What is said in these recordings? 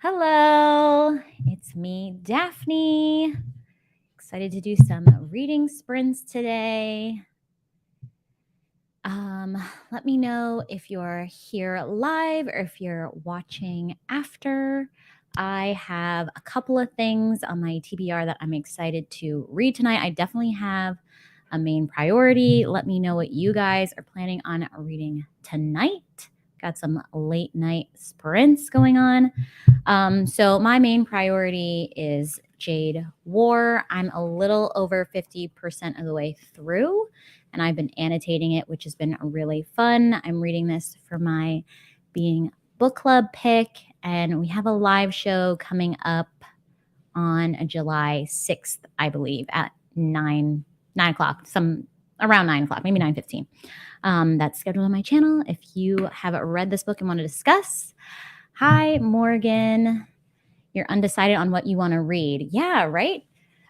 Hello, it's me, Daphne. Excited to do some reading sprints today. Let me know if you're here live or if you're watching after. I have a couple of things on my TBR that I'm excited to read tonight. I definitely have a main priority. Let me know what you guys are planning on reading tonight. Got some late night sprints going on. So my main priority is Jade War. I'm a little over 50% of the way through, and I've been annotating it, which has been really fun. I'm reading this for my Being Book Club pick, and we have a live show coming up on July 6th, I believe, at 9 o'clock, around 9 o'clock, maybe 9:15. That's scheduled on my channel. If you have read this book and want to discuss, hi, Morgan. You're undecided on what you want to read. Yeah, right?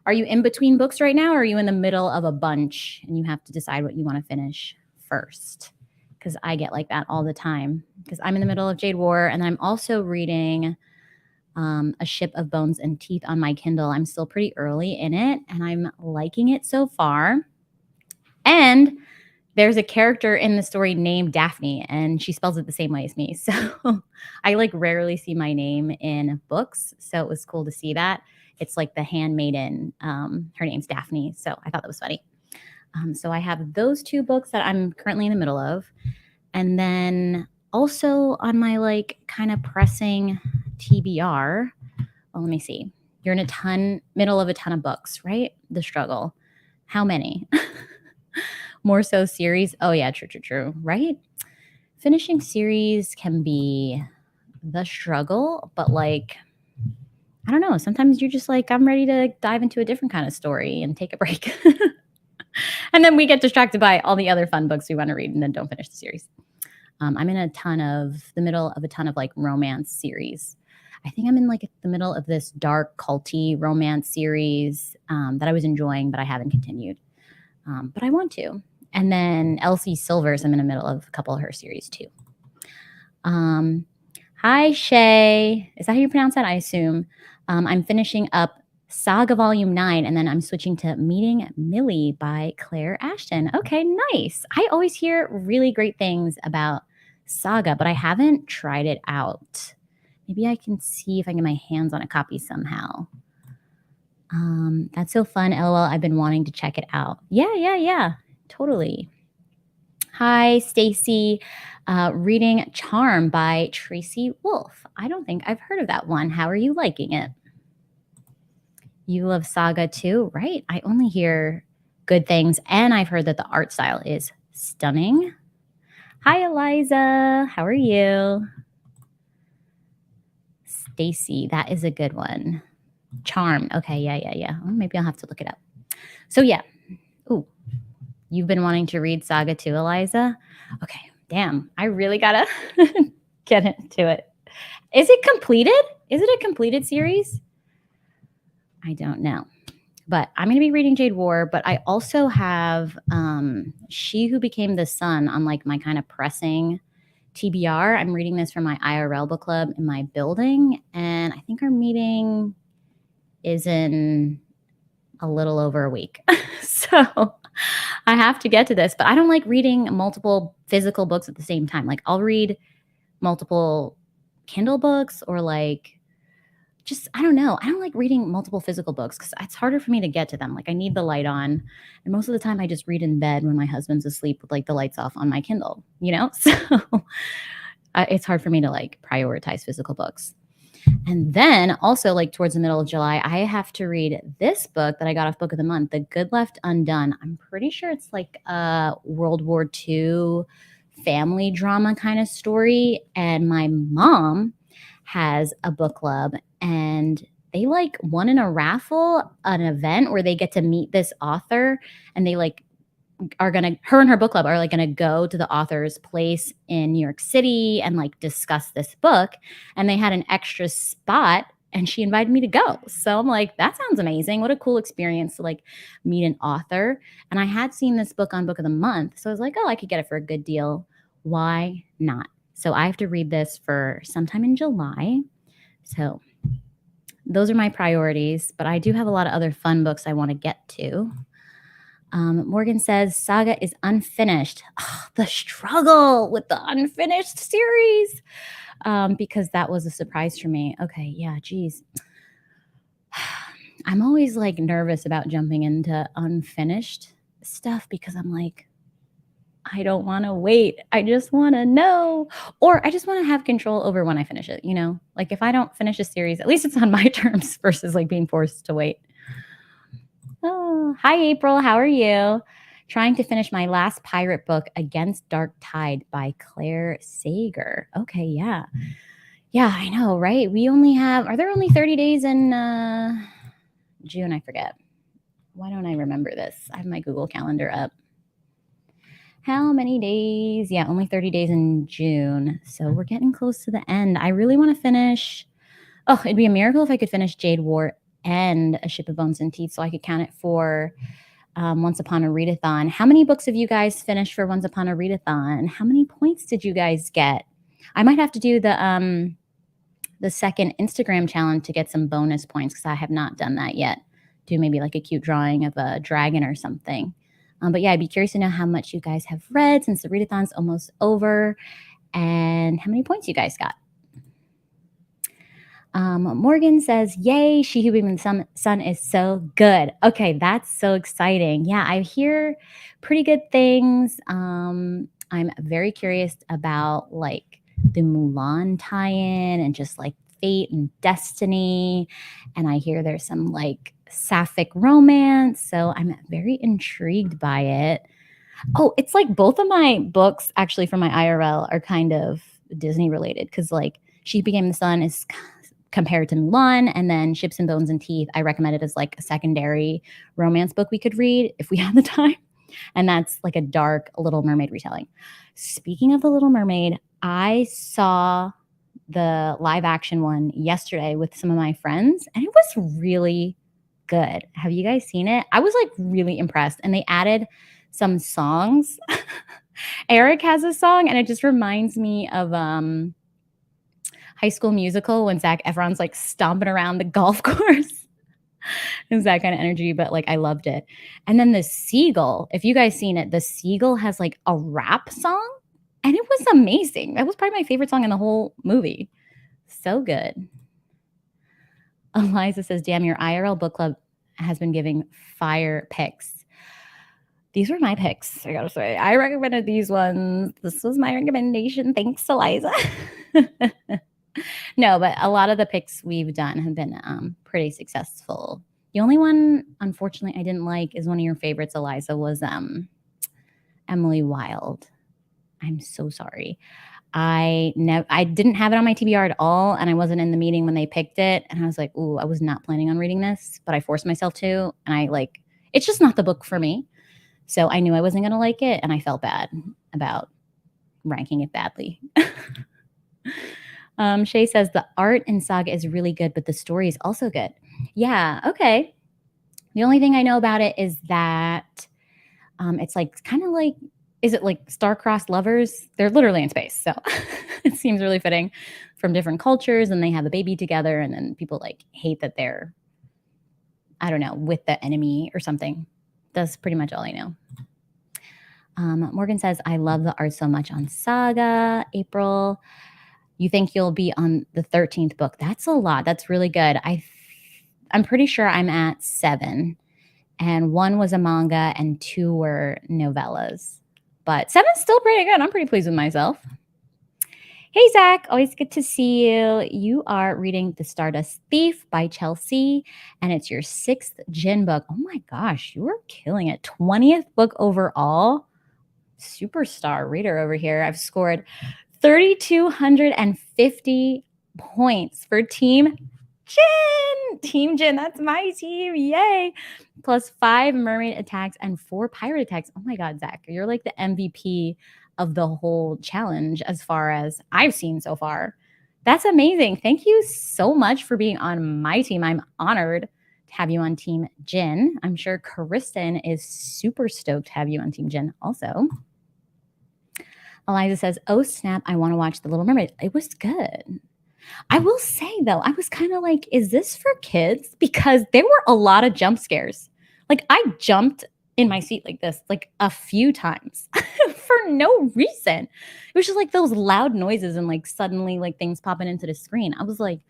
Are you in between books right now, or are you in the middle of a bunch and you have to decide what you want to finish first? Because I get like that all the time. Because I'm in the middle of Jade War, and I'm also reading A Ship of Bones and Teeth on my Kindle. I'm still pretty early in it, and I'm liking it so far. And there's a character in the story named Daphne, and she spells it the same way as me. So I rarely see my name in books. So it was cool to see that. It's like the handmaiden. Her name's Daphne. So I thought that was funny. So I have those two books that I'm currently in the middle of. And then also on my kind of pressing TBR, well, let me see. You're in middle of a ton of books, right? The struggle. How many? More so series. Oh yeah, true, right? Finishing series can be the struggle, but I don't know. Sometimes you're just I'm ready to dive into a different kind of story and take a break. And then we get distracted by all the other fun books we want to read and then don't finish the series. I'm in the middle of a ton of romance series. I think I'm in the middle of this dark culty romance series that I was enjoying, but I haven't continued. But I want to. And then Elsie Silvers, I'm in the middle of a couple of her series too. Hi, Shay. Is that how you pronounce that? I assume. I'm finishing up Saga Volume 9, and then I'm switching to Meeting Millie by Claire Ashton. Okay, nice. I always hear really great things about Saga, but I haven't tried it out. Maybe I can see if I can get my hands on a copy somehow. That's so fun, LOL. I've been wanting to check it out. Yeah. Totally. Hi, Stacy. Reading Charm by Tracy Wolf. I don't think I've heard of that one. How are you liking it? You love Saga too, right? I only hear good things, and I've heard that the art style is stunning. Hi, Eliza. How are you? Stacy, that is a good one. Charm. Okay, yeah. Well, maybe I'll have to look it up. So yeah. Ooh. You've been wanting to read Saga too, Eliza? Okay, damn. I really gotta get into it. Is it completed? Is it a completed series? I don't know. But I'm going to be reading Jade War, but I also have She Who Became the Sun on my kind of pressing TBR. I'm reading this from my IRL book club in my building, and I think our meeting is in a little over a week. So I have to get to this, but I don't like reading multiple physical books at the same time. I'll read multiple Kindle books or I don't know. I don't like reading multiple physical books because it's harder for me to get to them. I need the light on, and most of the time I just read in bed when my husband's asleep with the lights off on my Kindle, So it's hard for me to prioritize physical books. And then also towards the middle of July, I have to read this book that I got off Book of the Month, The Good Left Undone. I'm pretty sure it's a World War II family drama kind of story. And my mom has a book club, and they won in a raffle an event where they get to meet this author, and they her and her book club are gonna go to the author's place in New York City and discuss this book. And they had an extra spot, and she invited me to go. So I'm that sounds amazing. What a cool experience to meet an author. And I had seen this book on Book of the Month, so I was I could get it for a good deal. Why not? So I have to read this for sometime in July. So those are my priorities, but I do have a lot of other fun books I want to get to. Morgan says Saga is unfinished. Oh, the struggle with the unfinished series, because that was a surprise for me. Okay, yeah, geez. I'm always like nervous about jumping into unfinished stuff because I'm like, I don't want to wait. I just want to know, or I just want to have control over when I finish it. You know, like if I don't finish a series, at least it's on my terms versus like being forced to wait. Oh, hi, April. How are you? Trying to finish my last pirate book, Against Dark Tide by Claire Sager. Okay, yeah. Yeah, I know, right? Are there only 30 days in June? I forget. Why don't I remember this? I have my Google Calendar up. How many days? Yeah, only 30 days in June. So we're getting close to the end. I really want to finish. Oh, it'd be a miracle if I could finish Jade War and A Ship of Bones and Teeth so I could count it for Once Upon a Readathon. How many books have you guys finished for Once Upon a Readathon? How many points did you guys get? I might have to do the second Instagram challenge to get some bonus points because I have not done that yet. Do maybe like a cute drawing of a dragon or something. But yeah, I'd be curious to know how much you guys have read since the readathon's almost over and how many points you guys got. Morgan says, yay, She Who Became the Sun is so good. Okay, that's so exciting. Yeah, I hear pretty good things. I'm very curious about like the Mulan tie-in and just like fate and destiny. And I hear there's some like sapphic romance. So I'm very intrigued by it. Oh, it's like both of my books actually from my IRL are kind of Disney related because like She Became the Sun is compared to Mulan, and then Ships and Bones and Teeth I recommended as like a secondary romance book we could read if we had the time. And that's like a dark Little Mermaid retelling. Speaking of The Little Mermaid, I saw the live action one yesterday with some of my friends, and it was really good. Have you guys seen it? I was like really impressed, and they added some songs. Eric has a song, and it just reminds me of High School Musical when Zac Efron's like stomping around the golf course. It's that kind of energy, but like I loved it. And then the Seagull, if you guys seen it, the Seagull has like a rap song, and it was amazing. That was probably my favorite song in the whole movie. So good. Eliza says, damn, your IRL book club has been giving fire picks. These were my picks, I gotta say. I recommended these ones. This was my recommendation. Thanks, Eliza. No, but a lot of the picks we've done have been pretty successful. The only one, unfortunately, I didn't like is one of your favorites, Eliza, was Emily Wilde. I'm so sorry. I didn't have it on my TBR at all, and I wasn't in the meeting when they picked it. And I was like, ooh, I was not planning on reading this, but I forced myself to. And it's just not the book for me. So I knew I wasn't going to like it, and I felt bad about ranking it badly. Shay says the art in Saga is really good, but the story is also good. Yeah, okay. The only thing I know about it is that it's like kind of like, is it like star-crossed lovers? They're literally in space, so it seems really fitting from different cultures, and they have a baby together, and then people like hate that they're, I don't know, with the enemy or something. That's pretty much all I know. Morgan says, I love the art so much on Saga. April, you think you'll be on the 13th book. That's a lot. That's really good. I'm pretty sure I'm at 7. And 1 was a manga and 2 were novellas. But 7's still pretty good. I'm pretty pleased with myself. Hey, Zach. Always good to see you. You are reading The Stardust Thief by Chelsea, and it's your 6th Djinn book. Oh my gosh, you are killing it. 20th book overall. Superstar reader over here. I've scored 3,250 points for Team Djinn. Team Djinn, that's my team. Yay. Plus 5 mermaid attacks and 4 pirate attacks. Oh my God, Zach, you're like the MVP of the whole challenge as far as I've seen so far. That's amazing. Thank you so much for being on my team. I'm honored to have you on Team Djinn. I'm sure Kristen is super stoked to have you on Team Djinn also. Eliza says, oh, snap, I want to watch The Little Mermaid. It was good. I will say though, I was kind of like, is this for kids? Because there were a lot of jump scares. Like I jumped in my seat like this, like a few times for no reason. It was just like those loud noises and like suddenly like things popping into the screen. I was like,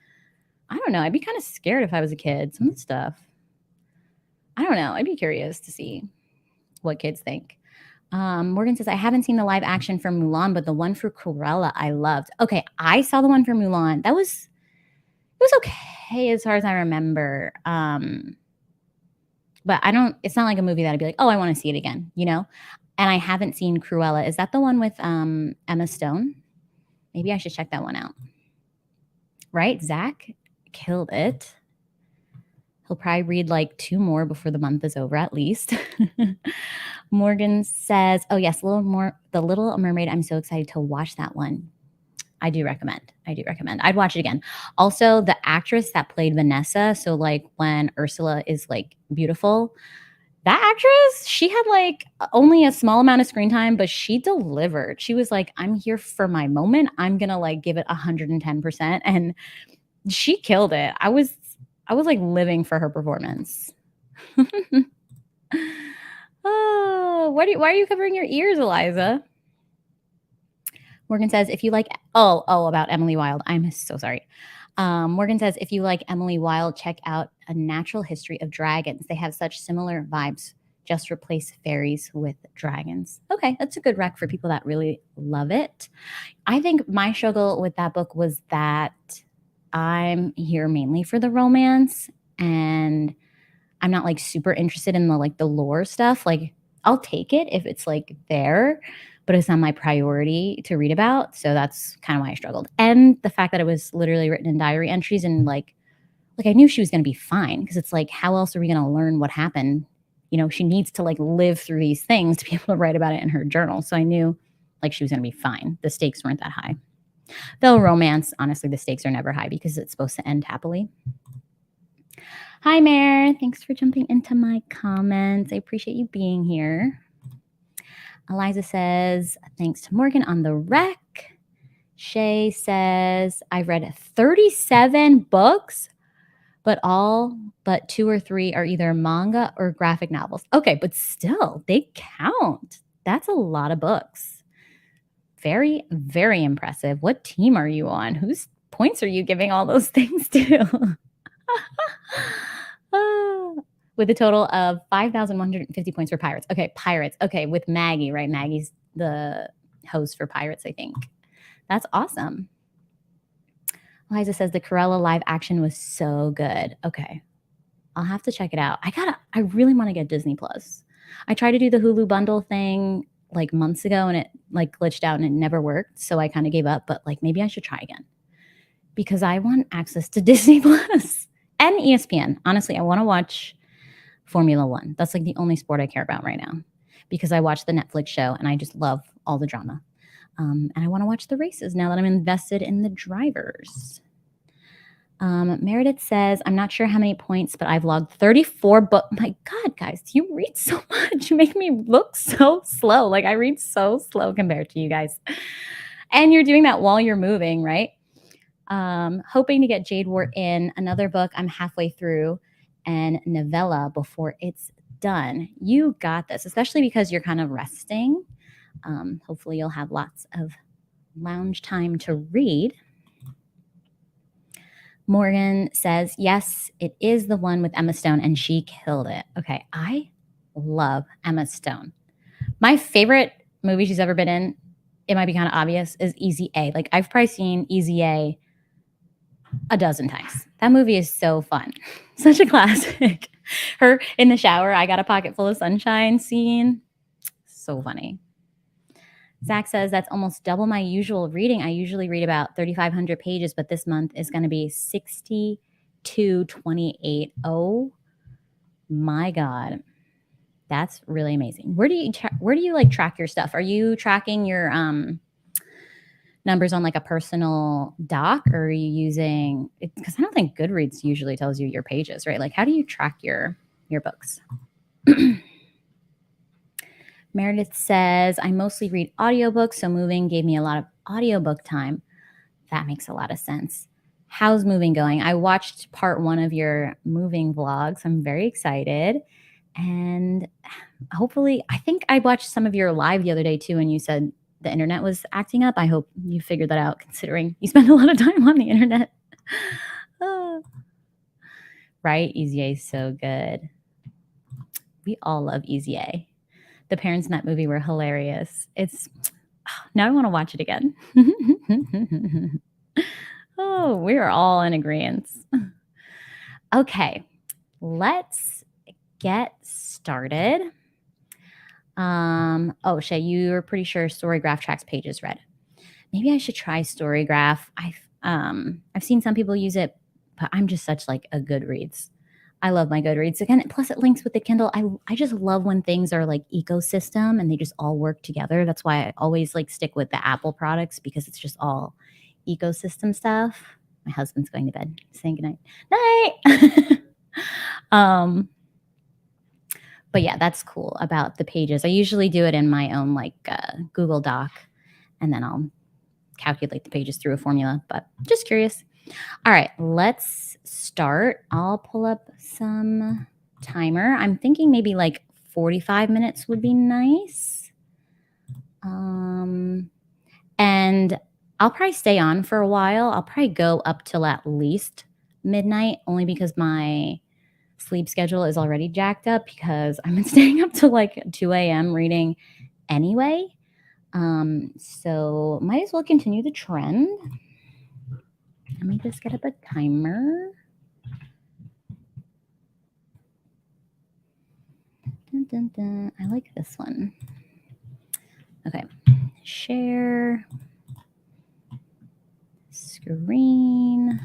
I don't know. I'd be kind of scared if I was a kid. Some of the stuff. I don't know. I'd be curious to see what kids think. Morgan says, I haven't seen the live action for Mulan, but the one for Cruella I loved. Okay, I saw the one for Mulan. It was okay as far as I remember. But it's not like a movie that I'd be like, oh, I want to see it again, you know? And I haven't seen Cruella. Is that the one with Emma Stone? Maybe I should check that one out. Right? Zach killed it. He'll probably read like 2 more before the month is over at least. Morgan says, oh yes, The Little Mermaid. I'm so excited to watch that one. I do recommend. I'd watch it again. Also, the actress that played Vanessa, so like when Ursula is like beautiful, that actress, she had like only a small amount of screen time, but she delivered. She was like, I'm here for my moment. I'm going to like give it 110%. And she killed it. I was like living for her performance. Oh, why are you covering your ears, Eliza? Morgan says, if you like, about Emily Wilde. I'm so sorry. Morgan says, if you like Emily Wilde, check out A Natural History of Dragons. They have such similar vibes. Just replace fairies with dragons. Okay, that's a good rec for people that really love it. I think my struggle with that book was that I'm here mainly for the romance, and I'm not like super interested in the lore stuff. Like I'll take it if it's like there, but it's not my priority to read about. So that's kind of why I struggled. And the fact that it was literally written in diary entries and like I knew she was going to be fine, because it's like, how else are we going to learn what happened? You know, she needs to like live through these things to be able to write about it in her journal. So I knew like she was going to be fine. The stakes weren't that high. Though romance, honestly, the stakes are never high because it's supposed to end happily. Hi, Mare. Thanks for jumping into my comments. I appreciate you being here. Eliza says, thanks to Morgan on the rec. Shay says, I've read 37 books, but 2 or 3 are either manga or graphic novels. Okay, but still, they count. That's a lot of books. Very, very impressive. What team are you on? Whose points are you giving all those things to? With a total of 5,150 points for Pirates. Okay, Pirates. Okay, with Maggie, right? Maggie's the host for Pirates, I think. That's awesome. Eliza says the Cruella live action was so good. Okay, I'll have to check it out. I really want to get Disney Plus. I tried to do the Hulu bundle thing like months ago and it like glitched out and it never worked. So I kind of gave up, but like maybe I should try again because I want access to Disney Plus and ESPN. Honestly, I want to watch Formula One. That's like the only sport I care about right now because I watch the Netflix show and I just love all the drama. And I want to watch the races now that I'm invested in the drivers. Meredith says, I'm not sure how many points, but I've logged 34 books. My God, guys, you read so much. You make me look so slow. Like I read so slow compared to you guys. And you're doing that while you're moving, right? Hoping to get Jade War in. Another book I'm halfway through and novella before it's done. You got this, especially because you're kind of resting. Hopefully you'll have lots of lounge time to read. Morgan says, yes, it is the one with Emma Stone, and she killed it. Okay, I love Emma Stone. My favorite movie she's ever been in, it might be kind of obvious, is Easy A. Like, I've probably seen Easy A a dozen times. That movie is so fun. Such a classic. Her in the shower, I got a pocket full of sunshine scene. So funny. Zach says that's almost double my usual reading. I usually read about 3,500 pages, but this month is going to be 6228. Oh my God. That's really amazing. Where do you like track your stuff? Are you tracking your numbers on like a personal doc, or are you using it? Because I don't think Goodreads usually tells you your pages, right? Like how do you track your books? Meredith says, I mostly read audiobooks, so moving gave me a lot of audiobook time. That makes a lot of sense. how's moving going? I watched part 1 of your moving vlog, so I'm very excited. And hopefully, I think I watched some of your live the other day too, and you said the internet was acting up. I hope you figured that out, considering you spend a lot of time on the internet. Right? Easy A is so good. We all love Easy A. The parents in that movie were hilarious. Now I want to watch it again. Oh, we are all in agreement. Okay, let's get started. Shay, you're pretty sure Storygraph tracks pages read. Maybe I should try Storygraph. I've seen some people use it, but I'm just such like a Goodreads. I love my Goodreads. Again, plus it links with the Kindle. I just love when things are like ecosystem and they just all work together. That's why I always like stick with the Apple products, because it's just all ecosystem stuff. My husband's going to bed, saying goodnight. Night. But yeah, that's cool about the pages. I usually do it in my own like Google Doc, and then I'll calculate the pages through a formula, but just curious. All right, let's start. I'll pull up some timer. I'm thinking maybe like 45 minutes would be nice. And I'll probably stay on for a while. I'll probably go up till at least midnight, only because my sleep schedule is already jacked up because I've been staying up till like 2 a.m. reading anyway. So might as well continue the trend. Let me just get up a timer. Dun, dun, dun. I like this one. Okay, share screen.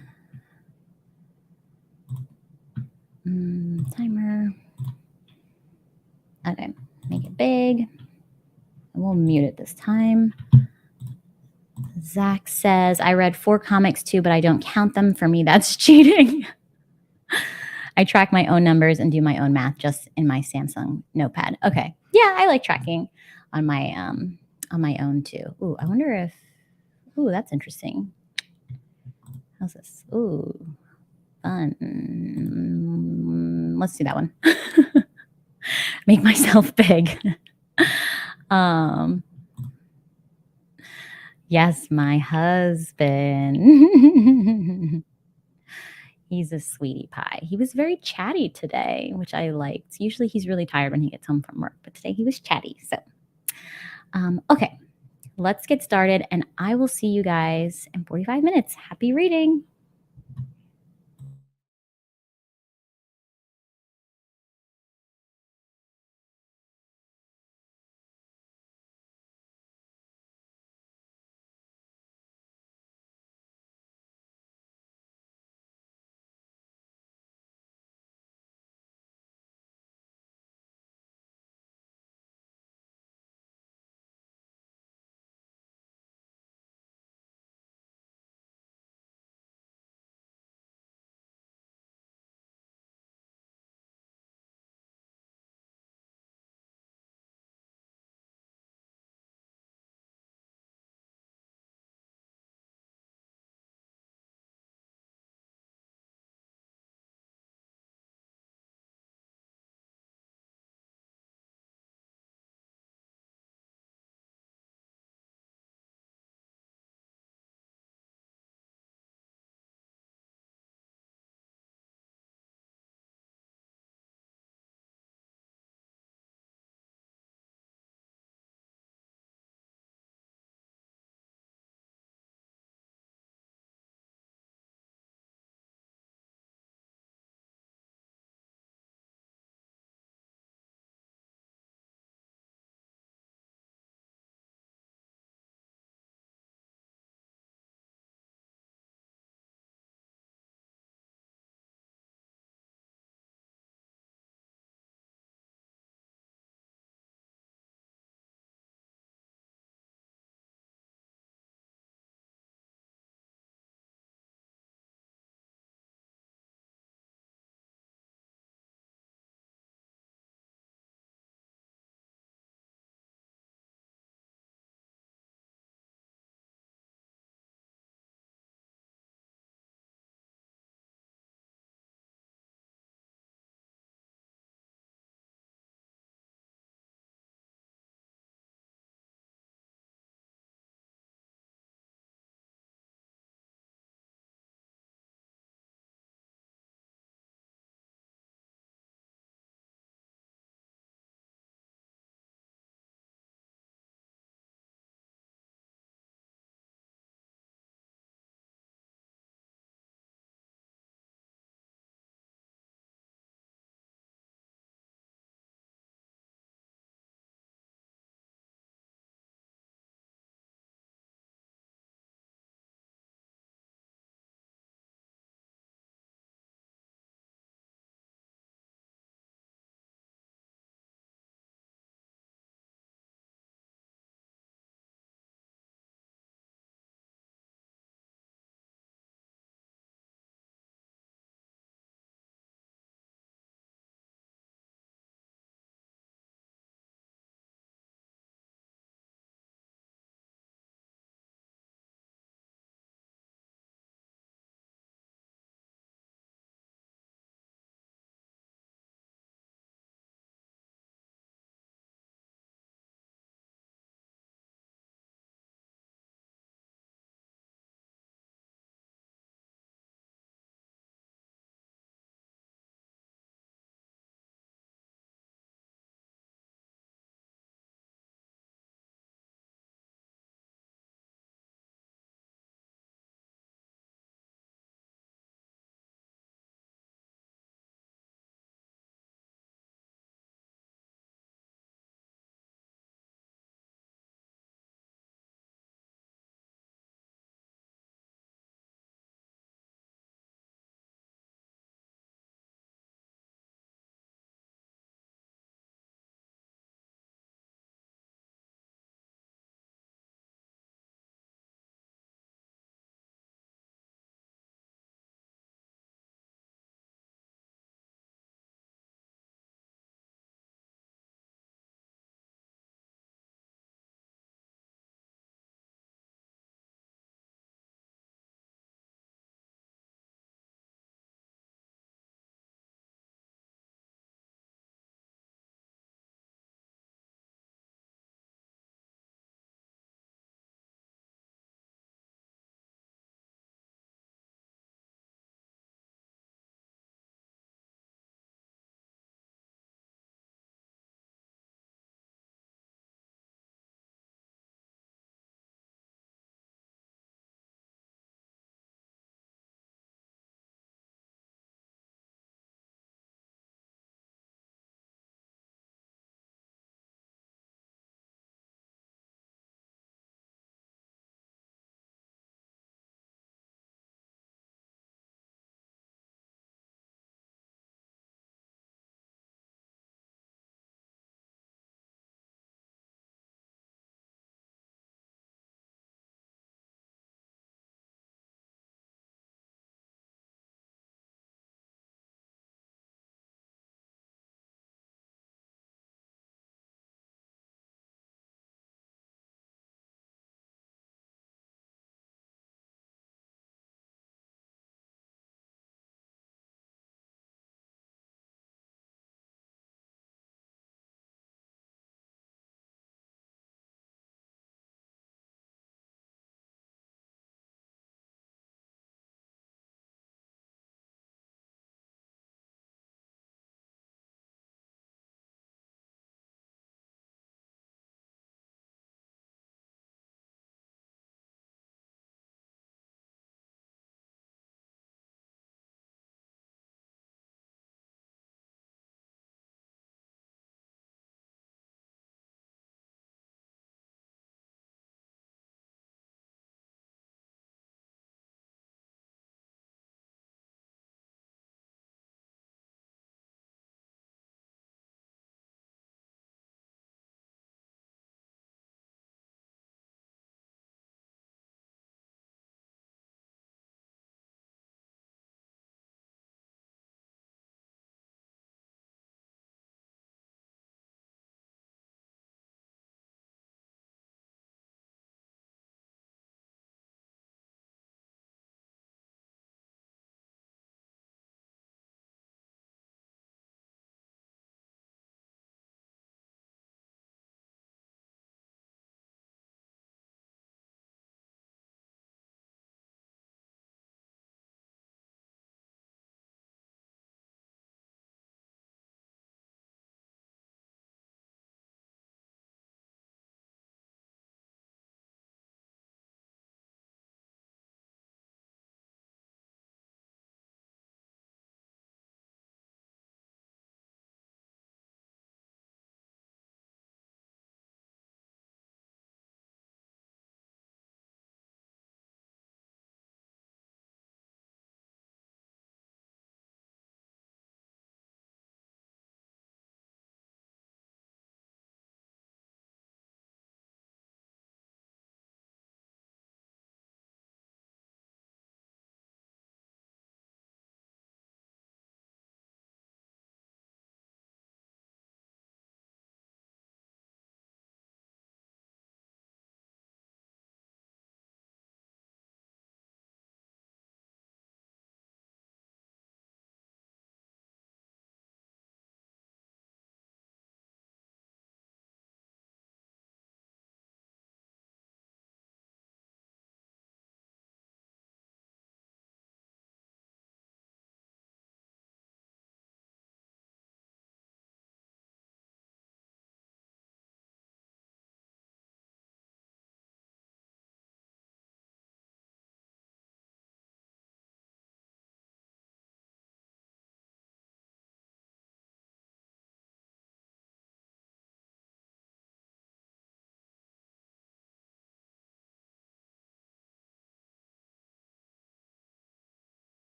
Timer. Okay, make it big. And we'll mute it this time. Zach says, I read 4 comics too, but I don't count them. For me, that's cheating. I track my own numbers and do my own math just in my Samsung notepad. Okay. Yeah, I like tracking on my own too. Ooh, I wonder if, that's interesting. How's this? Ooh, fun. Let's do that one. Make myself big. Yes, my husband. He's a sweetie pie. He was very chatty today, which I liked. Usually he's really tired when he gets home from work, but today he was chatty. So, okay, let's get started, and I will see you guys in 45 minutes. Happy reading.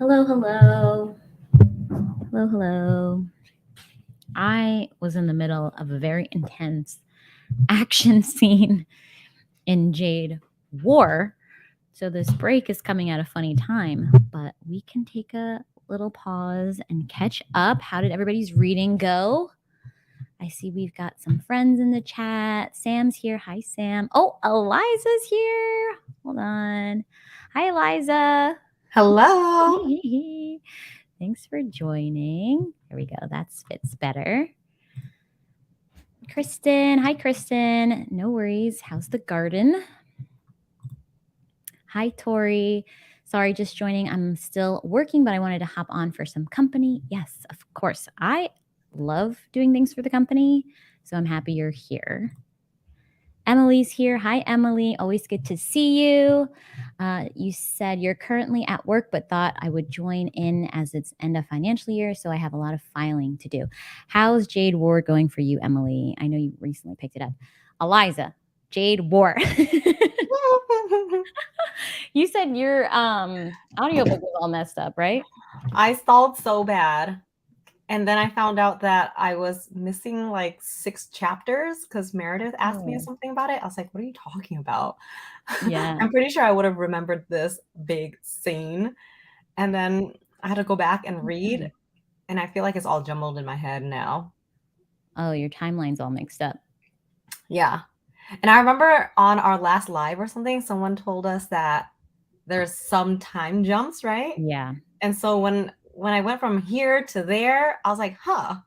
Hello, hello. Hello, hello. I was in the middle of a very intense action scene in Jade War. So this break is coming at a funny time, but we can take a little pause and catch up. How did everybody's reading go? I see we've got some friends in the chat. Sam's here. Hi, Sam. Oh, Eliza's here. Hold on. Hi, Eliza. Hello. Thanks for joining. There we go. That fits better. Kristen. Hi, Kristen. No worries. How's the garden? Hi, Tori. Sorry, just joining. I'm still working, but I wanted to hop on for some company. Yes, of course. I love doing things for the company, so I'm happy you're here. Emily's here. Hi, Emily. Always good to see you. You said you're currently at work, but thought I would join in as it's end of financial year, so I have a lot of filing to do. How's Jade War going for you, Emily? I know you recently picked it up. Eliza, Jade War. You said your audiobook was all messed up, right? I stalled so bad. And then I found out that I was missing like 6 chapters because Meredith asked me something about it. I was like, what are you talking about? Yeah. I'm pretty sure I would have remembered this big scene. And then I had to go back and read. And I feel like it's all jumbled in my head now. Oh, your timeline's all mixed up. Yeah. And I remember on our last live or something, someone told us that there's some time jumps, right? Yeah. And so when I went from here to there, I was like, how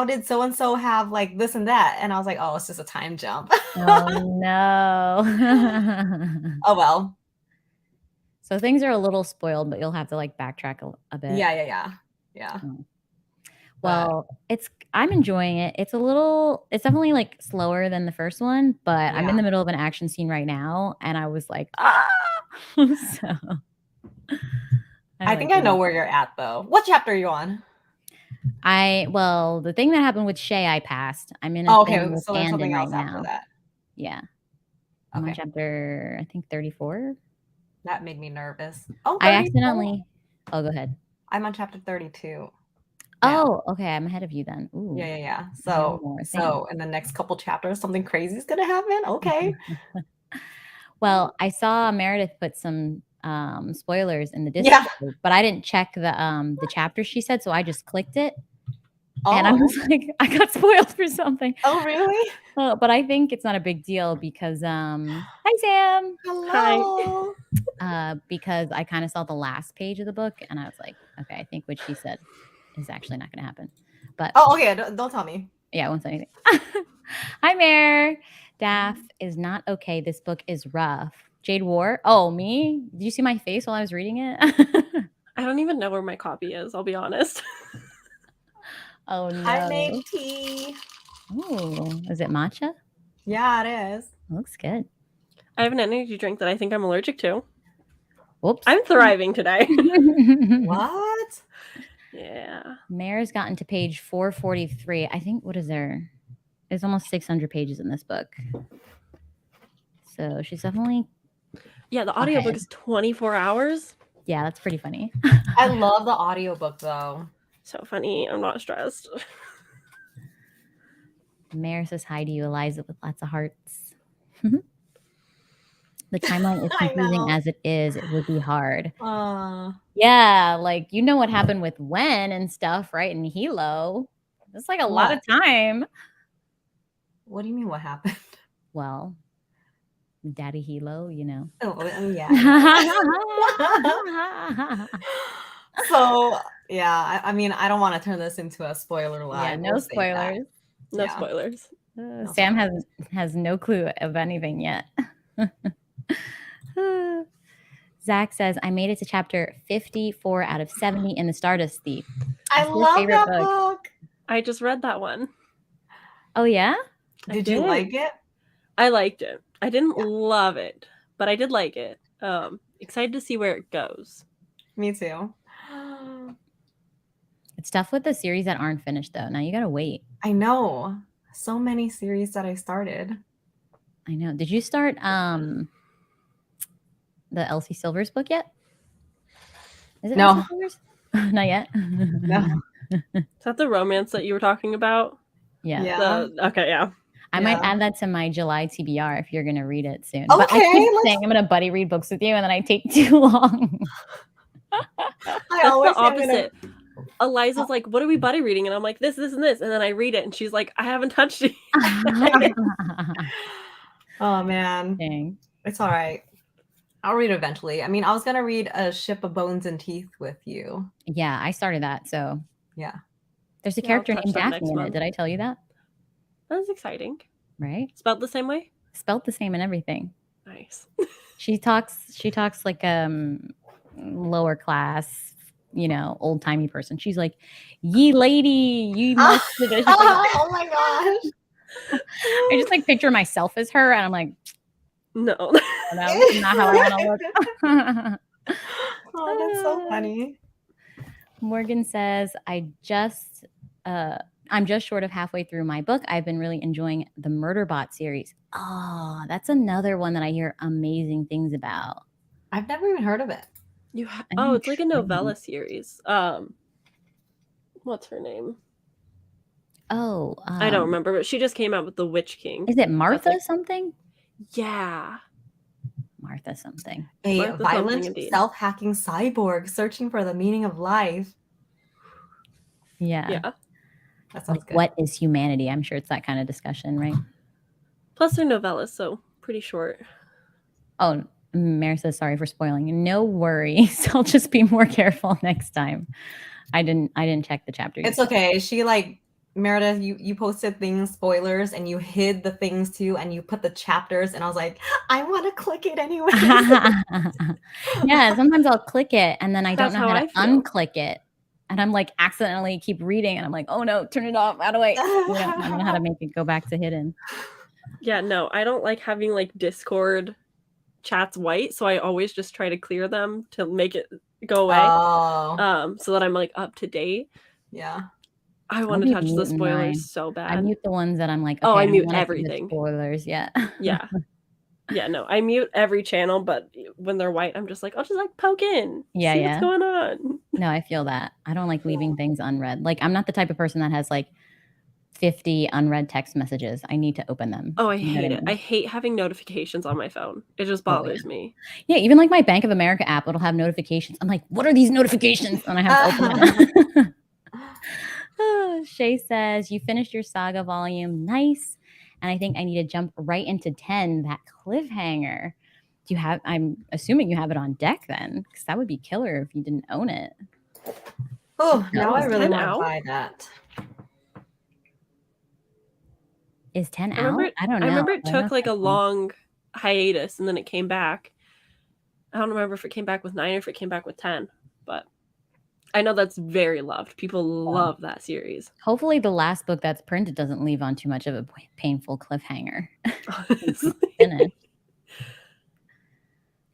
did so-and-so have like this and that? And I was like, oh, it's just a time jump. Oh, no. Oh, well. So things are a little spoiled, but you'll have to like backtrack a bit. Yeah. Oh. Well, I'm enjoying it. It's definitely like slower than the first one, but I'm in the middle of an action scene right now, and I was like, so I think I know where you're at though. What chapter are you on? The thing that happened with Shay, I passed. I'm in thing with so there's something else right after now. that. Yeah. I'm on chapter, I think 34. That made me nervous. Oh, I accidentally. Oh, go ahead. I'm on chapter 32. Oh, okay. I'm ahead of you then. Ooh. Yeah. So in the next couple chapters, something crazy is gonna happen. Okay. Well, I saw Meredith put some spoilers in the Discord, but I didn't check the chapter she said, so I just clicked it. And I was like, I got spoiled for something. Oh, really? But I think it's not a big deal because hi Sam. Hello. Hi. Because I kind of saw the last page of the book and I was like, okay, I think what she said is actually not going to happen. But okay, don't tell me. Yeah, I won't say anything. Hi, Mare. Daph is not okay. This book is rough. Jade War. Oh, me? Did you see my face while I was reading it? I don't even know where my copy is, I'll be honest. Oh, no. I made tea. Oh, is it matcha? Yeah, it is. Looks good. I have an energy drink that I think I'm allergic to. Whoops. I'm thriving today. What? Yeah. Mare's gotten to page 443. I think, what is there? There's almost 600 pages in this book. So she's definitely... Yeah, the audiobook is 24 hours. Yeah, that's pretty funny. I love the audiobook though. So funny. I'm not stressed. Mare says hi to you, Eliza, with lots of hearts. The timeline is confusing as it is. It would be hard. Yeah, like you know what happened with Wen and stuff, right? And Hilo. It's like a lot of time. What do you mean what happened? Well, Daddy Hilo, you know. Oh, yeah. So, yeah, I mean, I don't want to turn this into a spoiler live. Yeah, no spoilers. No spoilers. Sam has no clue of anything yet. Zach says, I made it to chapter 54 out of 70 in the Stardust Thief. I love that book. I just read that one. Oh, yeah? Did you like it? I liked it. I didn't love it, but I did like it. Excited to see where it goes. Me too. It's tough with the series that aren't finished, though. Now you got to wait. I know. So many series that I started. I know. Did you start the Elsie Silvers book yet? Is it No. House of Spoilers? Not yet. No. Is that the romance that you were talking about? Yeah. Yeah. Okay, yeah. I might Yeah. add that to my July TBR if you're gonna read it soon. Okay, But I keep let's- saying I'm gonna buddy read books with you, and then I take too long. I That's always the say I'm gonna- opposite. Eliza's like, what are we buddy reading? And I'm like, this, and this. And then I read it, and she's like, I haven't touched it. Oh man, Dang. it's all right. I'll read it eventually. I mean, I was gonna read A Ship of Bones and Teeth with you. Yeah, I started that. So Yeah. there's a Yeah, I'll character touch named that Daphne next in it. month. Did I tell you that? That's exciting. Right? Spelled the same way? Spelt the same and everything. Nice. She talks like lower class, old timey person. She's like, "Ye lady, you must." She's like, Oh my gosh. I just like picture myself as her, and I'm like, No. oh, no, that's not how I want to look. Oh, that's so funny. Morgan says, I'm just short of halfway through my book. I've been really enjoying the Murderbot series. Oh, that's another one that I hear amazing things about. I've never even heard of it. It's like a novella series. What's her name? Oh, I don't remember, but she just came out with The Witch King. Is it Martha like- something? Yeah. Martha something. A Martha violent, something indeed. self-hacking cyborg searching for the meaning of life. Yeah. Yeah. That sounds Like, good. what is humanity? I'm sure it's that kind of discussion, right? Plus they're novellas, so pretty short. Oh, Mary says, sorry for spoiling. No worries. I'll just be more careful next time. I didn't check the chapter. It's okay. She Meredith, you posted things, spoilers, and you hid the things too, and you put the chapters, and I was like, I want to click it anyway. Yeah, sometimes I'll click it and then I don't That's know how how I to feel. unclick it. And I'm like accidentally keep reading and I'm like, oh no, turn it off. How do I don't know how to make it go back to hidden. Yeah, no, I don't like having like Discord chats white, so I always just try to clear them to make it go away. Oh, So that I'm like up to date. yeah. I want to be touch the muting spoilers mine. so bad. I mute the ones that I'm like, Oh, okay, I don't mute wanna see the everything. spoilers, yeah. Yeah. Yeah, no, I mute every channel, but when they're white, I'm just like, I'll just like poke in. Yeah, see yeah. what's going on. No, I feel that. I don't like leaving things unread. Like I'm not the type of person that has like 50 unread text messages. I need to open them. Oh, I You know what hate I it. mean? I hate having notifications on my phone. It just Oh, yeah. bothers me. Yeah, even like my Bank of America app, it'll have notifications. I'm like, what are these notifications? And I have to open it. Shay says, you finished your saga volume. Nice. And I think I need to jump right into 10, that cliffhanger. I'm assuming you have it on deck then, because that would be killer if you didn't own it. Oh, now I Is really 10 want to out? buy that. Is 10 I out? remember I don't know. I remember it I don't know took if like a that's on. long hiatus and then it came back. I don't remember if it came back with 9 or if it came back with 10, but I know that's very loved. People love that series. Hopefully the last book that's printed doesn't leave on too much of a painful cliffhanger. Honestly. Finished.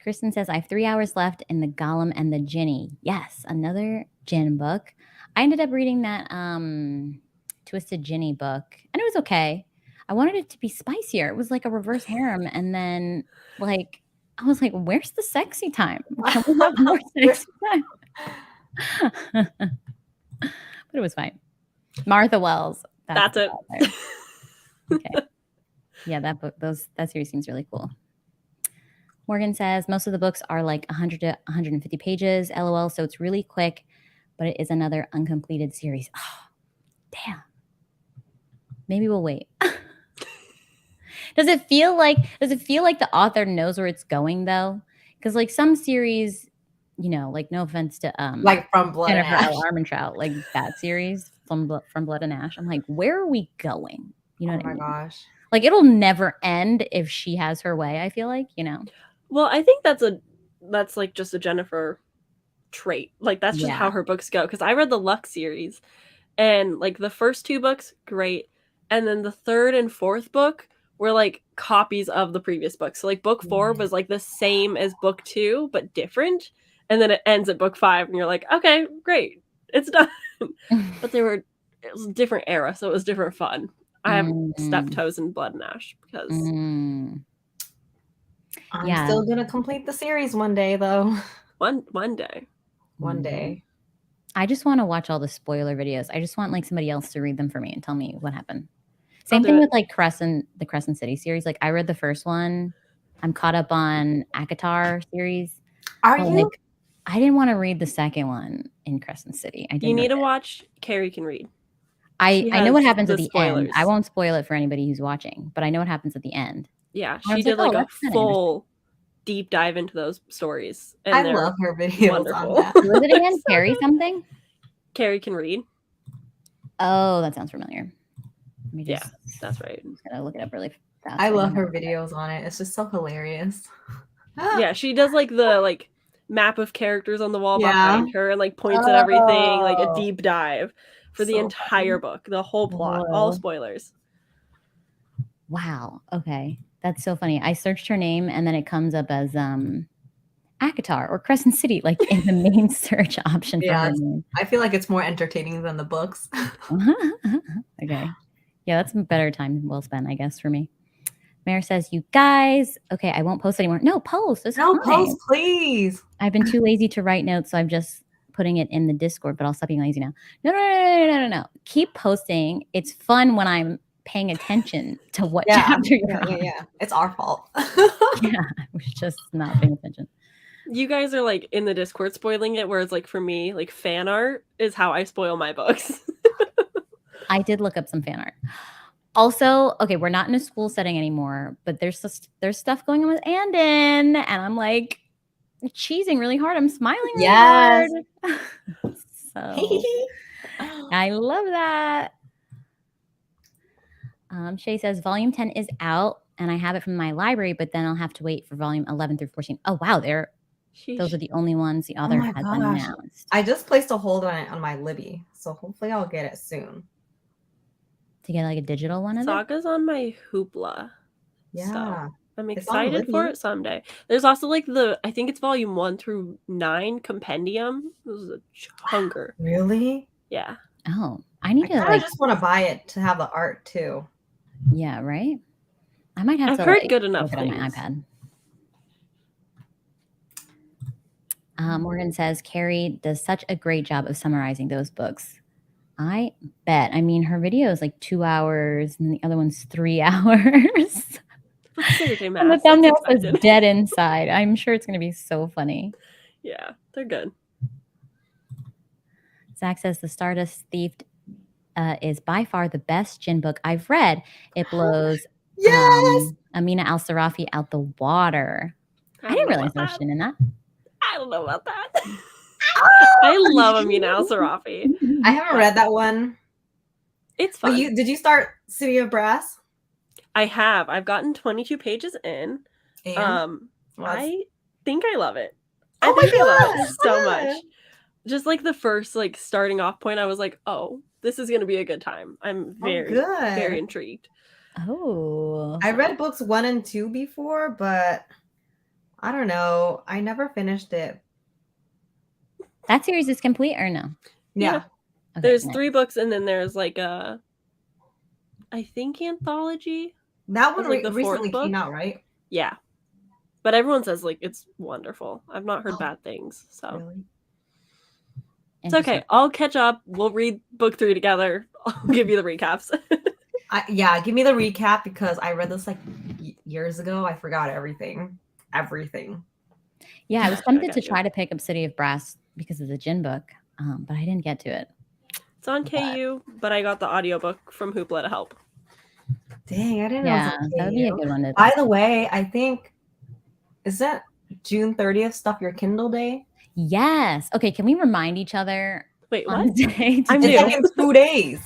Kristen says, I have 3 hours left in the Golem and the Ginni. Yes, another Djinn book. I ended up reading that Twisted Ginni book, and it was okay. I wanted it to be spicier. It was like a reverse harem, and then like I was like, where's the sexy time? Can we have more sexy time? But it was fine. Martha Wells. That's it. Okay. Yeah, that series seems really cool. Morgan says most of the books are like 100 to 150 pages, LOL, so it's really quick, but it is another uncompleted series. Oh, damn. Maybe we'll wait. Does it feel like the author knows where it's going though? Because like some series, like no offense to Like From Blood and Jennifer Ash. L. Armentrout, like that series from Blood and Ash. I'm like, where are we going? You know Oh what I my mean? gosh. Like it'll never end if she has her way, I feel like, Well, I think that's like just a Jennifer trait. Like that's just how Yeah. her books go. Because I read the Luck series, and like the first 2 books, great, and then the 3rd and 4th book were like copies of the previous book. So like book 4 was like the same as book 2 but different, and then it ends at book 5, and you're like, okay, great, it's done. But it was a different era, so it was different fun. I have stepped toes in Blood and Ash because I'm Yeah. still gonna complete the series one day though. one day. one day. I just want to watch all the spoiler videos. I just want like somebody else to read them for me and tell me what happened. Same thing with like the Crescent City series. Like I read the first one. I'm caught up on ACOTAR series. Are you? Like, I didn't want to read the second one in Crescent City. You need to watch Carrie Can Read. I know what happens at the spoilers. end. I won't spoil it for anybody who's watching, but I know what happens at the end. Yeah, she did like a full deep dive into those stories. And I love her videos wonderful. on that. Who is it again? Carrie something? Carrie Can Read. Oh, that sounds familiar. Yeah, that's right. I'm just gonna look it up really fast. I love her videos on it. It's just so hilarious. Yeah, she does like the map of characters on the wall behind her and like points at everything, like a deep dive for the entire book, the whole plot, all spoilers. Wow. Okay. That's so funny. I searched her name and then it comes up as ACOTAR or Crescent City, like in the main search option for her name. I feel like it's more entertaining than the books. Okay. Yeah, that's a better time well spent, I guess, for me. Mare says, you guys, okay, I won't post anymore. No, post. Post, please. I've been too lazy to write notes, so I'm just putting it in the Discord, but I'll stop being lazy now. No. Keep posting. It's fun when I'm paying attention to what chapter you're on. Yeah. It's our fault. Yeah, I was just not paying attention. You guys are like in the Discord spoiling it, whereas like for me, like fan art is how I spoil my books. I did look up some fan art. Also, okay, we're not in a school setting anymore, but there's stuff going on with Andon, and I'm like cheesing really hard. I'm smiling really hard. So I love that. Shay says volume 10 is out, and I have it from my library, but then I'll have to wait for volume 11 through 14. Oh wow, those are the only ones the author has announced. I just placed a hold on it on my Libby, so hopefully I'll get it soon. To get like a digital one of Saga's on my Hoopla. Yeah. So I'm excited for it someday. There's also like I think it's volume 1 through 9 compendium. This is a chunker. Really? Yeah. Oh, I just want to buy it to have the art too. Yeah, right? I might have I've heard good enough on my iPad. Morgan says Carrie does such a great job of summarizing those books. I bet. I mean, her video is like 2 hours and the other one's 3 hours. And the thumbnail says dead inside. I'm sure it's going to be so funny. Yeah, they're good. Zach says The Stardust Thief is by far the best Djinn book I've read. It blows Amina al-Sarafi out the water. I didn't realize there was Djinn in that. I don't know about that. I love Amina al-Sarafi. I haven't read that one. It's fun. But did you start City of Brass? I have. I've gotten 22 pages in. And? I think I love it. I love it so much. Just like the first starting off point, I was like, oh, this is going to be a good time. I'm very intrigued. Oh. I read books 1 and 2 before, but I don't know. I never finished it. That series is complete or no? Yeah. Okay, there's 3 books and then there's like I think anthology. That one recently came out, right? Yeah. But everyone says it's wonderful. I've not heard bad things. So really? It's okay. I'll catch up. We'll read book 3 together. I'll give you the recaps. Give me the recap because I read this years ago. I forgot everything. Yeah, I was tempted to try to pick up City of Brass because of the Djinn book, but I didn't get to it. It's on KU, but I got the audiobook from Hoopla to help. Dang, I didn't know. Yeah, that would be a good one. By the way, I think is that June 30th Stuff Your Kindle Day? Yes. Okay, can we remind each other? Wait, on what? The day I'm it's in 2 days.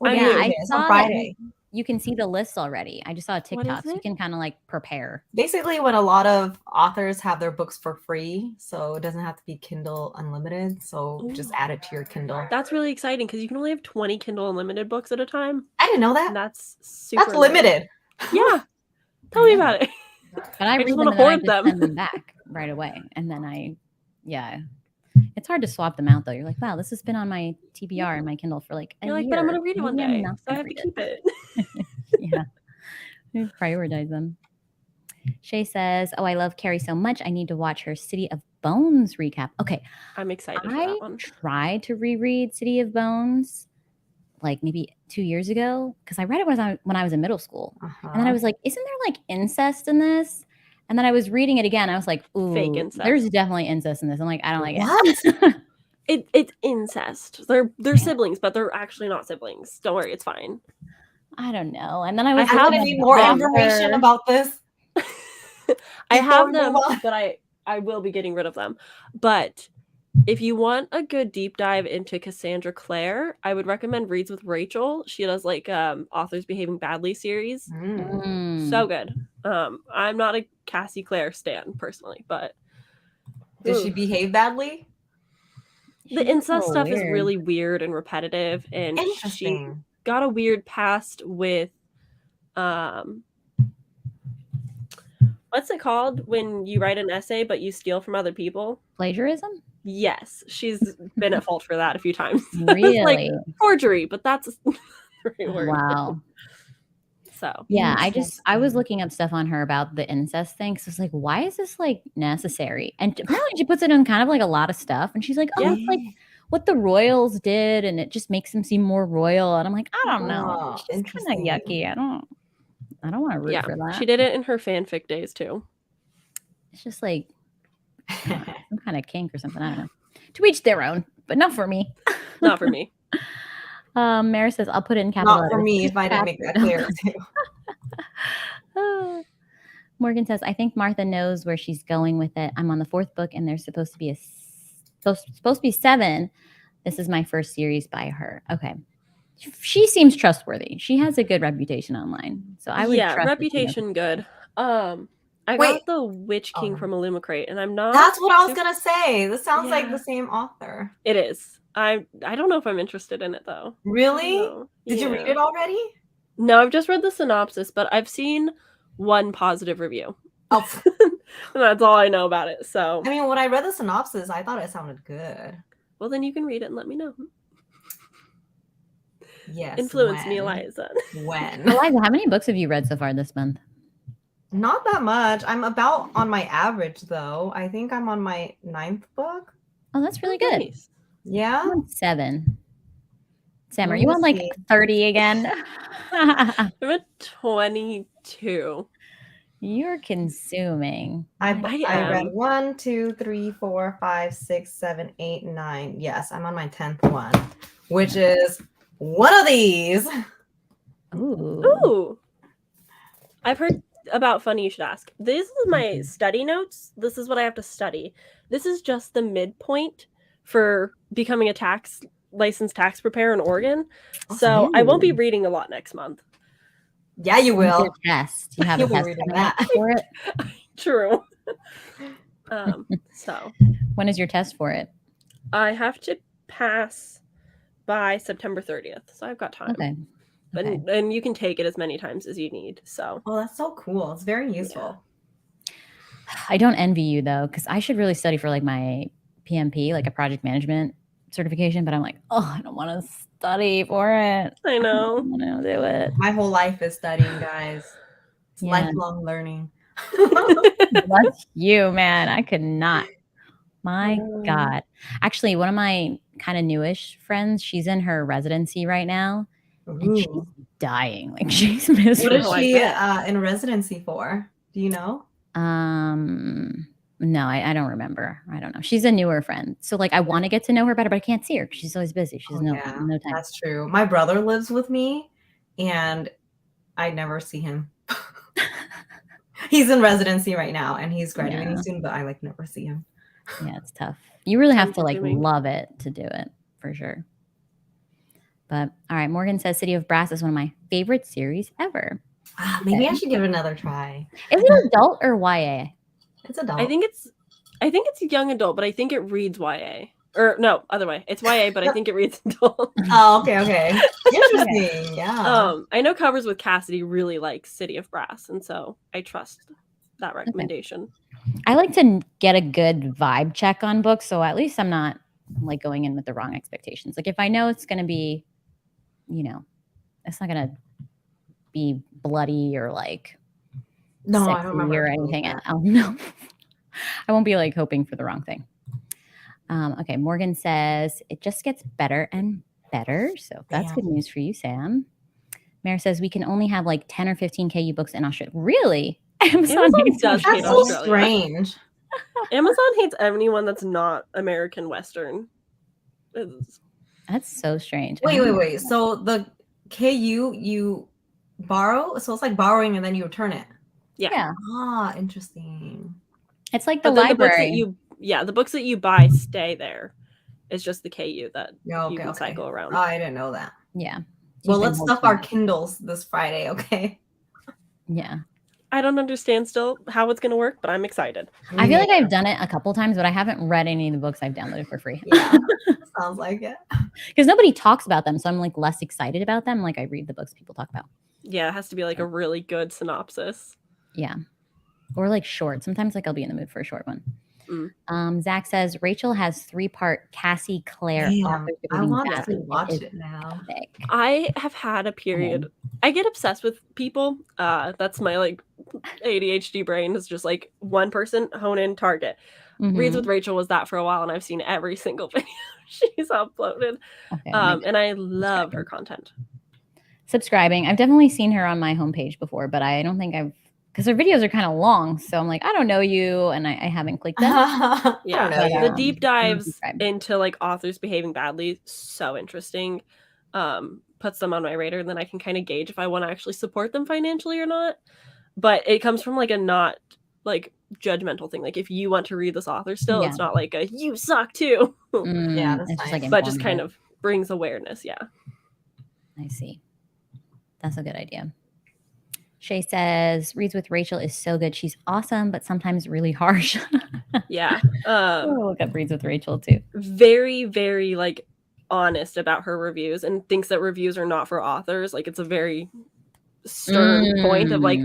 I saw on Friday. You can see the list already. I just saw a TikTok, so you can kind of prepare. Basically, when a lot of authors have their books for free, so it doesn't have to be Kindle Unlimited. So just add it to your Kindle. That's really exciting because you can only have 20 Kindle Unlimited books at a time. I didn't know that. And that's super. That's limited. Yeah. Tell me about it. But I read just them want to hoard them. Send them back right away, and then it's hard to swap them out though. You're like, wow, this has been on my TBR and my Kindle for a You're year. But I'm gonna read it one day, so I have to keep it. Yeah, prioritize them. Shay says, "Oh, I love Carrie so much. I need to watch her City of Bones recap. Okay, I'm excited for I that one. tried to reread City of Bones like maybe 2 years ago because I read it when I was in middle school. And then I was like, isn't there like incest in this? And then I was reading it again. I was like, ooh, Fake incest. there's definitely incest in this. I'm like, I don't like What? it. It's incest. They're siblings, but they're actually not siblings. Don't worry, it's fine. I don't know. And then I was I'm gonna need more information about this. I have we them, move on. but I will be getting rid of them. But if you want a good deep dive into Cassandra Clare, I would recommend Reads with Rachel. She does like Authors Behaving Badly series. So good. I'm not a Cassie Clare stan personally, but Did she behave badly? The incest stuff is really weird and repetitive, and she got a weird past with what's it called when you write an essay but you steal from other people? Plagiarism? Yes, she's been at fault for that a few times. Really? Like forgery, but that's the right word. Wow. So yeah, I was looking up stuff on her about the incest thing. So it's like, why is this like necessary? And apparently she puts it in kind of like a lot of stuff. And she's like, oh, it's like what the royals did, and it just makes them seem more royal. And I'm like, I don't know. It's just kind of yucky. I don't want to root for that. She did it in her fanfic days too. It's just like some kind of kink or something. I don't know. To each their own, but not for me. Not for me. Mara says, I'll put it in capital letters. Not for me if I didn't make that clear too. Morgan says, I think Martha knows where she's going with it. I'm on the 4th book and there's supposed to be supposed to be 7. This is my first series by her. Okay. She seems trustworthy. She has a good reputation online. So I would trust reputation good. I got the Witch King from Illumicrate, and I'm not. That's what I was gonna say. This sounds like the same author. It is. I don't know if I'm interested in it though. Really? Did you read it already? No, I've just read the synopsis, but I've seen one positive review. Oh, that's all I know about it. So I mean, when I read the synopsis, I thought it sounded good. Well, then you can read it and let me know. Yes. Influence me, Eliza. When? Eliza, how many books have you read so far this month? Not that much. I'm about on my average though. I think I'm on my 9th book. Oh, that's really good. Nice. Yeah. I'm on 7. Sam, are you on like 30 again? I'm at 22. You're consuming. I read 1, 2, 3, 4, 5, 6, 7, 8, 9. Yes, I'm on my 10th one, which is one of these. Ooh. I've heard about Funny You Should Ask. This is my study notes. This is what I have to study. This is just the midpoint for becoming a licensed tax preparer in Oregon. So I won't be reading a lot next month. Yeah, you will. Your test. You have a test coming up for it. True. So when is your test for it? I have to pass by September 30th, so I've got time. Okay. And you can take it as many times as you need. So that's so cool. It's very useful. Yeah. I don't envy you though, because I should really study for like my PMP, like a project management certification, but I'm like, I don't want to study for it. I know. I don't want to do it. My whole life is studying, guys. It's lifelong learning. Bless you, man. I could not. My God. Actually, one of my kind of newish friends, she's in her residency right now. And she's dying. Like she's miserable. What is she in residency for? Do you know? No, I don't remember. I don't know. She's a newer friend. So like I want to get to know her better, but I can't see her because she's always busy. She's no time. That's true. My brother lives with me and I never see him. He's in residency right now and he's graduating soon, but I like never see him. Yeah, it's tough. You really have to like love it to do it for sure. But all right, Morgan says City of Brass is one of my favorite series ever. Maybe I should give it another try. Is it adult or YA? It's adult. I think it's young adult, but I think it reads YA. Or no, other way. It's YA, but I think it reads adult. Oh, okay. Interesting. Yeah. I know Covers with Cassidy really likes City of Brass, and so I trust that recommendation. I like to get a good vibe check on books, so at least I'm not like going in with the wrong expectations. Like if I know it's going to be, it's not going to be bloody or like I don't remember or anything. I'll know. I won't be like hoping for the wrong thing. Okay, Morgan says it just gets better and better. So that's good news for you, Sam. Mare says we can only have like 10 or 15 KU books in Australia. Really? Amazon does hate That's so Australia. strange. Amazon hates anyone that's not American Western. That's so strange. Wait. So the KU you borrow, so it's like borrowing and then you return it. Yeah. Ah, interesting. It's like the But then library. the books that you buy stay there. It's just the KU that you can Okay. cycle around. Oh, I didn't know that. Yeah. Well, let's stuff our Kindles this Friday, okay? Yeah. I don't understand still how it's going to work, but I'm excited. I feel like I've done it a couple times, but I haven't read any of the books I've downloaded for free. Yeah, sounds like it. Because nobody talks about them, so I'm like less excited about them. Like I read the books people talk about. Yeah, it has to be like a really good synopsis. Yeah. Or like short. Sometimes like I'll be in the mood for a short one. Zach says Rachel has 3-part Cassie Clare. I want to watch it now. I have had a period. I get obsessed with people. That's my like ADHD brain is just like one person, hone in, target. Reads with Rachel was that for a while, and I've seen every single video she's uploaded. And I love her content. Subscribing. I've definitely seen her on my homepage before, but I don't think I've because her videos are kind of long, so I'm like, I don't know you, and I haven't clicked them. The deep dives into like authors behaving badly, so interesting. Puts them on my radar, and then I can kind of gauge if I want to actually support them financially or not. But it comes from like a not like judgmental thing. Like if you want to read this author still, it's not like a you suck too. Yeah, that's just like but just kind of brings awareness. Yeah, I see. That's a good idea. Shay says, reads with Rachel is so good. She's awesome, but sometimes really harsh. Yeah. Look up reads with Rachel too. Very, very like honest about her reviews and thinks that reviews are not for authors. Like it's a very stern point of like,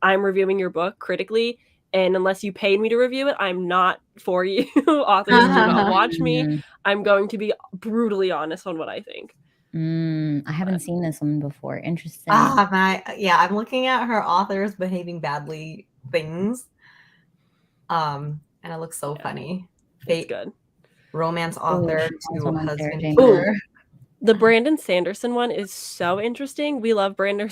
I'm reviewing your book critically, and unless you paid me to review it, I'm not for you. Authors do not watch me. I'm going to be brutally honest on what I think. I haven't seen this one before. Interesting. I'm looking at her authors behaving badly things. And it looks so funny. It's good. Romance author to husband. The Brandon Sanderson one is so interesting. We love Brandon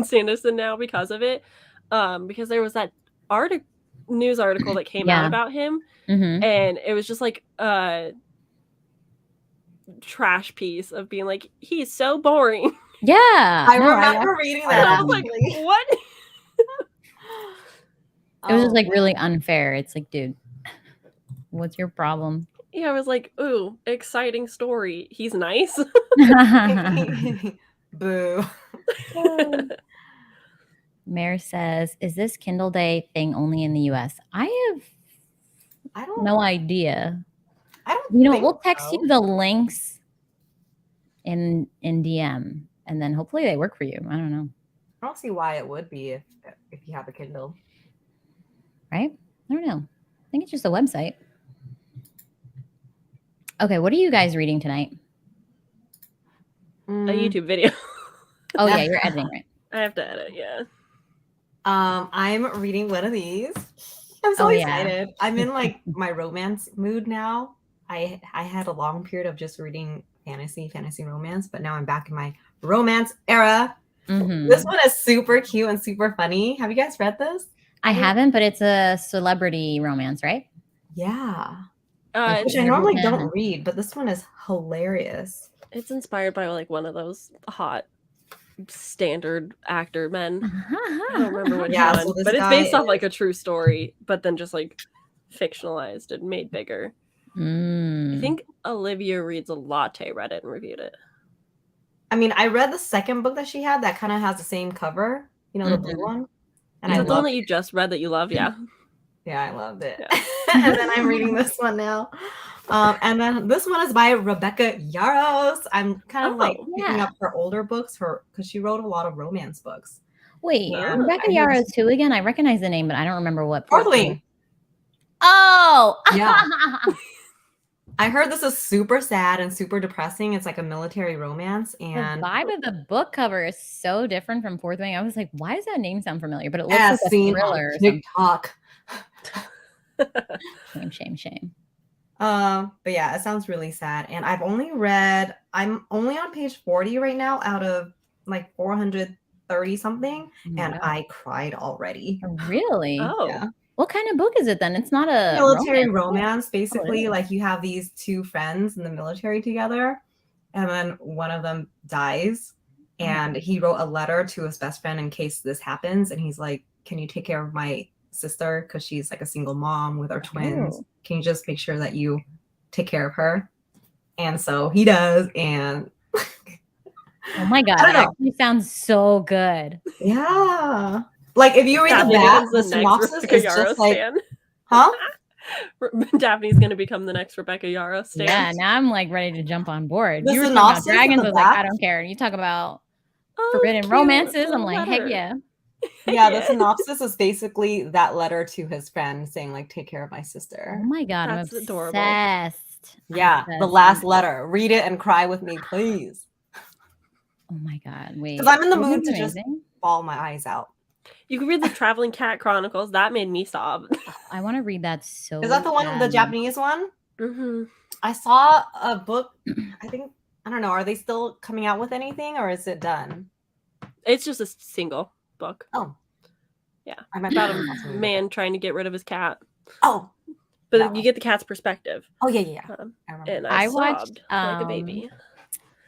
Sanderson now because of it. Because there was that news article that came out about him, and it was just like trash piece of being like, he's so boring. Yeah. I remember reading that. I was like, what? It was just like really unfair. It's like, dude, what's your problem? Yeah, I was like, ooh, exciting story. He's nice. Boo. Mare says, is this Kindle Day thing only in the US? I have no idea. We'll text you the links in DM, and then hopefully they work for you. I don't know. I don't see why it would be if you have a Kindle. Right? I don't know. I think it's just a website. Okay, what are you guys reading tonight? A YouTube video. Oh yeah, you're editing, right? I have to edit, yeah. I'm reading one of these. I'm so excited. I'm in like my romance mood now. I had a long period of just reading fantasy romance, but now I'm back in my romance era. This one is super cute and super funny. Have you guys read this? I haven't, but it's a celebrity romance, right? Yeah. Which I normally don't read, but this one is hilarious. It's inspired by like one of those hot standard actor men. I don't remember which one, so but it's based off like a true story, but then just like fictionalized and made bigger. I think Olivia Reads a Latte read it and reviewed it. I mean, I read the second book that she had that kind of has the same cover, the blue one. And is it the one that you just read that you love? Yeah. Yeah, I loved it. Yeah. And then I'm reading this one now. And then this one is by Rebecca Yarros. I'm kind of picking up her older books because she wrote a lot of romance books. Wait, Rebecca Yarros who again? I recognize the name, but I don't remember what. Fourth Wing. Oh! Yeah. I heard this is super sad and super depressing. It's like a military romance, and the vibe of the book cover is so different from Fourth Wing. I was like, why does that name sound familiar? But it looks like a thriller. TikTok. Shame. But yeah, it sounds really sad. And I'm only on page 40 right now out of like 430 something, and God. I cried already. Really? Oh. Yeah. What kind of book is it then? It's not a Military romance. Basically, really? like you have these two friends in the military together, and then one of them dies, and he wrote a letter to his best friend in case this happens, and he's like, can you take care of my sister because she's like a single mom with our twins? Can you just make sure that you take care of her? And so he does, and oh my God, that actually sounds so good. Yeah. Like if you read the synopsis, it's just like, huh? Daphne's gonna become the next Rebecca Yarros stan. Yeah, now I'm like ready to jump on board. You were talking about dragons, I was like, I don't care. You talk about forbidden romances, I'm like, heck yeah. Yeah, the synopsis is basically that letter to his friend saying like, take care of my sister. Oh my God, that's I'm adorable. obsessed. Yeah, the last letter. Read it and cry with me, please. Oh my God, wait. Because I'm in the mood to just bawl my eyes out. You can read the Traveling Cat Chronicles. That made me sob. I want to read that so Is that the one, the Japanese one? Mm-hmm. I saw a book, I don't know, are they still coming out with anything or is it done? It's just a single book. Oh. Yeah. About a man trying to get rid of his cat. Oh. But you get the cat's perspective. Oh, yeah. And I sobbed like a baby.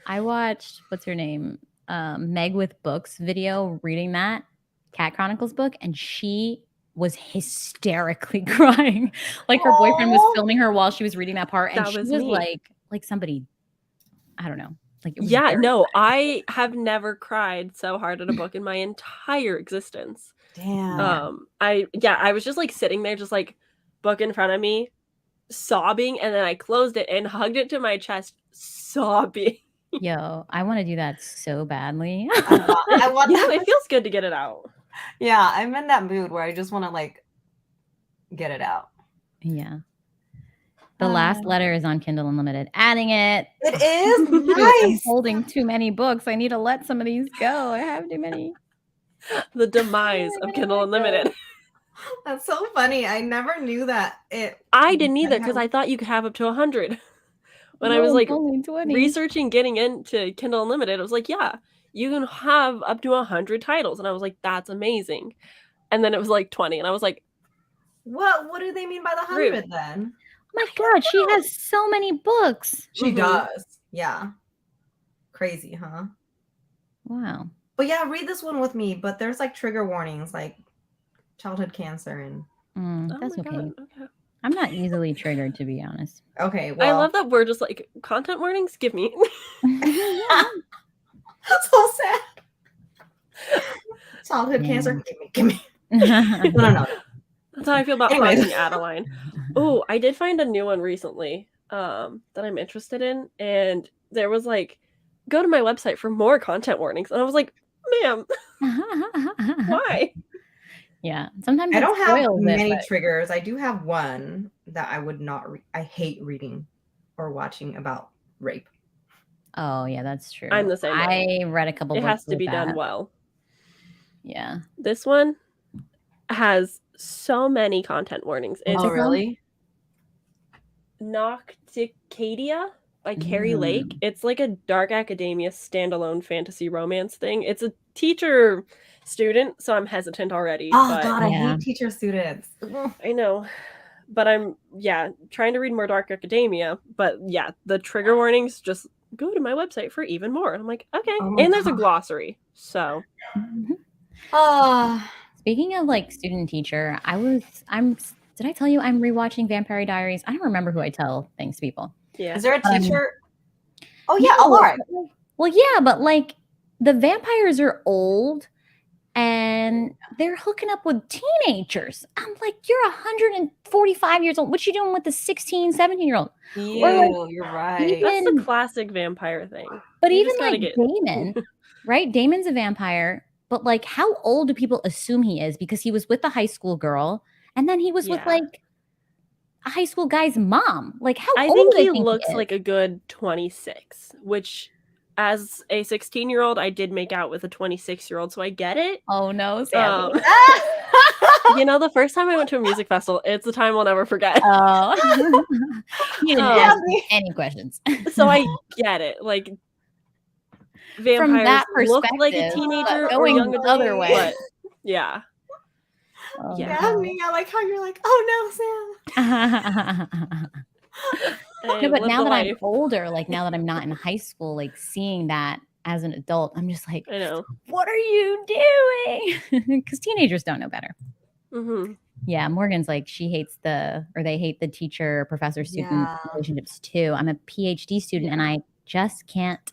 I watched, what's her name? Meg with Books video reading that Cat Chronicles book, and she was hysterically crying. Like her boyfriend was filming her while she was reading that part, and she was like somebody, I don't know. Like no, I have never cried so hard at a book in my entire existence. Damn. I was just like sitting there, just like book in front of me, sobbing, and then I closed it and hugged it to my chest, sobbing. Yo, I want to do that so badly. I want that. It feels good to get it out. Yeah, I'm in that mood where I just want to like get it out. Yeah. The last letter is on Kindle Unlimited. Adding it. It is nice. I'm holding too many books. I need to let some of these go. I have too many. The demise of Kindle Unlimited. That's so funny. I never knew that. I didn't either because I thought you could have up to 100. When I was like researching getting into Kindle Unlimited, I was like, yeah, you can have up to 100 titles. And I was like, that's amazing. And then it was like 20. And I was like, what do they mean by the 100 then? Oh my God, she has so many books. She does. Yeah. Crazy, huh? Wow. But yeah, read this one with me. But there's like trigger warnings, like childhood cancer and that's okay. I'm not easily triggered, to be honest. Okay, well. I love that we're just like, content warnings, give me. So sad. Childhood cancer, give me. No. That's how I feel about finding Adeline. Oh, I did find a new one recently that I'm interested in. And there was like, go to my website for more content warnings. And I was like, ma'am, why? Yeah, sometimes I don't have many triggers. I do have one that I would not I hate reading or watching about rape. Oh yeah, that's true. I'm the same way. I read a couple books. It has to be done well. Yeah. This one has so many content warnings. Oh really? Nocticadia by Carrie Lake. It's like a dark academia standalone fantasy romance thing. It's a teacher student, so I'm hesitant already. God, I hate teacher students. I know, but I'm trying to read more dark academia. But yeah, the trigger warnings, just go to my website for even more. And I'm like, okay, and there's a glossary. So, speaking of like student teacher, did I tell you I'm rewatching Vampire Diaries? I don't remember who I tell things to people. Yeah, is there a teacher? Oh yeah, Laura. Well, yeah, but like the vampires are old. And they're hooking up with teenagers. I'm like, you're 145 years old. What you doing with the 16, 17-year-old? You're right. That's the classic vampire thing. But even like Damon, right? Damon's a vampire. But like, how old do people assume he is? Because he was with the high school girl. And then he was with like a high school guy's mom. Like, how old do they think he looks like a good 26, which... As a 16-year-old, I did make out with a 26-year-old, so I get it. Oh no, Sam. You know, the first time I went to a music festival, it's a time I'll never forget. Oh. You didn't ask me any questions. So I get it. Like, vampires From that look like a perspective, teenager but or going young the adult, other way. but yeah. Oh, Yeah. Daphne, I like how you're like, oh no, Sam. No, but now that I'm older, like now that I'm not in high school, like seeing that as an adult, I'm just like, I know. what are you doing? Because teenagers don't know better. Mm-hmm. Yeah, Morgan's like, she hates they hate the teacher professor student relationships too. I'm a PhD student and I just can't.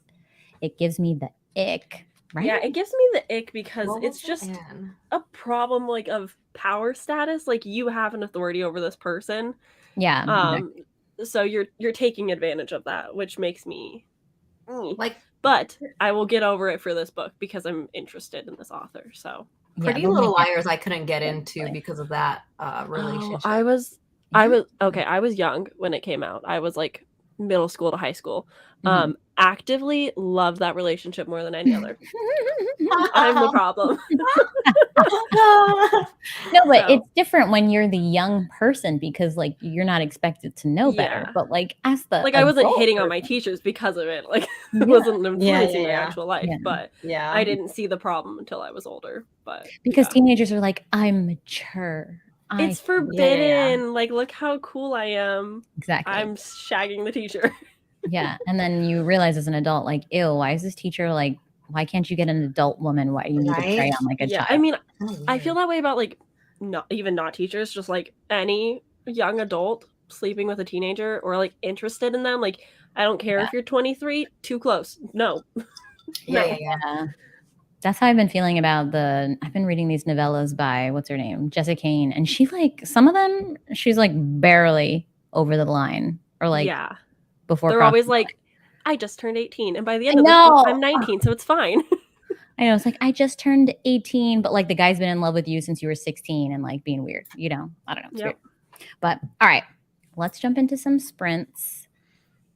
It gives me the ick. Right? Yeah, it gives me the ick because it's just a problem like of power status. Like, you have an authority over this person. Yeah. Exactly. So you're taking advantage of that, which makes me like. But I will get over it for this book because I'm interested in this author. So Pretty Little Liars I couldn't get into because of that relationship. I was young when it came out. I was like middle school to high school. Actively love that relationship more than any other. I'm the problem. No, but it's different when you're the young person because like you're not expected to know better. But like as the I wasn't hitting on my teachers because of it. Like it wasn't influencing my actual life. But I didn't see the problem until I was older. But because teenagers are like, I'm mature. It's forbidden. Like, look how cool I am. Exactly. I'm shagging the teacher. Yeah. And then you realize as an adult, like, ew, why is this teacher like, why can't you get an adult woman? Why do you need to prey on like a child? I mean, I feel that way about like not teachers, just like any young adult sleeping with a teenager or like interested in them. Like, I don't care if you're 23, too close. No. Yeah. That's how I've been feeling about I've been reading these novellas by, what's her name? Jessica Kane. And she like, some of them, she's like barely over the line or like before. They're always like, I just turned 18. And by the end of this book, I'm 19, so it's fine. I know. It's like, I just turned 18, but like the guy's been in love with you since you were 16 and like being weird, you know? I don't know. It's weird. But all right, let's jump into some sprints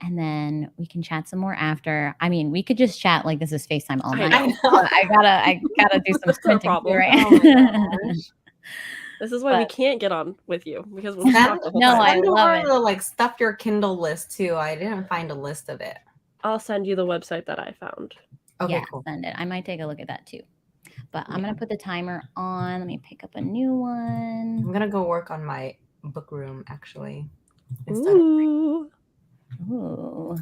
and then we can chat some more after. I mean, we could just chat like this is FaceTime all night. I gotta do some sprinting. Right? This is why we can't get on with you because we'll talk the whole time. I love it. Like stuff your Kindle list too. I didn't find a list of it. I'll send you the website that I found. Okay, cool. Send it. I might take a look at that too. But I'm gonna put the timer on. Let me pick up a new one. I'm gonna go work on my book room actually. Ooh.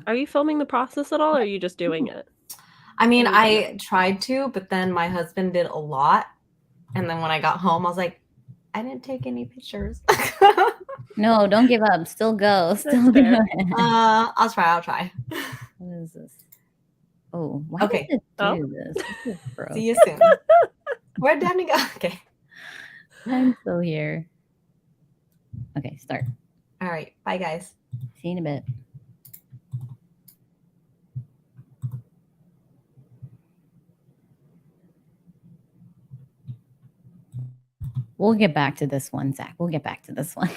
Are you filming the process at all, or are you just doing it? I mean, I tried to, but then my husband did a lot, and then when I got home, I was like, I didn't take any pictures. No, don't give up. Still go. Still do it. I'll try. What is this? Oh, why does it do this? This is gross. See you soon. Where'd Daphne go? Okay. I'm still here. Okay, start. All right. Bye, guys. See you in a bit. We'll get back to this one, Zach. We'll get back to this one.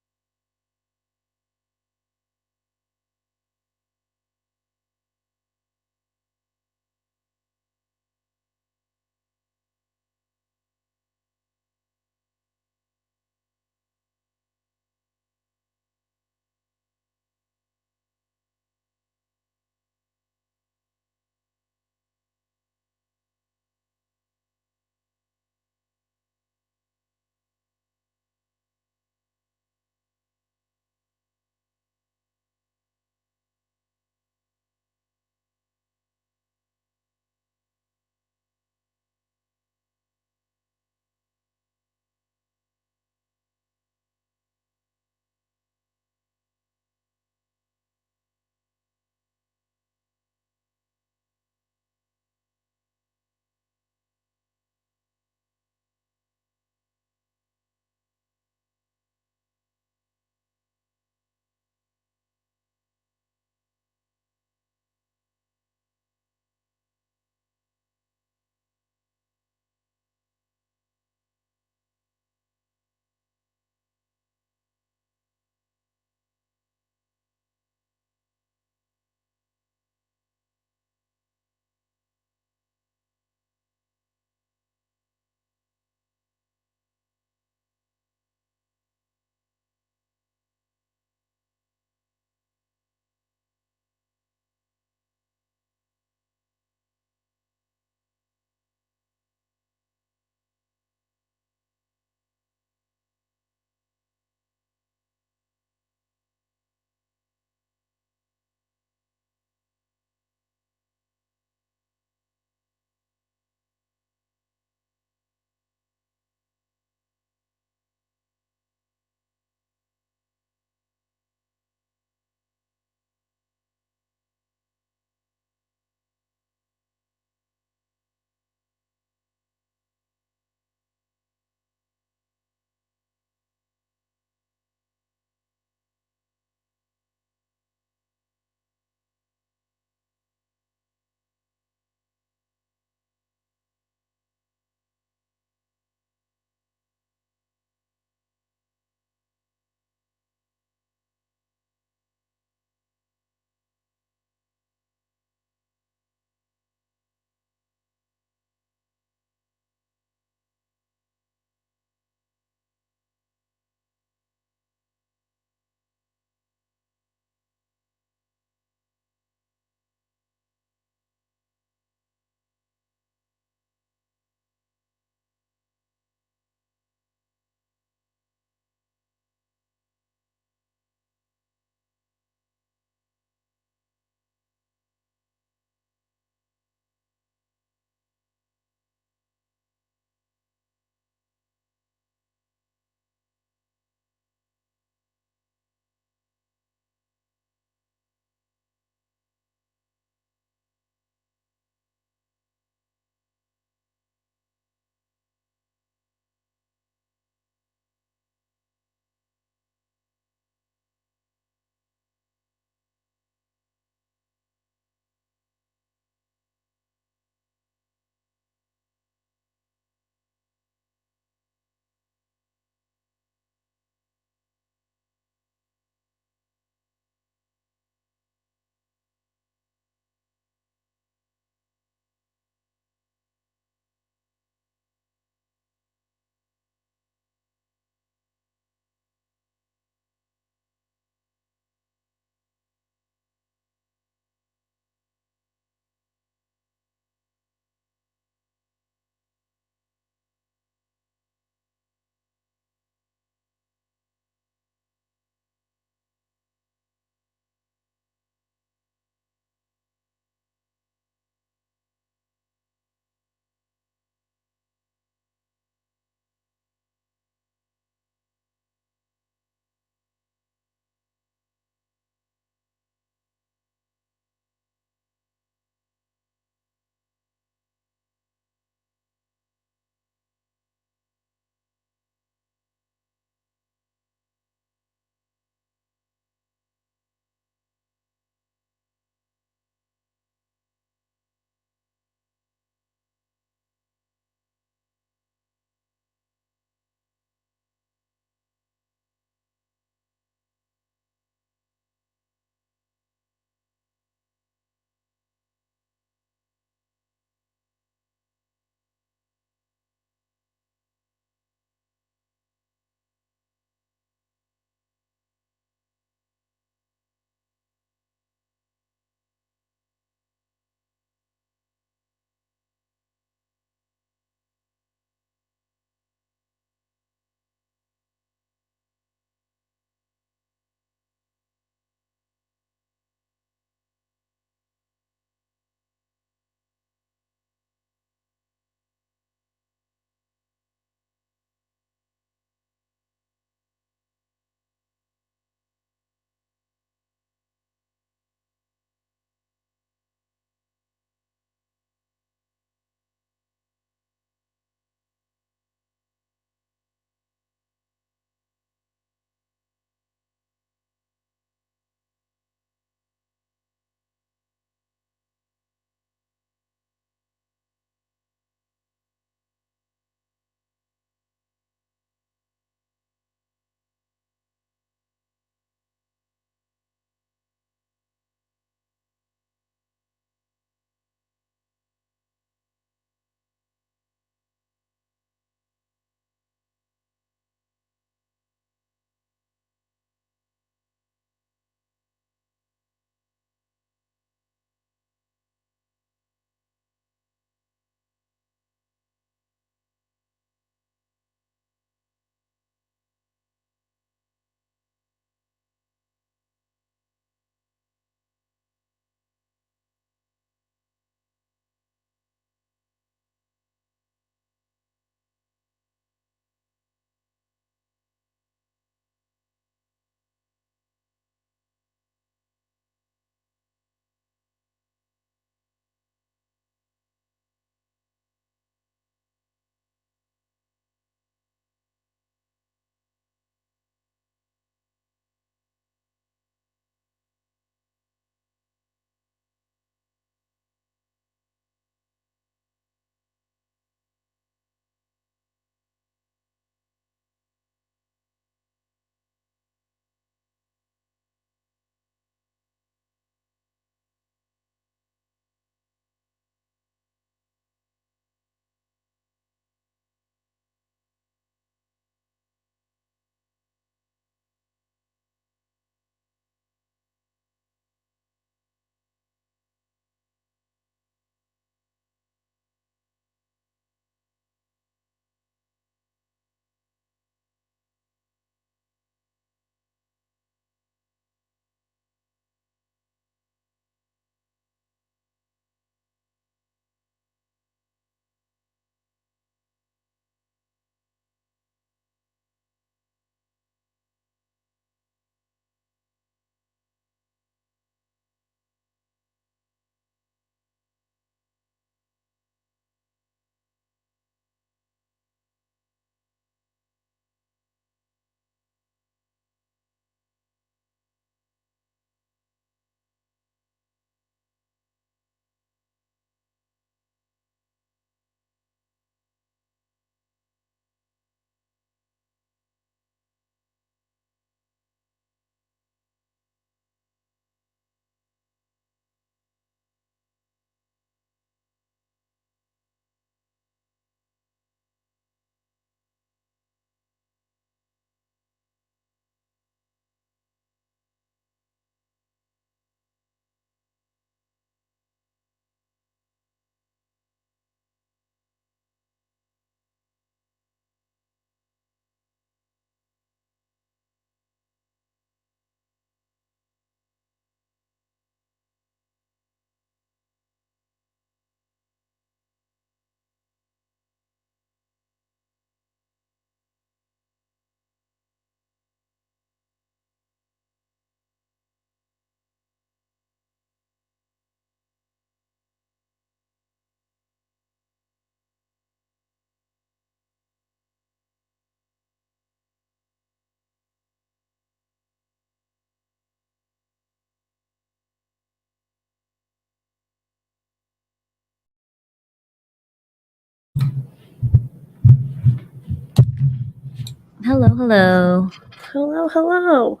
Hello, hello. Hello.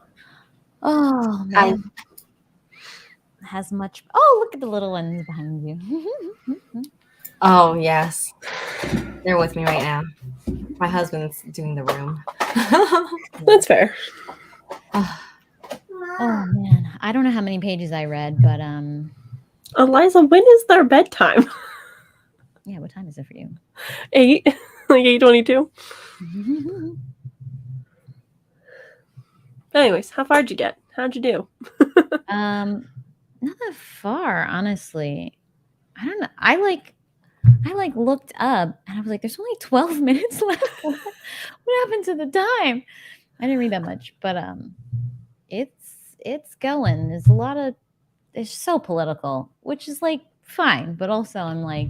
Oh Hi. man. Has much. Oh, look at the little ones behind you. Oh, yes. They're with me right now. My husband's doing the room. That's fair. Oh man, I don't know how many pages I read, but Eliza, when is their bedtime? yeah, what time is it for you? 8, like 8:22. Anyways, how far'd you get? How'd you do? Not that far, honestly. I don't know. I looked up and I was like, there's only 12 minutes left. What happened to the time? I didn't read that much, but it's going. There's a lot of, it's so political, which is like fine, but also I'm like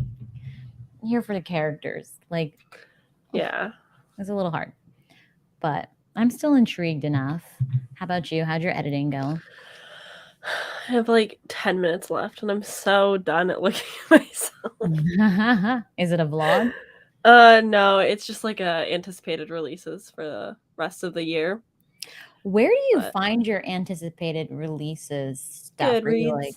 here for the characters. Like, Yeah. it's a little hard, but I'm still intrigued enough. How about you? How'd your editing go? I have like 10 minutes left and I'm so done at looking at myself. Is it a vlog? No, it's just like anticipated releases for the rest of the year. Where do you find your anticipated releases stuff? Are you like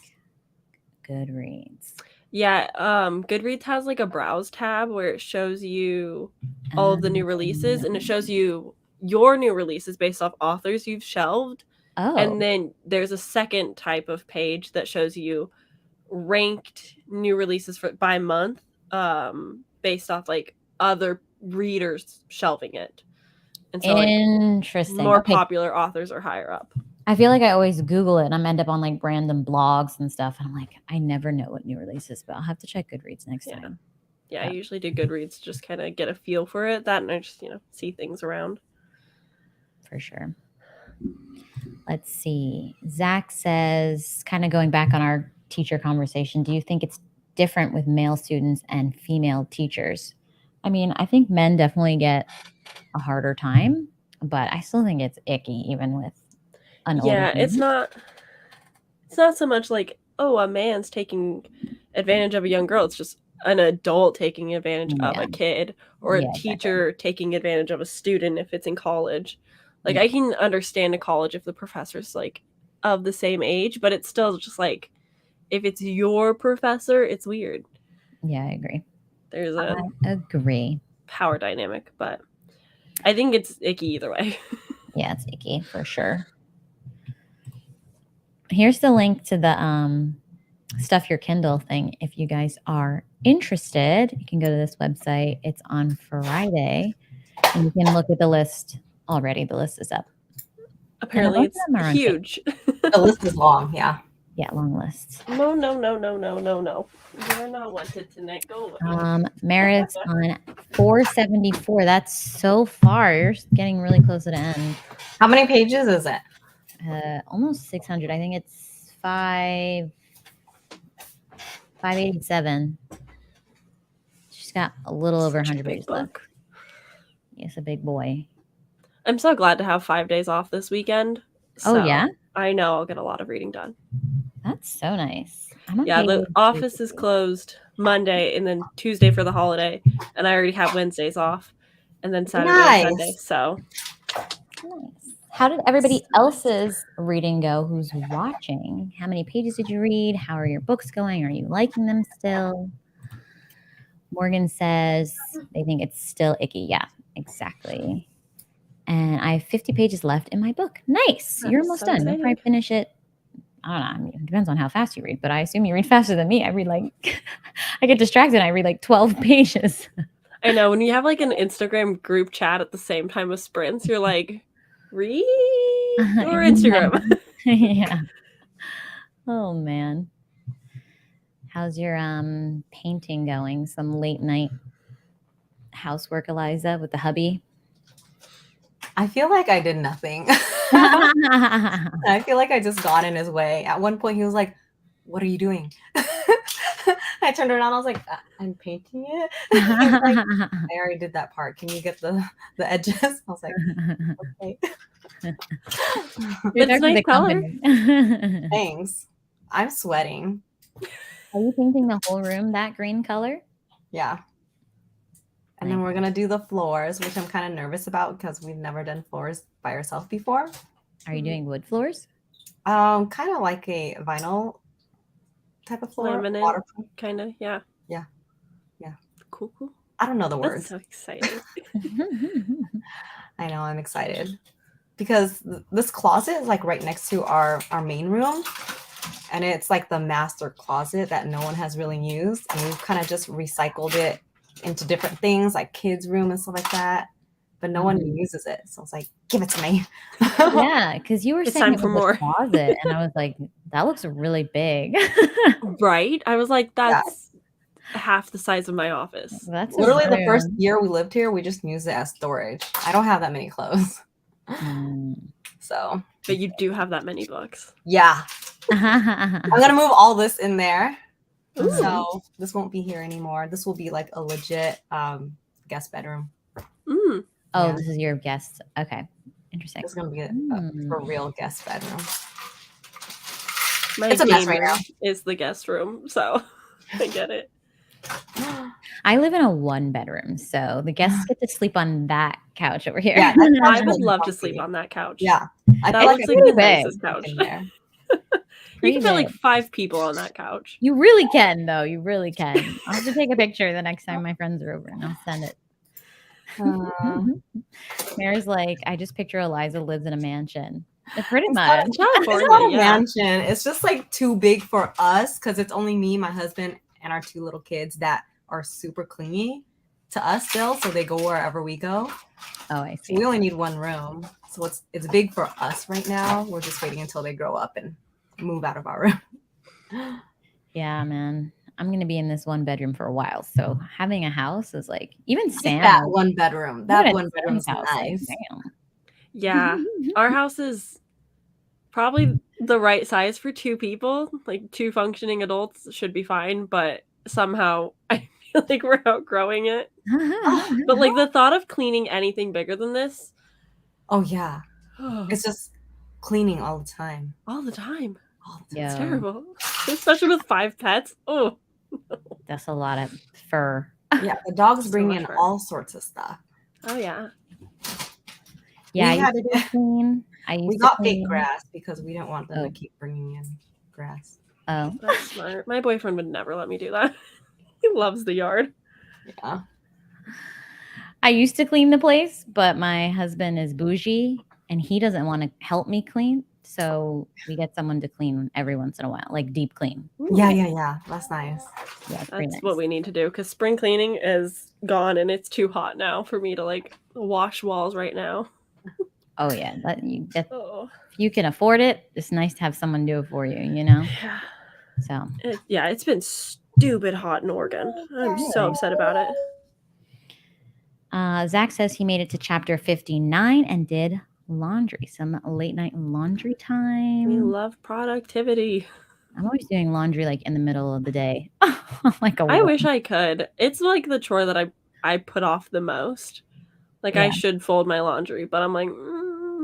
Goodreads? Yeah, Goodreads has like a browse tab where it shows you all of the new releases and it shows you your new releases based off authors you've shelved. Oh. And then there's a second type of page that shows you ranked new releases by month, based off like other readers shelving it. And so interesting. Like, more popular authors are higher up. I feel like I always Google it and I'm end up on like random blogs and stuff. And I'm like, I never know what new releases, but I'll have to check Goodreads next time. Yeah, I usually do Goodreads, just kind of get a feel for it. That and I just, see things around. For sure. Let's see. Zach says, kind of going back on our teacher conversation, do you think it's different with male students and female teachers? I mean, I think men definitely get a harder time, but I still think it's icky even with an older man. It's not so much like, oh, a man's taking advantage of a young girl. It's just an adult taking advantage of a kid, or a teacher taking advantage of a student if it's in college. Like, I can understand a college if the professor's like of the same age, but it's still just like, if it's your professor, it's weird. Yeah, I agree. There's power dynamic, but I think it's icky either way. Yeah, it's icky for sure. Here's the link to the Stuff Your Kindle thing. If you guys are interested, you can go to this website. It's on Friday, and you can look at the list already. The list is up. Apparently, it's huge. The list is long, yeah. Yeah, long list. No. You're not wanted tonight. Go away. Merits on 474. That's so far. You're getting really close to the end. How many pages is it? Almost 600. I think it's 587. She's got a little over 100 pages left. Yes, a big boy. I'm so glad to have 5 days off this weekend. So oh, yeah? I know I'll get a lot of reading done. That's so nice. Yeah, the office is closed Monday and then Tuesday for the holiday. And I already have Wednesdays off. And then Saturday and Sunday. So nice. How did everybody else's reading go who's watching? How many pages did you read? How are your books going? Are you liking them still? Morgan says they think it's still icky. Yeah, exactly. And I have 50 pages left in my book. Nice. You're almost done. You'll probably finish it. I don't know. I mean, it depends on how fast you read, but I assume you read faster than me. I read like, I get distracted and I read like 12 pages. I know. When you have like an Instagram group chat at the same time as sprints, you're like, read your Instagram. Yeah. Oh, man. How's your painting going? Some late night housework, Eliza, with the hubby? I feel like I did nothing. I feel like I just got in his way. At one point, he was like, "What are you doing?" I turned around. I was like, "I'm painting it." Like, I already did that part. Can you get the edges? I was like, "Okay." It's nice color. Thanks. I'm sweating. Are you painting the whole room that green color? Yeah. And then we're gonna do the floors, which I'm kind of nervous about because we've never done floors by ourselves before. Are you doing wood floors? Kind of like a vinyl type of floor. Laminate, kind of, yeah. Yeah. Yeah. Cool. I don't know the words. That's so exciting. I know, I'm excited. Because this closet is like right next to our main room. And it's like the master closet that no one has really used. And we've kind of just recycled it into different things like kids' room and stuff like that. But no one uses it. So I was like, give it to me. Yeah, because you were It's saying time it for was more. a closet. And I was like, that looks really big. Right? I was like, that's half the size of my office. That's literally the first year we lived here, we just used it as storage. I don't have that many clothes. So. But you do have that many books. Yeah. I'm going to move all this in there. Ooh. So this won't be here anymore. This will be like a legit guest bedroom. Mm. Oh, Yeah. this is your guest. Okay. Interesting. It's going to be a for real guest bedroom. It's a mess right now. Is the guest room, so I get it. I live in a 1-bedroom, so the guests get to sleep on that couch over here. Yeah, I would love to sleep on that couch. Yeah, that looks like the nicest couch. You can fit like 5 people on that couch. You really can, though. You really can. I'll have to take a picture the next time my friends are over, and I'll send it. Mary's like, I just picture Eliza lives in a mansion. Pretty much. It's not a mansion. It's just like too big for us because it's only me, my husband, and our 2 little kids that are super clingy to us still. So they go wherever we go. Oh, I see. So we only need 1 room. So it's big for us right now. We're just waiting until they grow up and move out of our room. Yeah, man. I'm going to be in this 1-bedroom for a while. So having a house is like, even Sam. That 1 bedroom. That 1 bedroom is nice. Like, yeah. Our house is probably the right size for 2 people. Like 2 functioning adults should be fine. But somehow I feel like we're outgrowing it. But like the thought of cleaning anything bigger than this. Oh, yeah. It's just cleaning all the time. All the time. Yeah. It's terrible. Especially with 5 pets. Oh. That's a lot of fur. Yeah, the dogs bring in all sorts of stuff. Oh, yeah. Yeah, I used to clean. We got fake grass because we didn't want them to keep bringing in grass. Oh. That's smart. My boyfriend would never let me do that. He loves the yard. Yeah. I used to clean the place, but my husband is bougie and he doesn't want to help me clean. So we get someone to clean every once in a while, like deep clean. Yeah. That's nice. Yeah, that's nice. what we need to do because spring cleaning is gone and it's too hot now for me to like wash walls right now. Oh yeah, if you can afford it, it's nice to have someone do it for you. You know. Yeah. So. It's been stupid hot in Oregon. I'm so upset about it. Zach says he made it to chapter 59 and did laundry, some late night laundry time. We love productivity. I'm always doing laundry like in the middle of the day. I wish I could. It's like the chore that I put off the most. Like I should fold my laundry, but I'm like,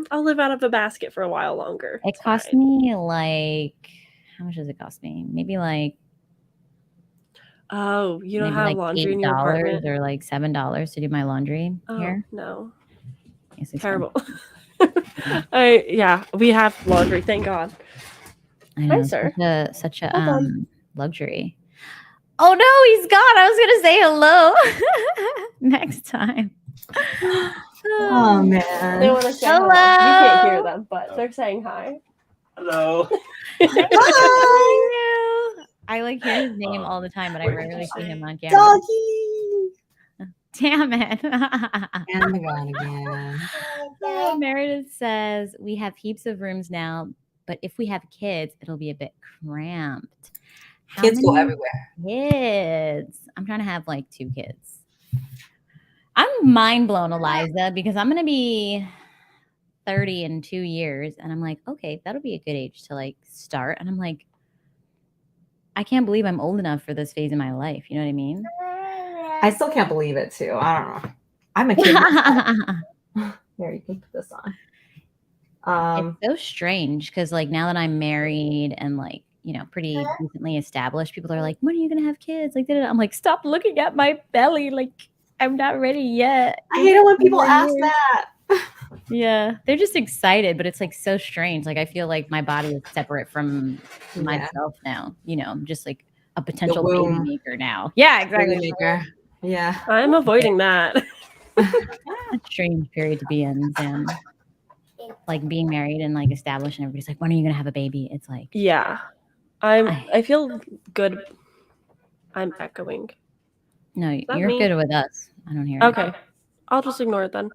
I'll live out of a basket for a while longer. It cost me like, how much does it cost me? Maybe like, oh, you don't have like laundry in your apartment? Or like $7 to do my laundry here? No. It's terrible. We have laundry, thank God. I know, hi, sir. Such a luxury. Oh no, he's gone. I was gonna say hello next time. Oh man. They want to say hello. You can't hear them, but they're saying hi. Hello. Hi. I like hear his name all the time, but I rarely see him on camera. Doggy. Damn it. And the gun again. Meredith says, we have heaps of rooms now, but if we have kids, it'll be a bit cramped. Kids go everywhere. Kids. I'm trying to have like 2 kids. I'm mind blown, Eliza, because I'm going to be 30 in 2 years. And I'm like, okay, that'll be a good age to like start. And I'm like, I can't believe I'm old enough for this phase in my life. You know what I mean? I still can't believe it too. I don't know. I'm a kid. Here, you can put this on. It's so strange because like now that I'm married and like, you know, pretty recently established, people are like, when are you going to have kids? Like, I'm like, stop looking at my belly. Like, I'm not ready yet. I hate it when people It's ask weird. that. Yeah, they're just excited, but it's like so strange. Like I feel like my body is separate from Yeah. myself now. You know, I'm just like a The potential baby womb. maker now. Yeah, Baby exactly. maker. Yeah. I'm avoiding that. A strange period to be in, Sam. Like being married and like established, and everybody's like, "When are you gonna have a baby?" It's like, Yeah. I feel good. I'm echoing. no, that you're me? good with us. I don't hear Okay. I'll just ignore it then.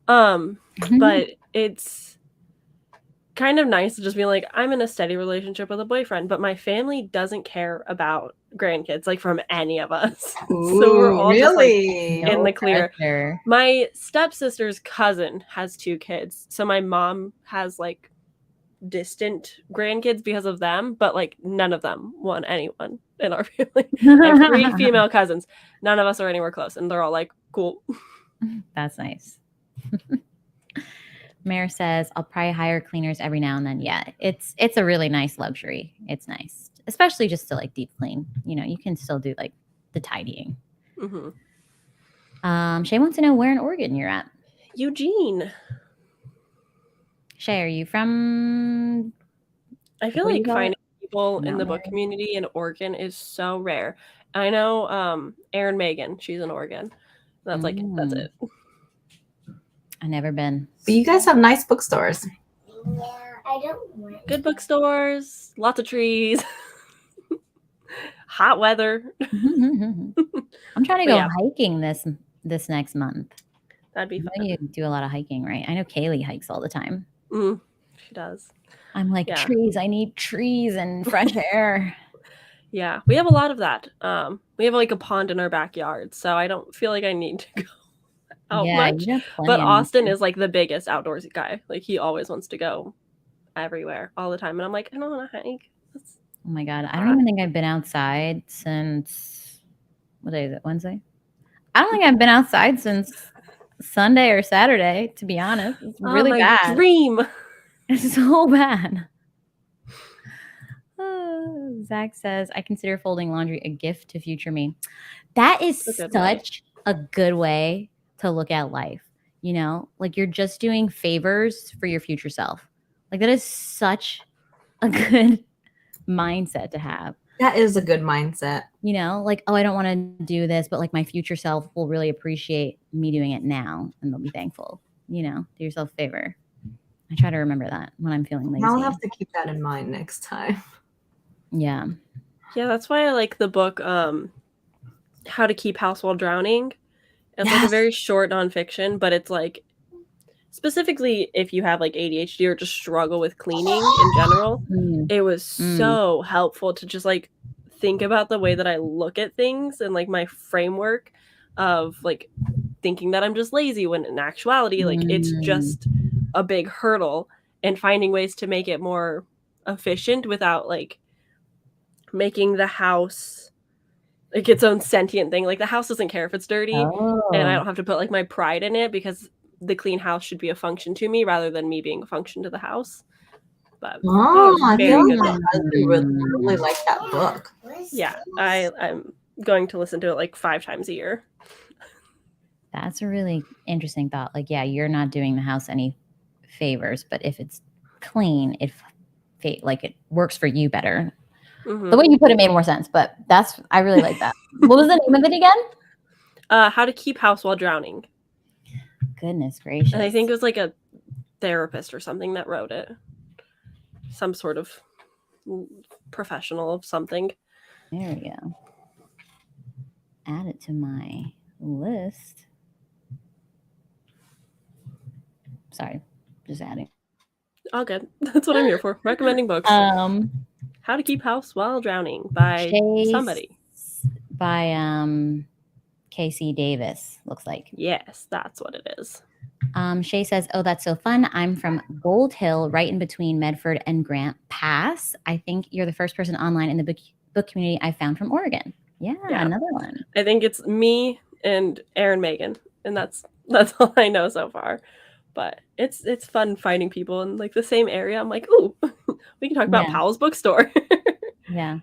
it. But it's kind of nice to just be like, I'm in a steady relationship with a boyfriend, but my family doesn't care about grandkids, like from any of us. So we're all just like really? in No the clear. pressure. My stepsister's cousin has 2 kids. So my mom has like distant grandkids because of them, but like none of them want anyone in our family. I have 3 female cousins. None of us are anywhere close, and they're all like, cool. That's nice. Mayor says, I'll probably hire cleaners every now and then. Yeah, it's a really nice luxury. It's nice, especially just to like deep clean. You know, you can still do like the tidying. Mm-hmm. Shay wants to know where in Oregon you're at. Eugene. Shay, are you from? I feel like finding people in the book community in Oregon is so rare. I know Erin Megan, she's in Oregon. That's like that's it. I've never been. But you guys have nice bookstores. Yeah, I don't want Good bookstores, lots of trees, hot weather. I'm trying to go hiking this next month. That'd be fun. You do a lot of hiking, right? I know Kaylee hikes all the time. She does. I'm like, trees. I need trees and fresh air. Yeah, we have a lot of that. We have like a pond in our backyard, so I don't feel like I need to go out much. But Austin is like the biggest outdoorsy guy. Like he always wants to go everywhere all the time, and I'm like, I don't want to hike. Oh my god, I don't even think I've been outside since what day is it? Wednesday? I don't think I've been outside since Sunday or Saturday, to be honest. It's really bad. Dream. It's so bad. Zach says, I consider folding laundry a gift to future me. That is such a good way to look at life. You know, like you're just doing favors for your future self. Like that is such a good mindset to have. That is a good mindset. You know, like, oh, I don't want to do this, but like my future self will really appreciate me doing it now and they'll be thankful. You know, do yourself a favor. I try to remember that when I'm feeling lazy. I'll have to keep that in mind next time. Yeah. Yeah, that's why I like the book How to Keep House While Drowning. It's like a very short nonfiction, but it's like specifically if you have like ADHD or just struggle with cleaning in general, it was so helpful to just like think about the way that I look at things and like my framework of like thinking that I'm just lazy when in actuality like it's just a big hurdle, and finding ways to make it more efficient without like making the house like its own sentient thing. Like the house doesn't care if it's dirty, and I don't have to put like my pride in it because the clean house should be a function to me rather than me being a function to the house. But I feel like my husband would really like that book. Yeah, I'm going to listen to it like 5 times a year. That's a really interesting thought. Like, yeah, you're not doing the house any favors, but if it's clean, it works for you better. The way you put it made more sense, but I really like that. What was the name of it again? How to Keep House While Drowning. Goodness gracious. And I think it was like a therapist or something that wrote it. Some sort of professional of something. There we go. Add it to my list. Sorry, just adding. All good. That's what I'm here for. Recommending books. How to Keep House While Drowning by somebody. By Casey Davis, looks like. Yes, that's what it is. Shay says, oh, that's so fun. I'm from Gold Hill, right in between Medford and Grant Pass. I think you're the first person online in the book community I found from Oregon. Yeah, another one. I think it's me and Erin Megan, and that's all I know so far. But it's fun finding people in like the same area. I'm like, ooh, we can talk about Powell's bookstore. Yeah.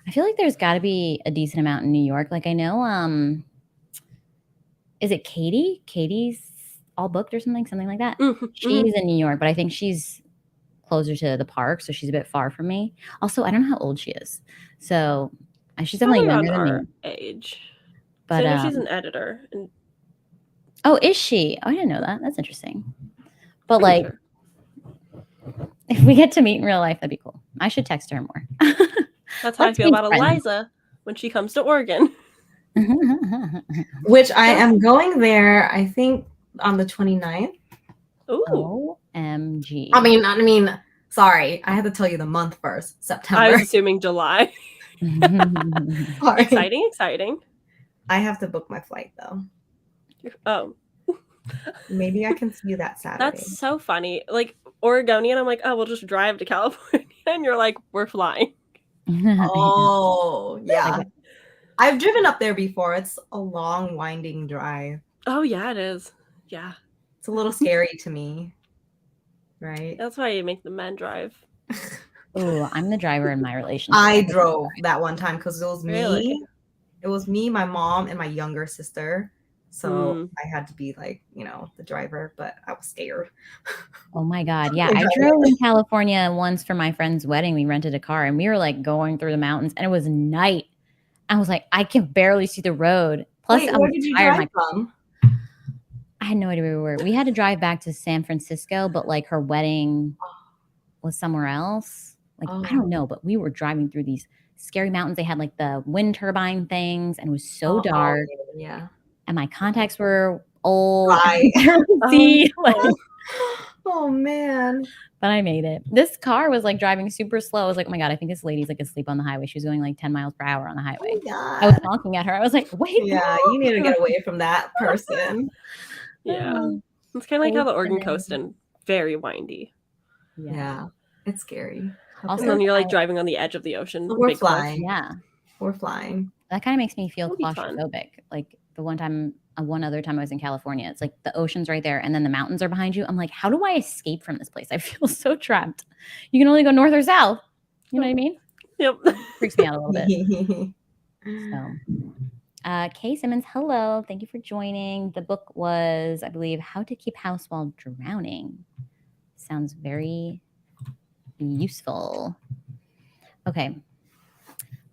I feel like there's got to be a decent amount in New York. Like I know is it Katie? Katie's All Booked or something like that. Mm-hmm. She's in New York, but I think she's closer to the park, so she's a bit far from me. Also, I don't know how old she is, so she's definitely Probably younger around than our me. age. But So I know she's an editor. And oh, is she? Oh, I didn't know that. That's interesting. But pretty like, sure. if we get to meet in real life, that'd be cool. I should text her more. That's how I feel about Eliza when she comes to Oregon. Which I am going there, I think, on the 29th. Ooh. OMG. I mean, sorry. I had to tell you the month first, September. I was assuming July. Sorry. Exciting. I have to book my flight, though. Oh. Maybe I can see you that Saturday. That's so funny. Like, Oregonian, I'm like, oh, we'll just drive to California. And you're like, we're flying. Oh, yeah. I've driven up there before. It's a long, winding drive. Oh, yeah, it is. Yeah. It's a little scary to me. Right? That's why you make the men drive. Oh, I'm the driver in my relationship. I drove that one time because it was me. Really? It was me, my mom, and my younger sister. So I had to be like, the driver, but I was scared. Oh my God. Yeah. I drove in California once for my friend's wedding. We rented a car and we were like going through the mountains and it was night. I was like, I can barely see the road. Plus, Wait, I where was did you tired. drive from? I had no idea where we were. We had to drive back to San Francisco, but like her wedding was somewhere else. Like, I don't know, but we were driving through these scary mountains. They had like the wind turbine things and it was so dark. Yeah. And my contacts were old. Right. Oh man. But I made it. This car was like driving super slow. I was like, oh my God, I think this lady's like asleep on the highway. She was going like 10 miles per hour on the highway. Oh God. I was honking at her. I was like, wait. Yeah, you need to get away from that person. Yeah. It's kind of like how the Oregon coast and very windy. Yeah. It's scary. Also, and then you're like driving on the edge of the ocean. So we're flying. Yeah. We're flying. That kind of makes me feel It'll be claustrophobic. Like the one other time I was in California, it's like the ocean's right there and then the mountains are behind you. I'm like, how do I escape from this place? I feel so trapped. You can only go north or south. You know what I mean? Yep. Freaks me out a little bit. So, Kay Simmons, hello. Thank you for joining. The book was, I believe, How to Keep House While Drowning. Sounds very useful. Okay.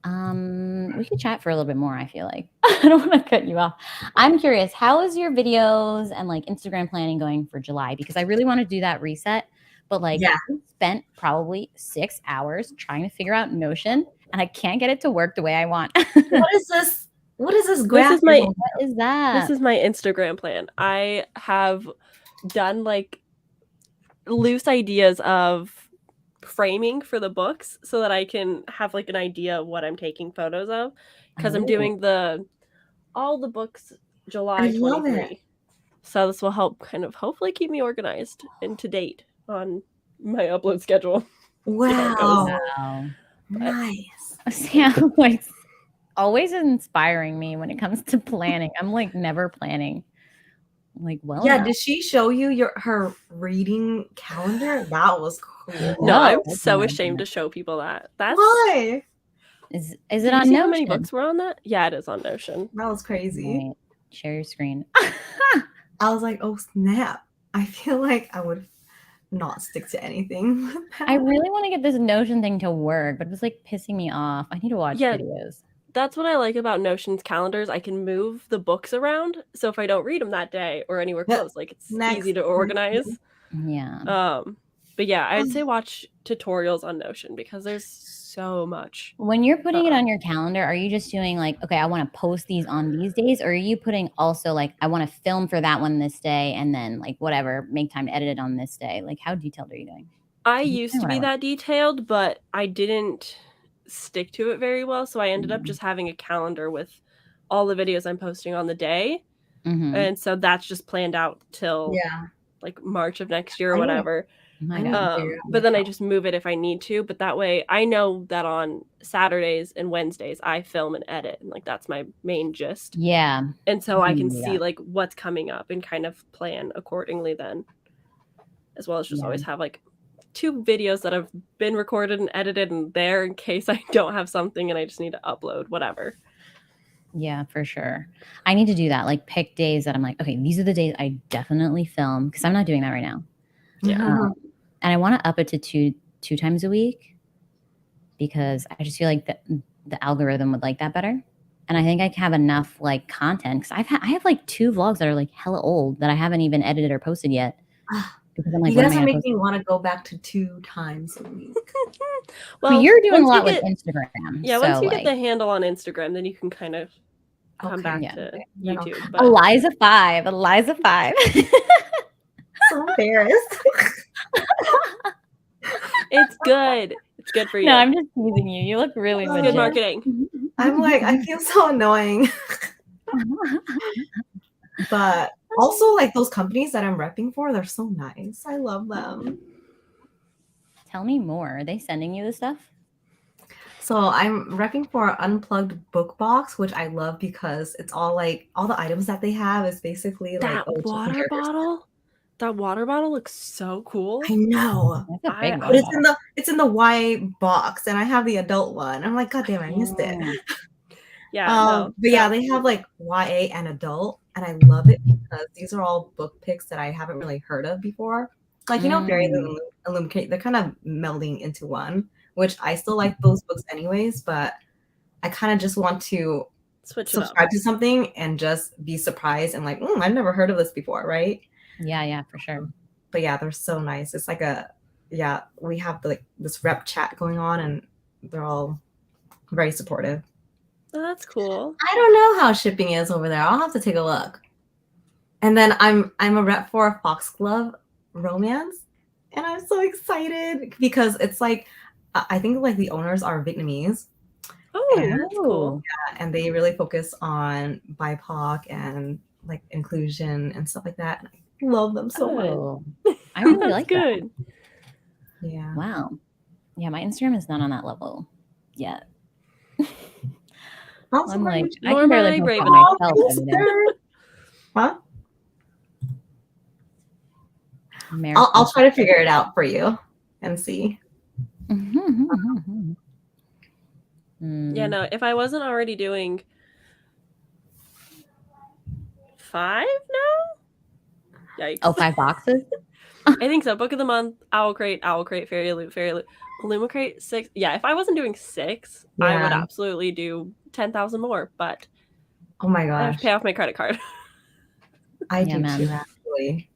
We could chat for a little bit more, I feel like. I don't want to cut you off. I'm curious, how is your videos and like Instagram planning going for July? Because I really want to do that reset, but like I spent probably 6 hours trying to figure out Notion and I can't get it to work the way I want. What is this? What is this graphic? What is that? This is my Instagram plan. I have done like loose ideas of framing for the books so that I can have like an idea of what I'm taking photos of because I'm doing all the books July 23. So this will help kind of hopefully keep me organized and to date on my upload schedule. Wow. Nice. Sam like always inspiring me when it comes to planning. I'm like never planning. Like, well, yeah. Did she show you her reading calendar? That was cool. No, I'm so ashamed to show people that. That's why. Is it on Notion? How many books were on that? Yeah, it is on Notion. That was crazy. Right. Share your screen. I was like, oh snap! I feel like I would not stick to anything. I really want to get this Notion thing to work, but it's like pissing me off. I need to watch videos. That's what I like about Notion's calendars. I can move the books around. So if I don't read them that day or anywhere close, like it's easy to organize. Yeah. But yeah, I'd say watch tutorials on Notion because there's so much. When you're putting it on your calendar, are you just doing like, okay, I want to post these on these days? Or are you putting also like, I want to film for that one this day and then like whatever, make time to edit it on this day? Like how detailed are you doing? I used to be that detailed, but I didn't stick to it very well. So I ended up just having a calendar with all the videos I'm posting on the day. And so that's just planned out till like March of next year or whatever. But then I just move it if I need to. But that way I know that on Saturdays and Wednesdays I film and edit. And like that's my main gist. Yeah. And so I can see like what's coming up and kind of plan accordingly then. As well as just always have like 2 videos that have been recorded and edited and there in case I don't have something and I just need to upload, whatever. Yeah, for sure. I need to do that. Like pick days that I'm like, okay, these are the days I definitely film because I'm not doing that right now. Yeah. Mhm. And I want to up it to two times a week because I just feel like the algorithm would like that better. And I think I have enough like content because I have like 2 vlogs that are like hella old that I haven't even edited or posted yet. Because I'm like, You when am guys I are gonna post? making me want to go back to 2 times a week. But Well, you're doing a once you lot with get Instagram. yeah, so once you like, get the handle on Instagram, then you can kind of come Okay, back yeah. to Then I'll- YouTube. But Eliza 5. So embarrassed. it's good. It's good for you. No, I'm just teasing you. You look really It's Good legit. marketing. I'm like, I feel so annoying. But also, like, those companies that I'm repping for, they're so nice. I love them. Tell me more. Are they sending you the stuff? So I'm repping for Unplugged Book Box, which I love because it's all like all the items that they have is basically like That water bottle. That water bottle looks so cool. I know. That's a big I- But water it's in the YA box, and I have the adult one. I'm like, God damn, I missed it. Oh. Yeah, no. But yeah, they have like YA and adult, and I love it because these are all book picks that I haven't really heard of before. Like, you know, Fairy and Illuminate, they're kind of melding into one, which I still like those books anyways, but I kind of just want to Switch it up. subscribe to something and just be surprised and like, I've never heard of this before, right? Yeah, for sure. But yeah, they're so nice. It's like we have like this rep chat going on, and they're all very supportive. Oh, that's cool. I don't know how shipping is over there. I'll have to take a look. And then I'm a rep for Foxglove Romance, and I'm so excited because it's like I think like the owners are Vietnamese. Oh, And- that's cool. And they really focus on BIPOC and like inclusion and stuff like that. And I love them so much. Oh, I really That's like that. good. Yeah. Wow. Yeah, my Instagram is not on that level yet. Also, I'm like, I Nor can am I barely post brave on enough. myself every day. Huh? American I'll try to figure it out for you and see. Yeah, no, if I wasn't already doing 5 now? Yikes. Oh, 5 boxes? I think so. Book of the month, Owl Crate, Fairy Loot, Illumicrate 6. Yeah, if I wasn't doing 6, I would Yeah. absolutely do 10,000 more, but Oh my I have gosh. to pay off my credit card. I Yeah, do man. too, actually.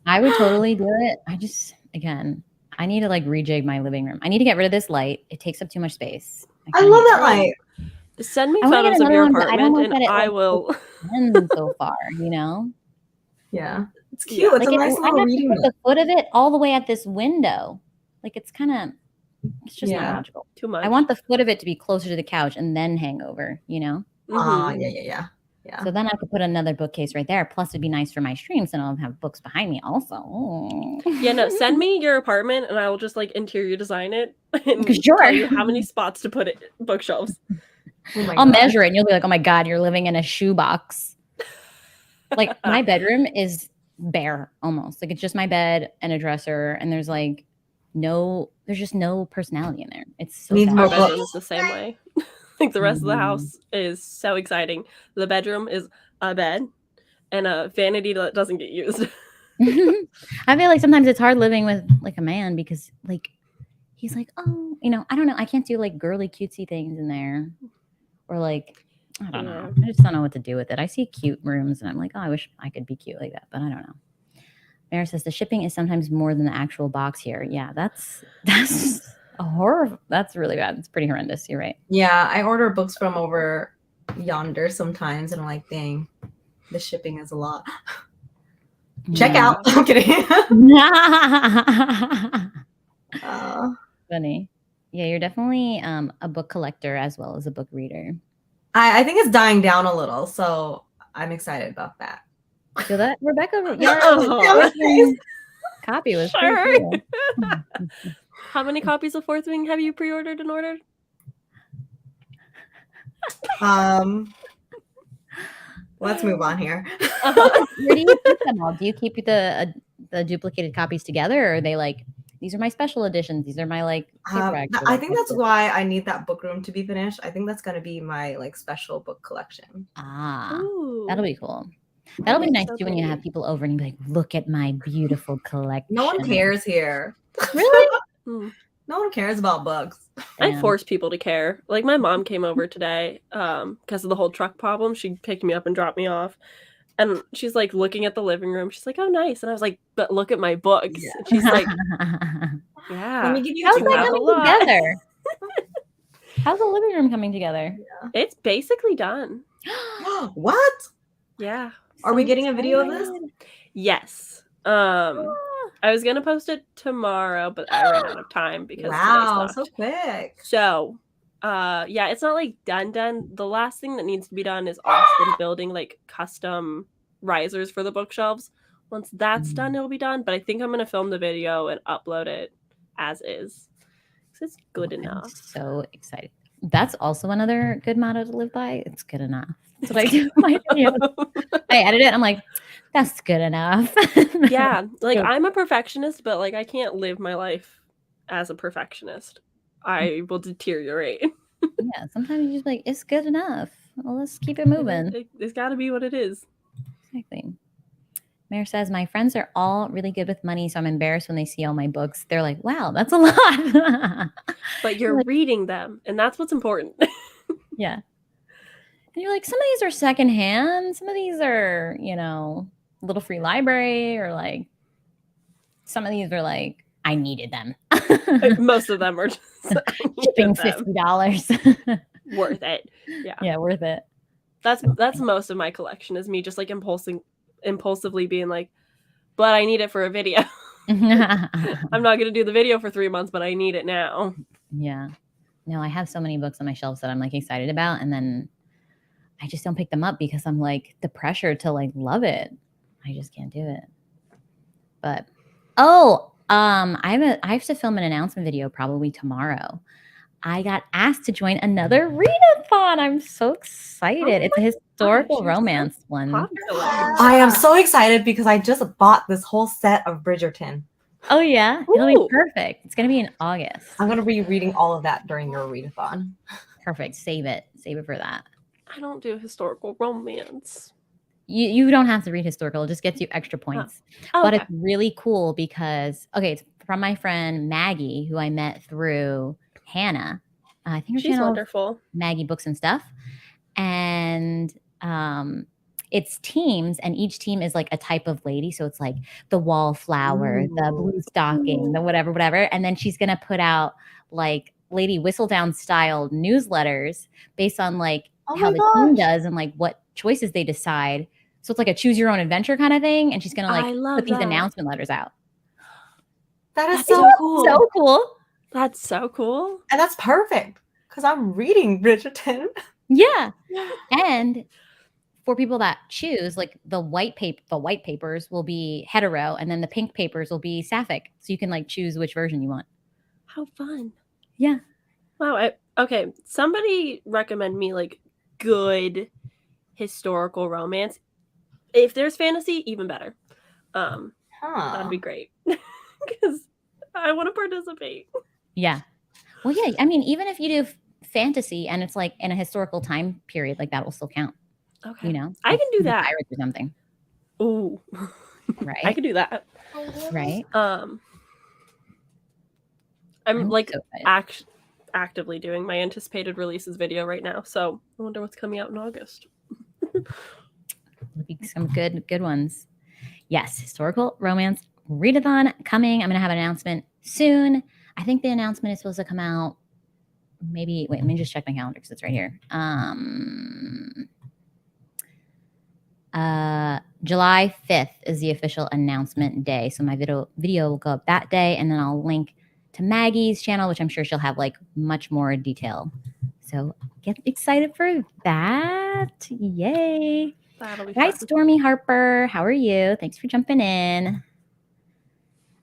I would totally do it. I just, again, I need to like rejig my living room. I need to get rid of this light. It takes up too much space. I kinda love hate that it. light. Send me I wanna get photos of another your one, but I don't apartment like and that it, I like, will. extends so far, you know? Yeah. It's Yeah. cute. It's Like a nice I little have to reading put nook. the foot of it all the way at this window. Like it's kind of, it's just Yeah. not logical. Too much. I want the foot of it to be closer to the couch and then hang over, you know? Mhm. Yeah. So then I could put another bookcase right there. Plus, it'd be nice for my streams, and I'll have books behind me also. Yeah, no, send me your apartment and I will just like interior design it and Sure. tell you how many spots to put it bookshelves. Oh my I'll gosh. measure it, and you'll be like, "Oh my god, you're living in a shoebox." Like my bedroom is bare almost. Like it's just my bed and a dresser, and there's just no personality in there. It's so Needs sad. more Our books. bedroom is the same way. Like the rest of the house is so exciting. The bedroom is a bed and a vanity that doesn't get used. I feel like sometimes it's hard living with like a man because like he's like, oh, you know, I don't know. I can't do like girly cutesy things in there. Or like, I don't know. I just don't know what to do with it. I see cute rooms and I'm like, oh, I wish I could be cute like that, but I don't know. Mara says the shipping is sometimes more than the actual box here. Yeah, that's a horror. That's really bad. It's pretty horrendous. You're right. Yeah, I order books from over yonder sometimes, and I'm like, dang, the shipping is a lot. Check Yeah. out. I'm kidding. Funny. Yeah, you're definitely a book collector as well as a book reader. I think it's dying down a little, so I'm excited about that. Feel that, Rebecca? Oh. Copy was Sure. pretty cool. How many copies of Fourth Wing have you pre-ordered and ordered? Let's move on here. Where do you keep them all? Do you keep the duplicated copies together, or are they like these are my special editions. These are my like paperbacks. I think that's why I need that book room to be finished. I think that's gonna be my like special book collection. That'll be cool. That'll be nice too when you have people over and you be like, look at my beautiful collection. No one cares here. Really? No one cares about books. I force people to care. Like my mom came over today because of the whole truck problem. She picked me up and dropped me off. And she's like looking at the living room. She's like, oh, nice. And I was like, but look at my books. Yeah. And she's like, yeah. Let me give you How's that coming together? How's the living room coming together? Yeah. It's basically done. What? Yeah. Are we getting a video of this? Yes. I was gonna post it tomorrow, but I ran out of time because wow, today so sucked. quick. So, yeah, it's not like done. The last thing that needs to be done is Austin building like custom risers for the bookshelves. Once that's done, it'll be done. But I think I'm gonna film the video and upload it as is. It's good enough. I'm so excited. That's also another good motto to live by. It's good enough. That's what I do. My videos. I edit it. I'm like, that's good enough. Yeah, like I'm a perfectionist, but like I can't live my life as a perfectionist. I will deteriorate. Yeah, sometimes you just like, it's good enough. Well, let's keep it moving. It's got to be what it is. Exactly. Mayor says, my friends are all really good with money, so I'm embarrassed when they see all my books. They're like, wow, that's a lot. But you're reading them, and that's what's important. Yeah. And you're like, some of these are secondhand. Some of these are, you know, Little Free Library, or like some of these are like, I needed them. Most of them are just shipping $50. Worth it. Yeah. Yeah, worth it. That's most of my collection is me just like impulsively being like, but I need it for a video. I'm not going to do the video for 3 months, but I need it now. Yeah. No, I have so many books on my shelves that I'm like excited about, and then I just don't pick them up because I'm like the pressure to like love it. I just can't do it. But I have to film an announcement video probably tomorrow. I got asked to join another readathon. I'm so excited. It's a historical romance one. I am so excited because I just bought this whole set of Bridgerton. Oh yeah, it'll be perfect. It's gonna be in August. I'm gonna be reading all of that during your readathon. Perfect. Save it for that. I don't do historical romance. You don't have to read historical. It just gets you extra points. Oh, but it's really cool because it's from my friend Maggie, who I met through Hannah. I think she's wonderful. Maggie Books and Stuff. And it's teams, and each team is like a type of lady. So it's like the wallflower, the blue stocking, the whatever. And then she's gonna put out like Lady Whistledown style newsletters based on like how the team does and like what choices they decide. So it's like a choose your own adventure kind of thing. And she's gonna like put these announcement letters out. That is so cool. So cool. That's so cool. And that's perfect because I'm reading Bridgerton. Yeah. And for people that choose, like the white papers will be hetero, and then the pink papers will be sapphic. So you can like choose which version you want. How fun. Yeah. Wow. Okay. Somebody recommend me like good historical romance. If there's fantasy, even better. That'd be great. Because I want to participate. Yeah. Well, yeah. I mean, even if you do fantasy and it's like in a historical time period, like that will still count. Okay. You know, I can do that. Pirates or something. Ooh. Right. I can do that. Right. I'm like so actively doing my anticipated releases video right now. So I wonder what's coming out in August. There'll be some good ones. Yes. Historical romance readathon coming. I'm going to have an announcement soon. I think the announcement is supposed to come out maybe, wait, let me just check my calendar because it's right here. July 5th is the official announcement day. So my video will go up that day, and then I'll link to Maggie's channel, which I'm sure she'll have like much more detail. So get excited for that. Yay. Hi, Stormy Harper. How are you? Thanks for jumping in.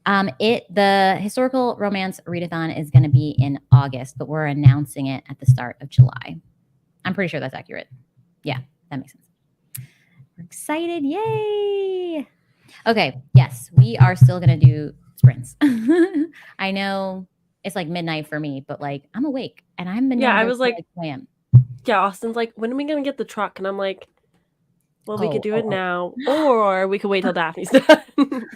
The historical romance readathon is going to be in August, but we're announcing it at the start of July. I'm pretty sure that's accurate. Yeah, that makes sense. We're excited. Yay. Okay. Yes, we are still going to do difference. I know it's like midnight for me, but like I'm awake and I haven't been Yeah, down I to was like, swam. Yeah, Austin's like, when are we gonna get the truck? And I'm like, well, we could do it Oh. now, or we could wait till Daphne's done. It's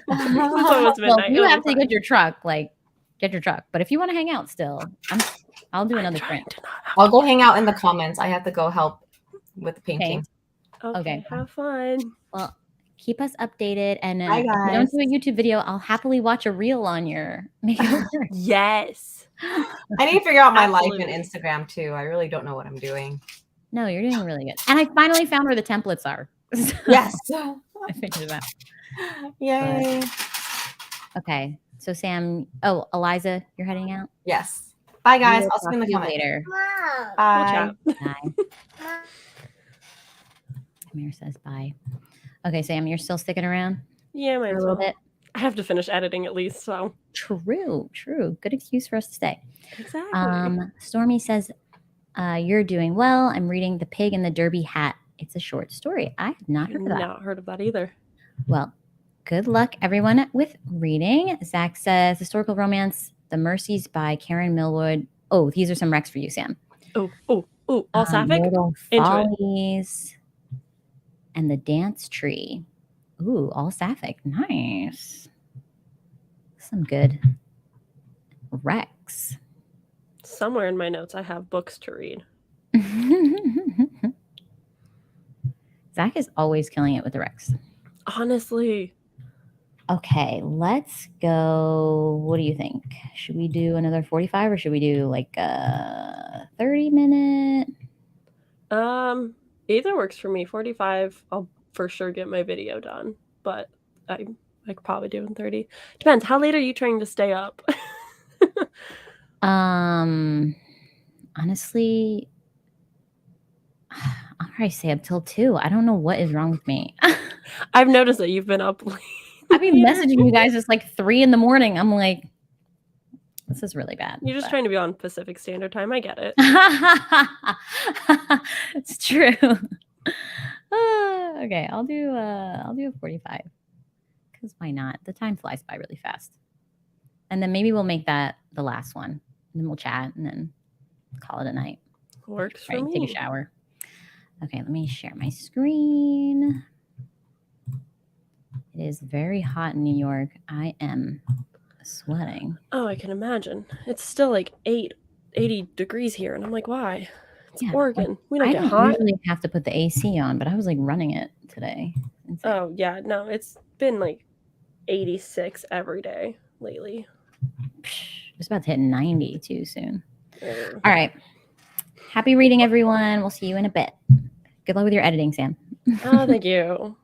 almost Well, midnight. if you It'll have be to get your truck, like get your truck. But if you want to hang out still, I'll do fine. another I'm trying sprint. to not have I'll to go work. hang out in the comments. I have to go help with the painting. Thanks. Okay, have fun. Well, keep us updated, and Bye, if you don't guys. do a YouTube video, I'll happily watch a reel on your makeover. Yes. I need to figure out my life Absolutely. in Instagram too. I really don't know what I'm doing. No, you're doing really good. And I finally found where the templates are. So Yes. I figured it out. Yay. Okay. So Sam, Eliza, you're heading out? Yes. Bye, guys. We will I'll see you in the talk to comments. later. Mom. Bye. We'll chat. Bye. Amir says bye. Okay, Sam, you're still sticking around Yeah, might for a as little well. bit? I have to finish editing at least, so. True. Good excuse for us to stay. Exactly. Stormy says, you're doing well. I'm reading The Pig in the Derby Hat. It's a short story. I have not heard of that. Not heard of that either. Well, good luck, everyone, with reading. Zach says, historical romance, The Mercies by Karen Millwood. Oh, these are some recs for you, Sam. Oh, all sapphic? Mortal Into it. Follies and The Dance Tree. Ooh, all sapphic. Nice. Some good recs. Somewhere in my notes, I have books to read. Zach is always killing it with the recs. Honestly. Okay, let's go. What do you think? Should we do another 45 or should we do like a 30-minute? Either works for me. 45, I'll for sure get my video done, but I could probably do in 30. Depends. How late are you trying to stay up? Honestly, I'll probably stay up till 2. I don't know what is wrong with me. I've noticed that you've been up late. I've been messaging you guys. It's like 3 in the morning. I'm like, this is really bad. You're just trying to be on Pacific Standard Time. I get it. It's true. Okay, I'll do a 45. Because why not? The time flies by really fast. And then maybe we'll make that the last one. And then we'll chat and then call it a night. Works for Right, me. take a shower. Okay, let me share my screen. It is very hot in New York. I am sweating. Oh, I can imagine. It's still like 80 degrees here, and I'm like, why? It's Oregon. We don't I get don't hot. usually have to put the AC on, but I was like running it today. Oh, yeah. No, it's been like 86 every day lately. It's about to hit 90 too soon. All right. Happy reading, everyone. We'll see you in a bit. Good luck with your editing, Sam. Oh, thank you.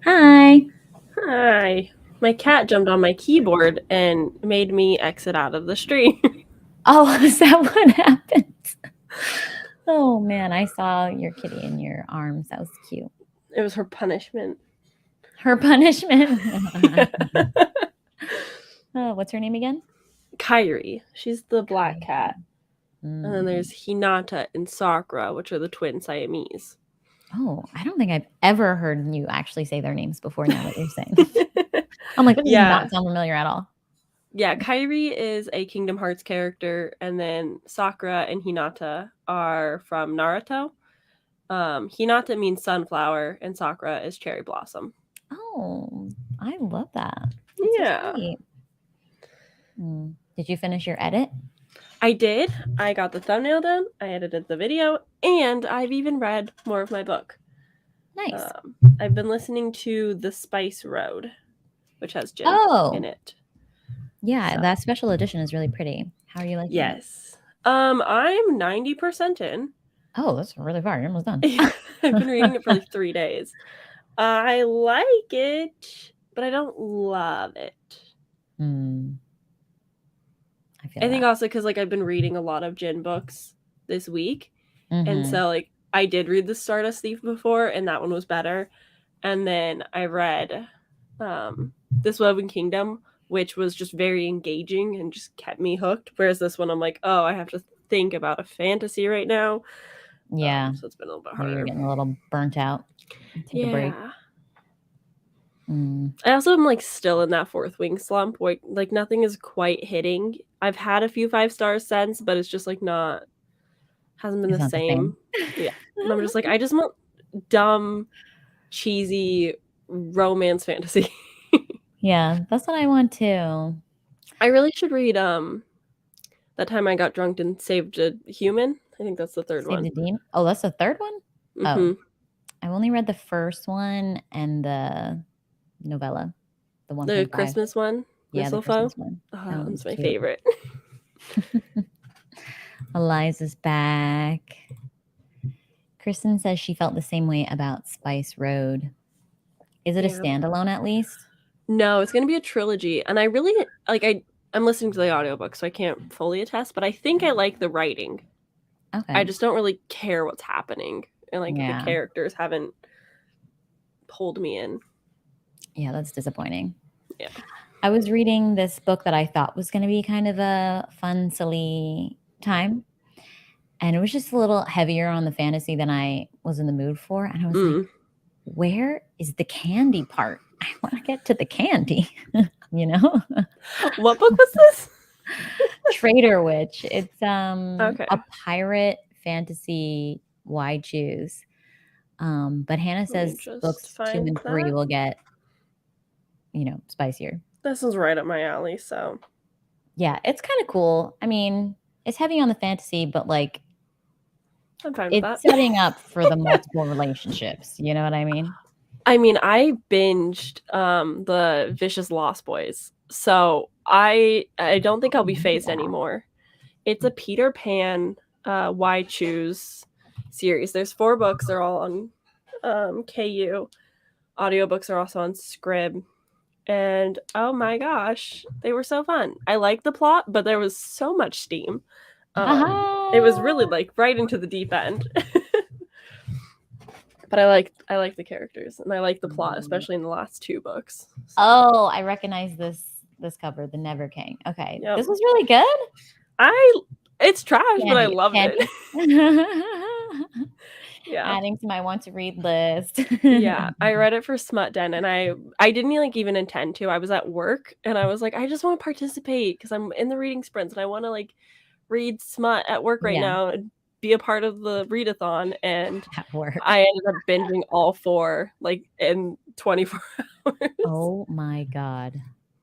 Hi. Hi. My cat jumped on my keyboard and made me exit out of the stream. Oh, is that what happened? Oh man, I saw your kitty in your arms. That was cute. It was her punishment. Her punishment. Oh, what's her name again? Kairi. She's the black cat. Mm. And then there's Hinata and Sakura, which are the twin Siamese. Oh, I don't think I've ever heard you actually say their names before now that you're saying. I'm like, that does not sound familiar at all. Yeah, Kairi is a Kingdom Hearts character, and then Sakura and Hinata are from Naruto. Hinata means sunflower, and Sakura is cherry blossom. Oh, I love that. That's so did you finish your edit? I did. I got the thumbnail done. I edited the video, and I've even read more of my book. Nice. I've been listening to The Spice Road, which has Djinn in it. Yeah, that special edition is really pretty. How are you liking it? Yes. I'm 90% in. Oh, that's really far. You're almost done. I've been reading it for like 3 days. I like it, but I don't love it. I think also because like I've been reading a lot of Djinn books this week, and so like I did read The Stardust Thief before, and that one was better. And then I read This Woven Kingdom, which was just very engaging and just kept me hooked. Whereas this one, I'm like, oh, I have to think about a fantasy right now. Yeah. So it's been a little bit harder. You're getting a little burnt out. Take a break. I also am like still in that fourth wing slump where like nothing is quite hitting. I've had a few 5 stars since, but it's just like hasn't been the same. Yeah. And I'm just like, I just want dumb, cheesy romance fantasy. Yeah, that's what I want too. I really should read That Time I Got Drunk and Saved a Human. I think that's the third one. Saved a Demon? Oh, that's the third one? Oh. I've only read the first one and the novella. The Christmas one? Yeah, the Christmas one. Oh, that one's my favorite. Eliza's back. Kristen says she felt the same way about Spice Road. Is it a standalone at least? No, it's going to be a trilogy. And I really, like, I'm listening to the audiobook, so I can't fully attest, but I think I like the writing. Okay. I just don't really care what's happening. And, like, the characters haven't pulled me in. Yeah, that's disappointing. Yeah. I was reading this book that I thought was going to be kind of a fun, silly time. And it was just a little heavier on the fantasy than I was in the mood for. And I was like, where is the candy part? I want to get to the candy, you know? What book was this? Traitor Witch. It's a pirate fantasy. Why choose? But Hannah says books 2 and 3 will get, spicier. This is right up my alley, so. Yeah, it's kind of cool. I mean, it's heavy on the fantasy, but like, I'm fine with that. It's setting up for the multiple relationships. You know what I mean? I mean, I binged the Vicious Lost Boys, so I don't think I'll be phased anymore. It's a Peter Pan Why Choose series. There's 4 books. They're all on KU. Audiobooks are also on Scrib. And oh my gosh, they were so fun. I liked the plot, but there was so much steam. It was really like right into the deep end. But I like the characters and I like the plot, especially in the last 2 books. So. Oh, I recognize this cover, the Never King. Okay. Yep. This was really good. It's trash, but I loved it. Yeah. Adding to my want to read list. Yeah. I read it for Smut Den and I didn't like even intend to. I was at work and I was like, I just want to participate because I'm in the reading sprints and I want to like read smut at work right now and be a part of the readathon. And at work. I ended up binging all 4 like in 24 hours. Oh my God.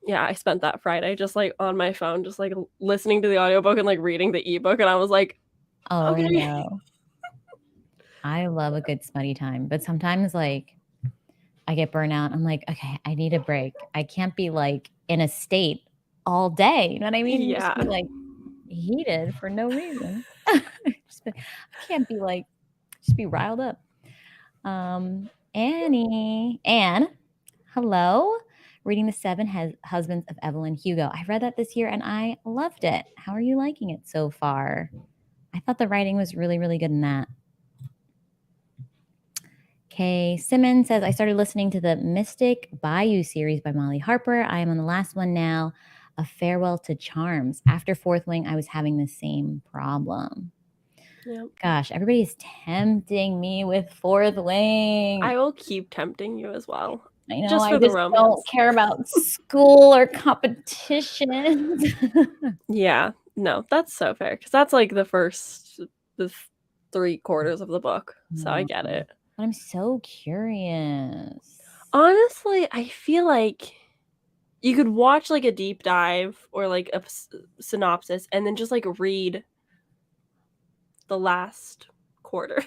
Yeah, I spent that Friday just like on my phone, just like listening to the audiobook and like reading the ebook. And I was like, oh okay. No. I love a good smutty time, but sometimes like I get burnout. I'm like, okay, I need a break. I can't be like in a state all day. You know what I mean? Yeah. Just be like heated for no reason. I can't be like, just be riled up. Anne, hello. Reading the 7 Husbands of Evelyn Hugo. I read that this year and I loved it. How are you liking it so far? I thought the writing was really, really good in that. Kay Simmons says, I started listening to the Mystic Bayou series by Molly Harper. I am on the last one now, A Farewell to Charms. After Fourth Wing, I was having the same problem. Yep. Gosh, everybody's tempting me with Fourth Wing. I will keep tempting you as well. I know, just for I the just romance. don't care about school or competitions. Yeah, no, that's so fair because that's like the 3/4 of the book, so I get it. But I'm so curious. Honestly, I feel like you could watch like a deep dive or like a synopsis and then just like read the last quarter.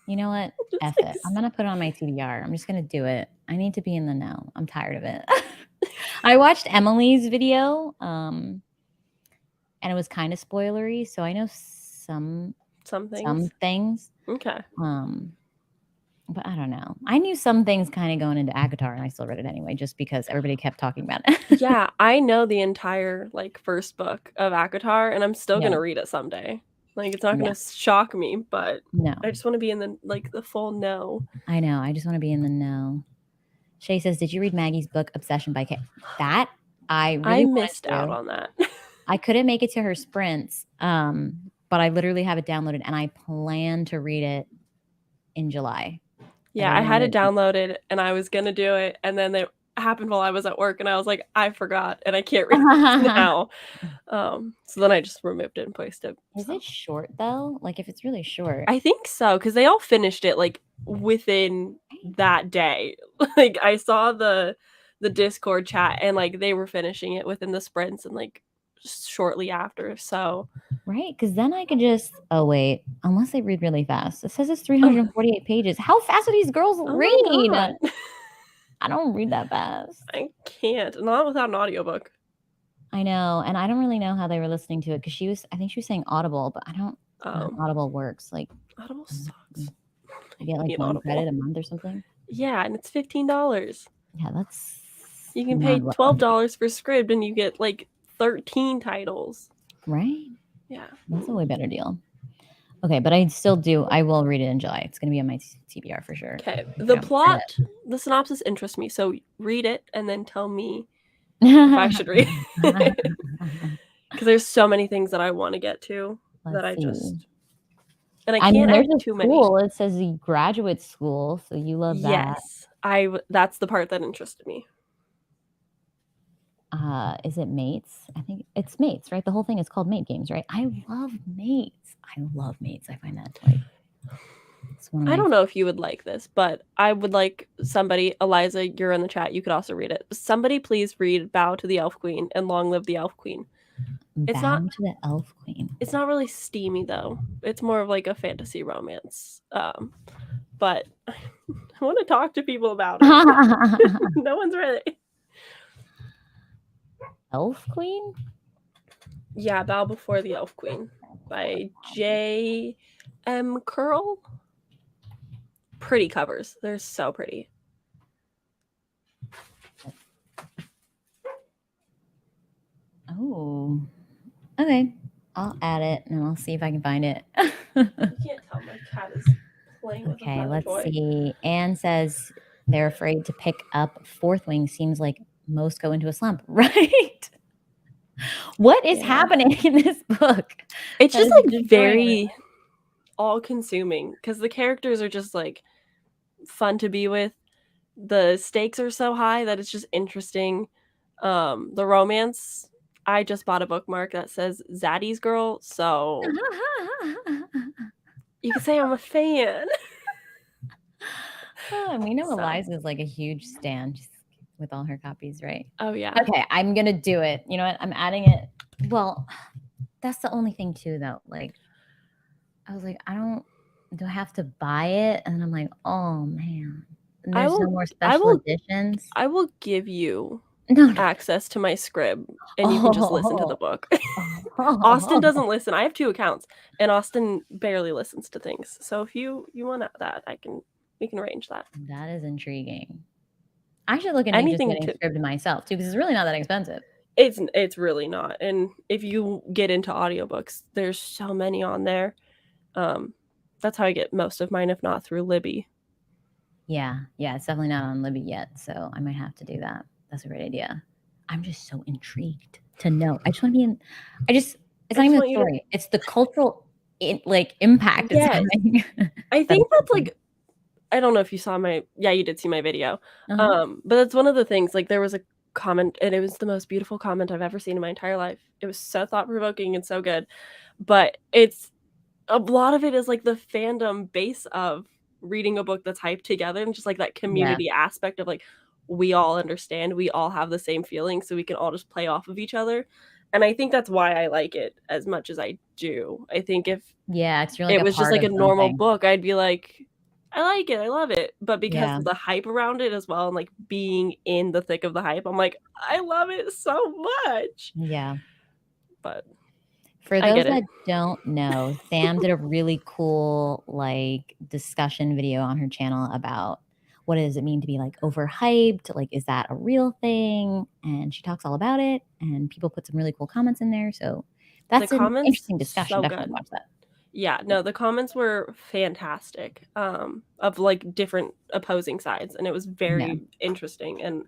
You know what? F it. I'm going to put it on my TBR. I'm just going to do it. I need to be in the know. I'm tired of it. I watched Emily's video, and it was kind of spoilery, so I know some things. Okay. But I don't know. I knew some things kind of going into ACOTAR, and I still read it anyway, just because everybody kept talking about it. Yeah, I know the entire like first book of ACOTAR, and I'm still gonna read it someday. Like it's not gonna shock me, but no, I just want to be in the full know. I know. I just want to be in the know. Shay says, "Did you read Maggie's book Obsession by Kay?" That I really missed out on that. I couldn't make it to her sprints, but I literally have it downloaded, and I plan to read it in July. Yeah, I had it downloaded, and I was gonna do it, and then it happened while I was at work, and I was like, I forgot, and I can't read it now. So then I just removed it and placed it. Is it short though? Like if it's really short, I think so, because they all finished it like within that day. Like I saw the Discord chat, and like they were finishing it within the sprints, and like shortly after. So right, because then I could just unless they read really fast. It says it's 348 pages. How fast do these girls read? I don't read that fast. I can't, not without an audiobook. I know, and I don't really know how they were listening to it because I think she was saying Audible, but I don't know how Audible works. Like Audible sucks. You get like one credit a month or something. Yeah, and it's $15. Yeah, that's you can pay $12 for Scribd, and you get like 13 titles. Right? Yeah, that's a way better deal. Okay, but I will read it in July. It's going to be on my TBR for sure. Okay. The plot, the synopsis interests me. So read it and then tell me if I should read it. Because there's so many things that I want to get to and I can't there's add too many. It says the graduate school, so you love that. Yes, that's the part that interested me. Is it Mates? I think it's Mates, right? The whole thing is called Mate Games, right? I love Mates. I find that like I don't know if you would like this, but I would like somebody, Eliza, you're in the chat, you could also read it. Somebody please read Bow to the Elf Queen and Long Live the Elf Queen. Bow to the Elf Queen. It's not really steamy though. It's more of like a fantasy romance. But I want to talk to people about it. No one's ready. Elf Queen? Yeah, Bow Before the Elf Queen by J.M. Curl. Pretty covers. They're so pretty. Oh. Okay. I'll add it and I'll see if I can find it. You can't tell my cat is playing with another toy. Let's see. Anne says they're afraid to pick up Fourth Wing. Seems like most go into a slump. Right? What is happening in this book? It's just like very all-consuming because the characters are just like fun to be with. The stakes are so high that it's just interesting. The romance, I just bought a bookmark that says Zaddy's Girl, so you can say I'm a fan. We know Eliza is like a huge stan with all her copies, right? Oh yeah. Okay, I'm gonna do it. You know what? I'm adding it. Well, that's the only thing too, though. Like, I was like, do I have to buy it? And I'm like, oh man, there's no more special editions. I will give you access to my Scrib, and you can just listen to the book. Austin doesn't listen. I have 2 accounts, and Austin barely listens to things. So if you want that, I can We can arrange that. That is intriguing. I should look into Anything just getting scripted myself too, because it's really not that expensive. It's really not. And if you get into audiobooks, there's so many on there. That's how I get most of mine, if not through Libby. Yeah, it's definitely not on Libby yet, so I might have to do that. That's a great idea. I'm just so intrigued to know. I just want to be in. It's not even the story. It's the cultural impact. Yes. It's having. I think that's like, I don't know if you saw you did see my video. But that's one of the things, like there was a comment, and it was the most beautiful comment I've ever seen in my entire life. It was so thought-provoking and so good. But it's a lot of it is like the fandom base of reading a book that's hyped together, and just like that community aspect of like, we all understand, we all have the same feelings, so we can all just play off of each other. And I think that's why I like it as much as I do. I think if it was just like a normal book, I'd be like, I like it, I love it. But because of the hype around it as well, and like being in the thick of the hype, I'm like, I love it so much. Yeah. But for those that don't know, Sam did a really cool like discussion video on her channel about what does it mean to be like overhyped? Like, is that a real thing? And she talks all about it, and people put some really cool comments in there. So that's an interesting discussion. So definitely good. watch that. Yeah, no, the comments were fantastic, of like different opposing sides, and it was very interesting. And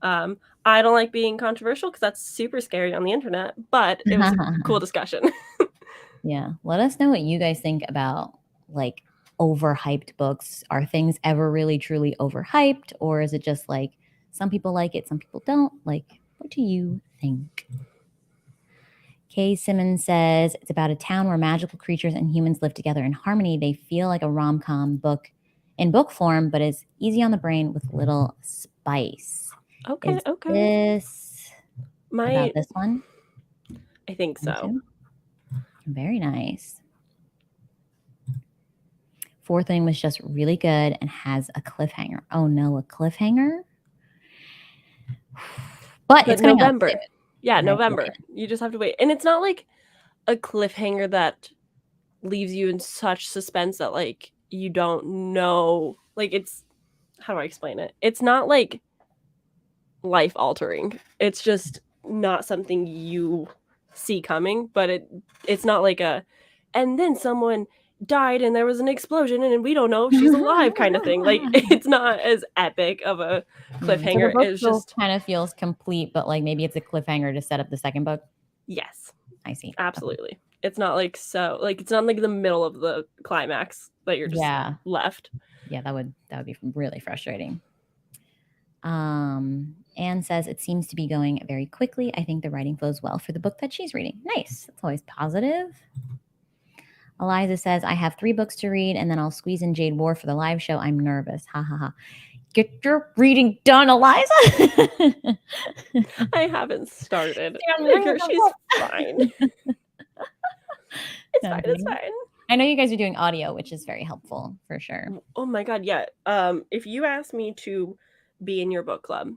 I don't like being controversial because that's super scary on the internet, but it was a cool discussion. Yeah, let us know what you guys think about like overhyped books. Are things ever really truly overhyped, or is it just like some people like it, some people don't? Like, what do you think? Kay Simmons says it's about a town where magical creatures and humans live together in harmony. They feel like a rom-com book in book form, but is easy on the brain with little spice. Okay. This about this one? I think so. Very nice. Fourth Wing was just really good and has a cliffhanger. Oh no, a cliffhanger? But it's November. Yeah, November. You just have to wait. And it's not like a cliffhanger that leaves you in such suspense that like you don't know. Like it's, how do I explain it? It's not like life altering. It's just not something you see coming, but it's not like and then someone died and there was an explosion and we don't know if she's alive kind of thing. Like it's not as epic of a cliffhanger. So the it's just kind of feels complete, but like maybe it's a cliffhanger to set up the second book. Yes, I see. Absolutely. It's not like it's not like the middle of the climax that you're just left. Yeah, that would be really frustrating. Anne says it seems to be going very quickly. I think the writing flows well for the book that she's reading. Nice. That's always positive. Eliza says, I have 3 books to read, and then I'll squeeze in Jade War for the live show. I'm nervous. Ha ha ha. Get your reading done, Eliza. I haven't started. She's fine. It's fine. I know you guys are doing audio, which is very helpful for sure. Oh my god, yeah. If you asked me to be in your book club,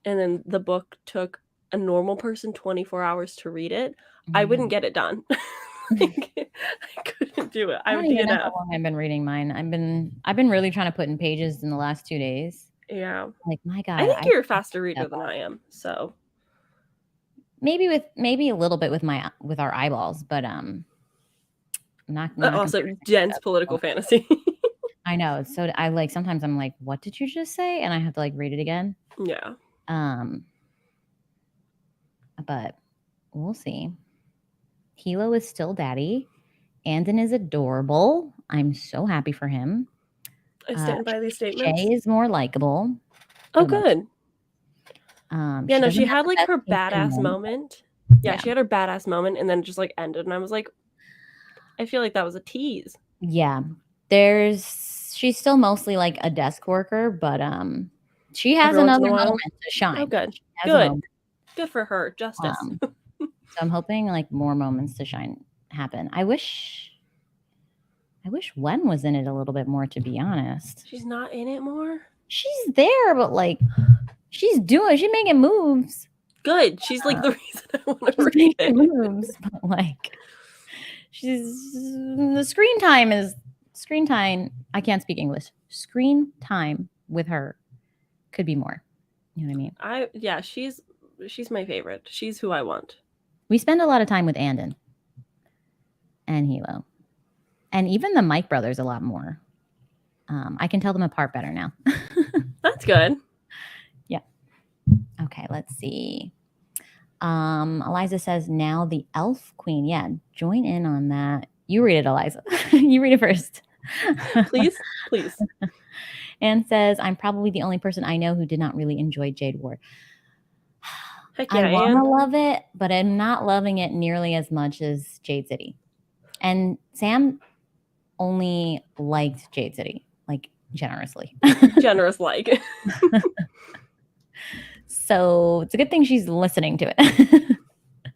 and then the book took a normal person 24 hours to read it, I wouldn't get it done. I couldn't do it. I would know how long I've been reading mine. I've been really trying to put in pages in the last 2 days. Yeah. Like my god. I think you're a faster reader than I am. So maybe a little bit with our eyeballs, but not also dense political fantasy. I know. So I like sometimes I'm like, what did you just say? And I have to like read it again. Yeah. But we'll see. Hilo is still daddy. Andon is adorable. I'm so happy for him. I stand by these statements. Shay is more likable. Oh, good. Yeah, no, she had like her badass moment. Yeah, she had her badass moment and then it just like ended. And I was like, I feel like that was a tease. Yeah. She's still mostly like a desk worker, but she has another moment to shine. Oh, good. Good for her. Justice. So I'm hoping like more moments to shine happen. I wish Wen was in it a little bit more, to be honest. She's not in it more? She's there, but like she's making moves. Good. She's like the reason I want to read it. Moves, but like the screen time is screen time, I can't speak English. Screen time with her could be more. You know what I mean? She's my favorite. She's who I want. We spend a lot of time with Andon and Hilo. And even the Mike brothers a lot more. I can tell them apart better now. That's good. Yeah. Okay, let's see. Eliza says, now the elf queen. Yeah, join in on that. You read it, Eliza. You read it first. Please. Anne says, I'm probably the only person I know who did not really enjoy Jade War. Heck yeah, I want to love it, but I'm not loving it nearly as much as Jade City. And Sam only liked Jade City, like generously. Generous like. So it's a good thing she's listening to it.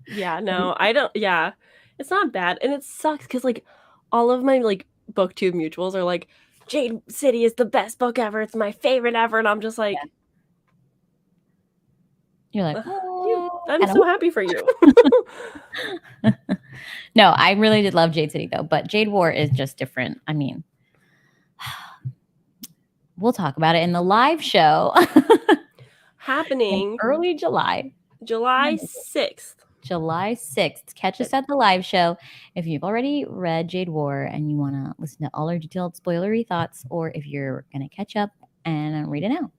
Yeah, no, I don't. Yeah, it's not bad, and it sucks because like all of my like booktube mutuals are like, Jade City is the best book ever. It's my favorite ever, and I'm just like, You're like, I'm so happy for you. No, I really did love Jade City though, but Jade War is just different. I mean, we'll talk about it in the live show happening in early July 6th. July 6th. Catch us at the live show if you've already read Jade War and you want to listen to all our detailed spoilery thoughts, or if you're going to catch up and read it now.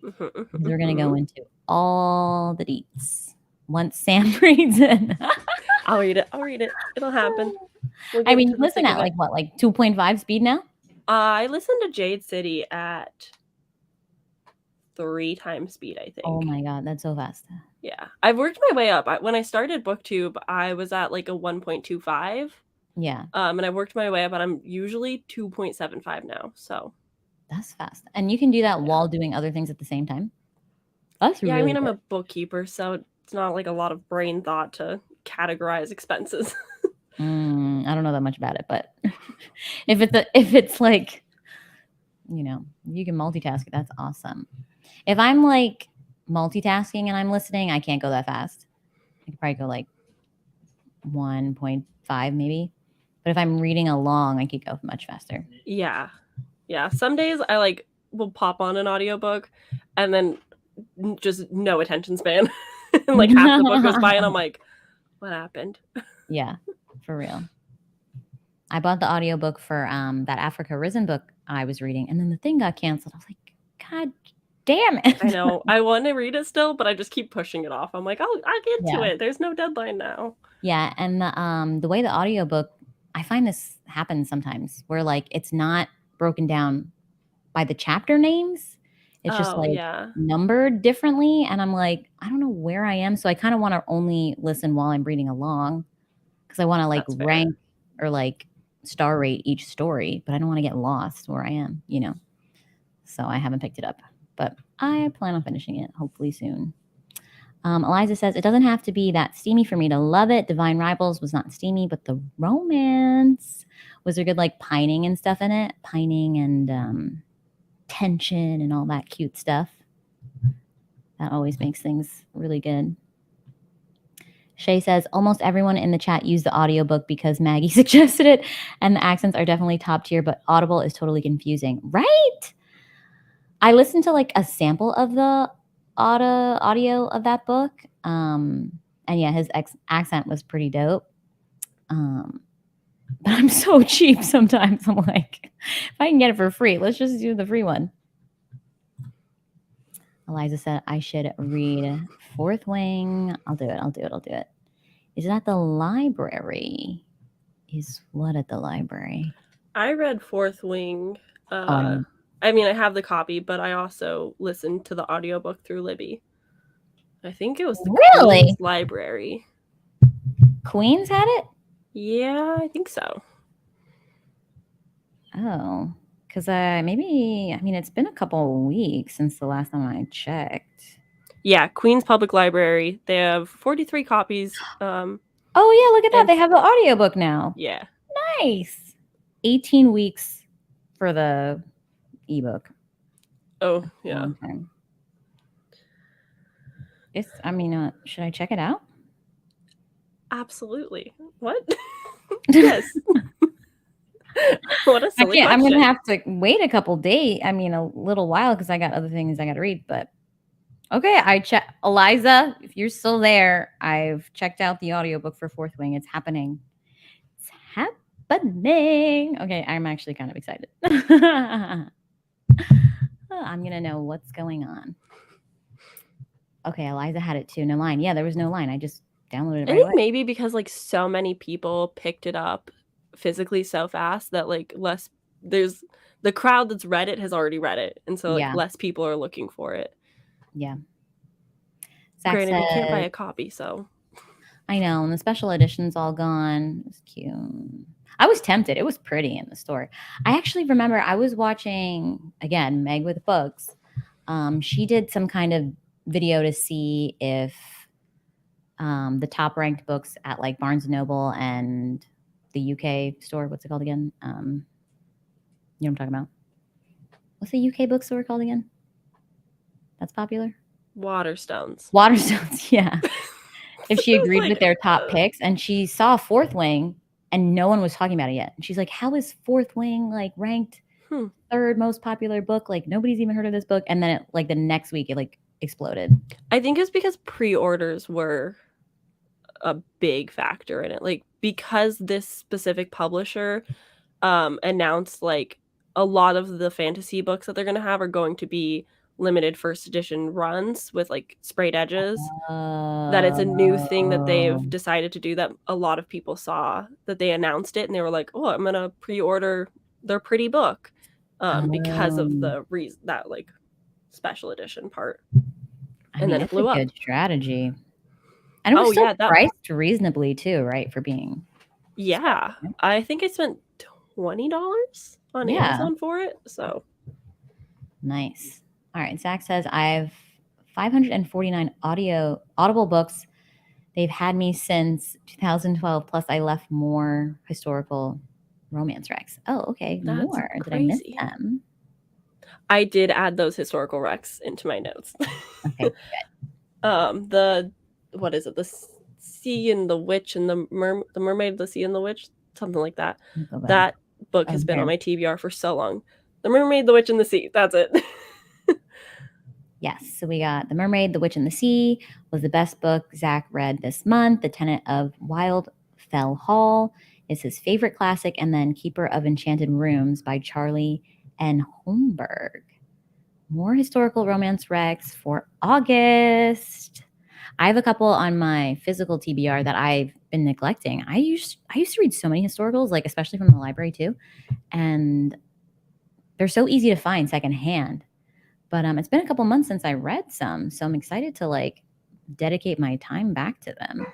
We're going to go into all the deets once Sam reads it. I'll read it. It'll happen. I mean, you listen at like 2.5 speed now? I listened to Jade City at 3 times speed, I think. Oh my god, that's so fast. Yeah, I've worked my way up. When I started BookTube, I was at like a 1.25. Yeah. And I worked my way up, and I'm usually 2.75 now. So that's fast, and you can do that while doing other things at the same time. That's really I mean, good. I'm a bookkeeper, so it's not like a lot of brain thought to categorize expenses. I don't know that much about it, but if it's like, you know, you can multitask, that's awesome. If I'm like multitasking and I'm listening, I can't go that fast. I could probably go like 1.5 maybe. But if I'm reading along, I could go much faster. Yeah. Some days I like will pop on an audiobook and then just no attention span. And like half the book goes by and I'm like, what happened? Yeah, for real. I bought the audiobook for that Africa Risen book I was reading, and then the thing got canceled. I was like, God damn it. I know. I want to read it still, but I just keep pushing it off. I'm like, I'll get to it. There's no deadline now. Yeah, and the way the audiobook, I find this happens sometimes where like it's not broken down by the chapter names. It's just numbered differently, and I'm like, I don't know where I am, so I kind of want to only listen while I'm reading along because I want to like rank or like star rate each story, but I don't want to get lost where I am, you know. So I haven't picked it up, but I plan on finishing it hopefully soon. Eliza says, it doesn't have to be that steamy for me to love it. Divine Rivals was not steamy, but the romance, was there good like pining and stuff in it? Pining and tension and all that cute stuff. That always makes things really good. Shay says, almost everyone in the chat used the audiobook because Maggie suggested it, and the accents are definitely top tier, but Audible is totally confusing. Right? I listened to like a sample of the audio of that book. And yeah, his accent was pretty dope. But I'm so cheap sometimes. I'm like, if I can get it for free, let's just do the free one. Eliza said I should read Fourth Wing. I'll do it. Is it at the library? Is what at the library? I read Fourth Wing. I mean, I have the copy, but I also listened to the audiobook through Libby. I think it was the Queen's library. Queen's had it? Yeah, I think so. Oh, because it's been a couple of weeks since the last time I checked. Yeah, Queen's Public Library. They have 43 copies. Oh, yeah, look at that. They have the audiobook now. Yeah. Nice. 18 weeks for the ebook. Oh, yeah. Should I check it out? Absolutely. What? Yes. What a silly I'm question. gonna have to wait a couple days. I mean, a little while because I got other things I got to read. But okay, I check. Eliza, if you're still there, I've checked out the audiobook for Fourth Wing. It's happening. It's happening. Okay, I'm actually kind of excited. I'm gonna know what's going on. Okay, Eliza had it too. No line. Yeah, there was no line. I just downloaded it I right think away. maybe because like so many people picked it up physically so fast that like there's the crowd that's read it has already read it, and so like less people are looking for it. Yeah. Granted, you can't buy a copy, so I know, and the special edition's all gone. It's cute. I was tempted. It was pretty in the store. I actually remember I was watching again Meg with Books. She did some kind of video to see if the top ranked books at like Barnes and Noble and the UK store. What's it called again? You know what I'm talking about? What's the UK bookstore called again? That's popular. Waterstones. Waterstones, yeah. If she agreed with their top picks, and she saw Fourth Wing, and no one was talking about it yet. And she's like, "How is Fourth Wing like ranked third most popular book? Like nobody's even heard of this book." And then it, like the next week, it like exploded. I think it's because pre-orders were a big factor in it. Like because this specific publisher announced like a lot of the fantasy books that they're going to have are going to be limited first edition runs with like sprayed edges. That it's a new thing that they've decided to do, that a lot of people saw that they announced it and they were like, oh, I'm going to pre-order their pretty book because of the reason that like special edition part. And then it blew up. Good strategy. And it was still priced reasonably too, right? For being. Yeah. I think I spent $20 on Amazon for it. So nice. All right. Zach says I have 549 audible books. They've had me since 2012. Plus, I left more historical romance recs. Oh, okay. That's more. Crazy. Did I miss them? I did add those historical recs into my notes. Okay, good. What is it? The Sea and the Witch and the Mermaid, the Sea and the Witch, something like that. That book has been on my TBR for so long. The Mermaid, the Witch, and the Sea. That's it. Yes. So we got The Mermaid, the Witch, and the Sea was the best book Zach read this month. The Tenet of Wildfell Hall is his favorite classic. And then Keeper of Enchanted Rooms by Charlie N. Holmberg. More historical romance recs for August. I have a couple on my physical TBR that I've been neglecting. I used to read so many historicals, like especially from the library too. And they're so easy to find secondhand. But it's been a couple months since I read some, so I'm excited to like dedicate my time back to them.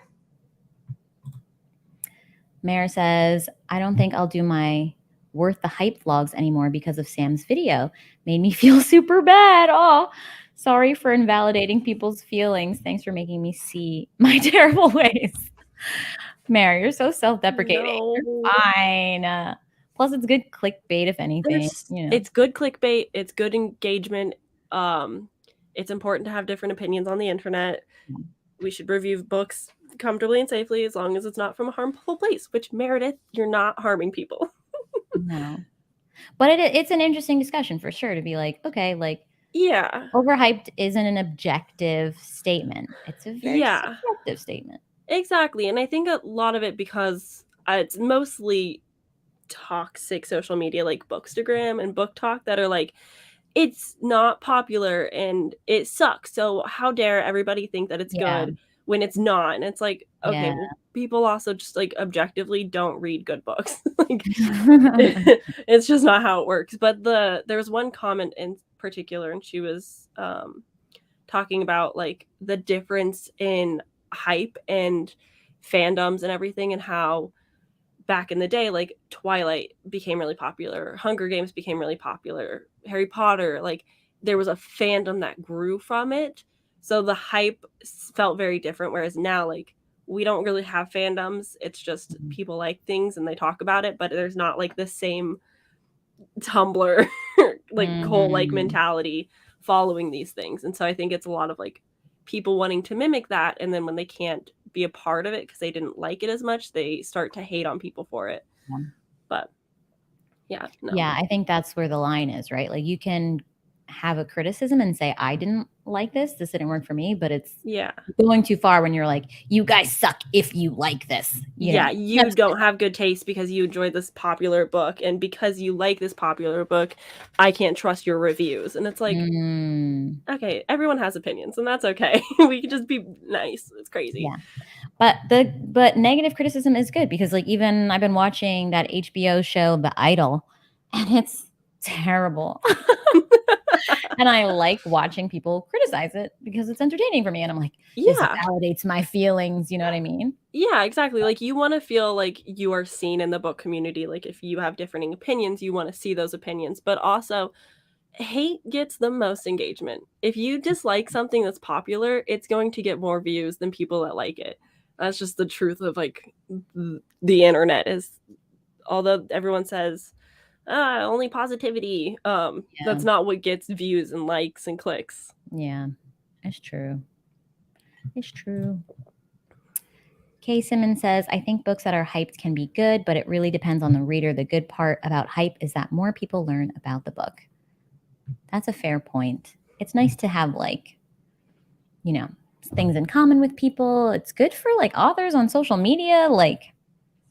Mare says, I don't think I'll do my Worth the Hype vlogs anymore because of Sam's video. Made me feel super bad. Oh, sorry for invalidating people's feelings. Thanks for making me see my terrible ways. Mare, you're so self-deprecating. No. You're fine. Plus, it's good clickbait, if anything. It's good clickbait. It's good engagement. It's important to have different opinions on the internet. We should review books comfortably and safely as long as it's not from a harmful place, which Meredith, you're not harming people. No. But it's an interesting discussion for sure to be like, okay, like, yeah, overhyped isn't an objective statement. It's a very subjective statement. Exactly. And I think a lot of it because it's mostly toxic social media like Bookstagram and Book Talk that are like, it's not popular and it sucks. So how dare everybody think that it's good when it's not? And it's like, okay, well, people also just like objectively don't read good books. Like it's just not how it works. But there was one comment in particular, and she was talking about like the difference in hype and fandoms and everything, and how back in the day, like Twilight became really popular, Hunger Games became really popular, Harry Potter, like there was a fandom that grew from it. So the hype felt very different. Whereas now, like, we don't really have fandoms. It's just people like things and they talk about it, but there's not like the same Tumblr like whole like mentality following these things. And so I think it's a lot of like people wanting to mimic that, and then when they can't be a part of it because they didn't like it as much, they start to hate on people for it. But Yeah. No. Yeah, I think that's where the line is, right? Like you can have a criticism and say, I didn't like this didn't work for me, but it's going too far when you're like, you guys suck if you like this. You don't have good taste because you enjoyed this popular book, and because you like this popular book, I can't trust your reviews. And it's like, okay, everyone has opinions, and that's okay. We can just be nice. It's crazy. Yeah. But negative criticism is good because like even I've been watching that HBO show The Idol, and it's terrible. And I like watching people criticize it because it's entertaining for me. And I'm like, this validates my feelings. You know what I mean? Yeah, exactly. Like you want to feel like you are seen in the book community. Like if you have differing opinions, you want to see those opinions. But also, hate gets the most engagement. If you dislike something that's popular, it's going to get more views than people that like it. That's just the truth of like the internet. Is although everyone says only positivity, that's not what gets views and likes and clicks. Yeah, it's true. It's true. Kay Simmons says, I think books that are hyped can be good, but it really depends on the reader. The good part about hype is that more people learn about the book. That's a fair point. It's nice to have like, things in common with people. It's good for like authors on social media, like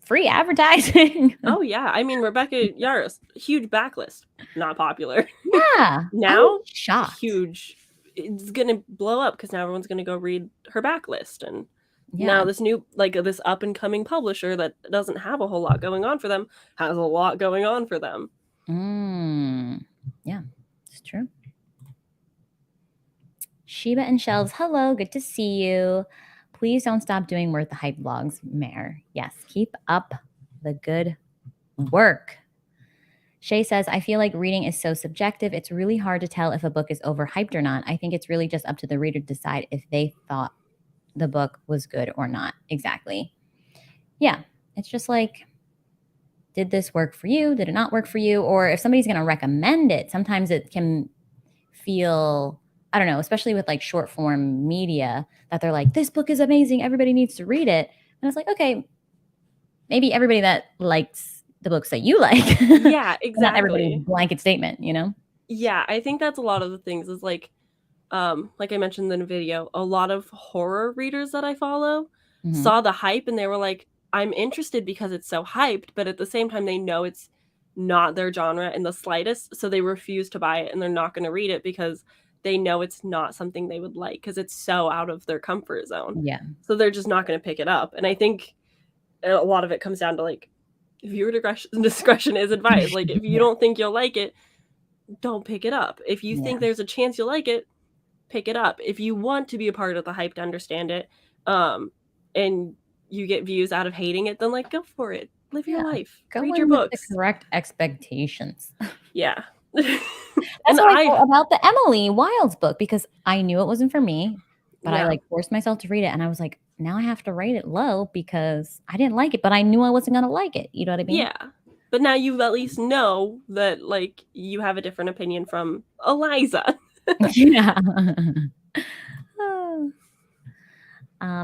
free advertising. Oh yeah. I mean, Rebecca Yarros, huge backlist, not popular. Yeah. Now, shocked. Huge. It's going to blow up because now everyone's going to go read her backlist. And now this new, like this up and coming publisher that doesn't have a whole lot going on for them has a lot going on for them. Yeah, it's true. Sheba and Shelves, hello, good to see you. Please don't stop doing Worth the Hype vlogs, Mare. Yes, keep up the good work. Shay says, I feel like reading is so subjective. It's really hard to tell if a book is overhyped or not. I think it's really just up to the reader to decide if they thought the book was good or not. Exactly. Yeah, it's just like, did this work for you? Did it not work for you? Or if somebody's going to recommend it, sometimes it can feel, I don't know, especially with like short form media, that they're like, this book is amazing. Everybody needs to read it. And it's like, okay, maybe everybody that likes the books that you like. Yeah, exactly. Not everybody's blanket statement, Yeah, I think that's a lot of the things is like I mentioned in the video, a lot of horror readers that I follow saw the hype and they were like, I'm interested because it's so hyped, but at the same time, they know it's not their genre in the slightest. So they refuse to buy it and they're not going to read it because they know it's not something they would like because it's so out of their comfort zone. Yeah. So they're just not going to pick it up. And I think a lot of it comes down to like, viewer discretion is advised. Like if you don't think you'll like it, don't pick it up. If you think there's a chance you'll like it, pick it up. If you want to be a part of the hype to understand it, and you get views out of hating it, then like go for it. Live your life. Read your books. The correct expectations. Yeah. That's what I thought about the Emily Wilds book because I knew it wasn't for me, but I like forced myself to read it, and I was like, now I have to rate it low because I didn't like it, but I knew I wasn't gonna like it. You know what I mean? Yeah. But now you at least know that like you have a different opinion from Eliza. Yeah.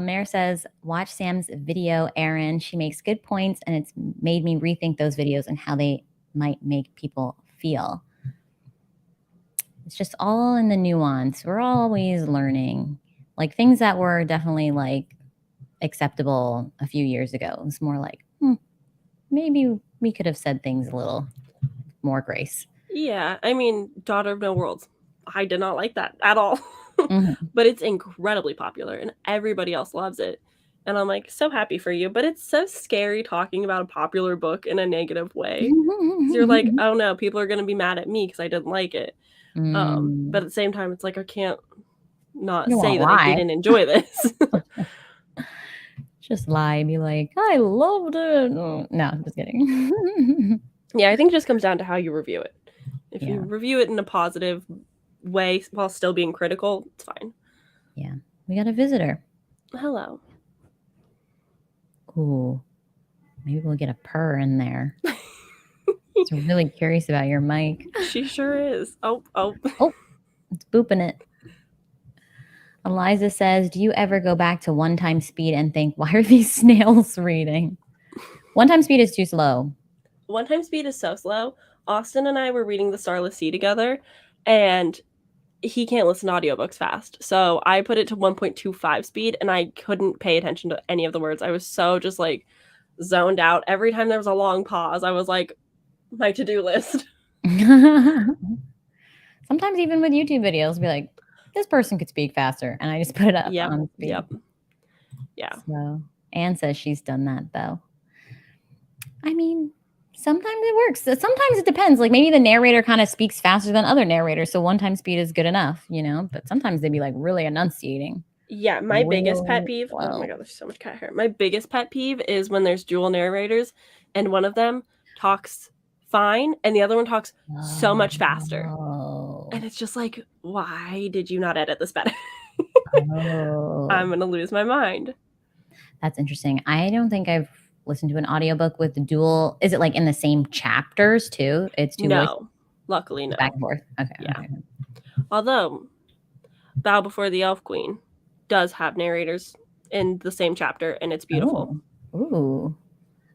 Mare says, watch Sam's video, Erin. She makes good points, and it's made me rethink those videos and how they might make people feel. It's just all in the nuance. We're always learning. Like things that were definitely like acceptable a few years ago. It's more like, maybe we could have said things a little more grace. Yeah. I mean, Daughter of No Worlds. I did not like that at all. But it's incredibly popular and everybody else loves it. And I'm like, so happy for you. But it's so scary talking about a popular book in a negative way. So you're like, oh no, people are going to be mad at me because I didn't like it. But at the same time, it's like, I can't not say that I didn't enjoy this. Just lie and be like, I loved it. No, just kidding. Yeah, I think it just comes down to how you review it. If you review it in a positive way while still being critical, it's fine. Yeah. We got a visitor. Hello. Ooh. Maybe we'll get a purr in there. I'm really curious about your mic. She sure is. Oh. It's booping it. Eliza says, do you ever go back to one-time speed and think, why are these snails reading? One-time speed is too slow. one time speed is so slow. Austin and I were reading The Starless Sea together, and he can't listen to audiobooks fast. So I put it to 1.25 speed, and I couldn't pay attention to any of the words. I was so just like zoned out. Every time there was a long pause, I was like, my to-do list. Sometimes even with YouTube videos, be like, this person could speak faster, and I just put it up on speed. Yep. Yeah. So Anne says she's done that though. I mean, sometimes it works. Sometimes it depends. Like maybe the narrator kind of speaks faster than other narrators, so one time speed is good enough, you know. But sometimes they'd be like really enunciating. Yeah, my biggest pet peeve. Oh my god, there's so much cat hair. My biggest pet peeve is when there's dual narrators, and one of them talks fine, and the other one talks so much faster. And it's just like, why did you not edit this better? I'm gonna lose my mind. That's interesting. I don't think I've listened to an audiobook with the dual. Is it like in the same chapters too? It's two voices? Luckily no. Back and forth. Okay. Yeah. Okay. Although Bow Before the Elf Queen does have narrators in the same chapter, and it's beautiful. Ooh.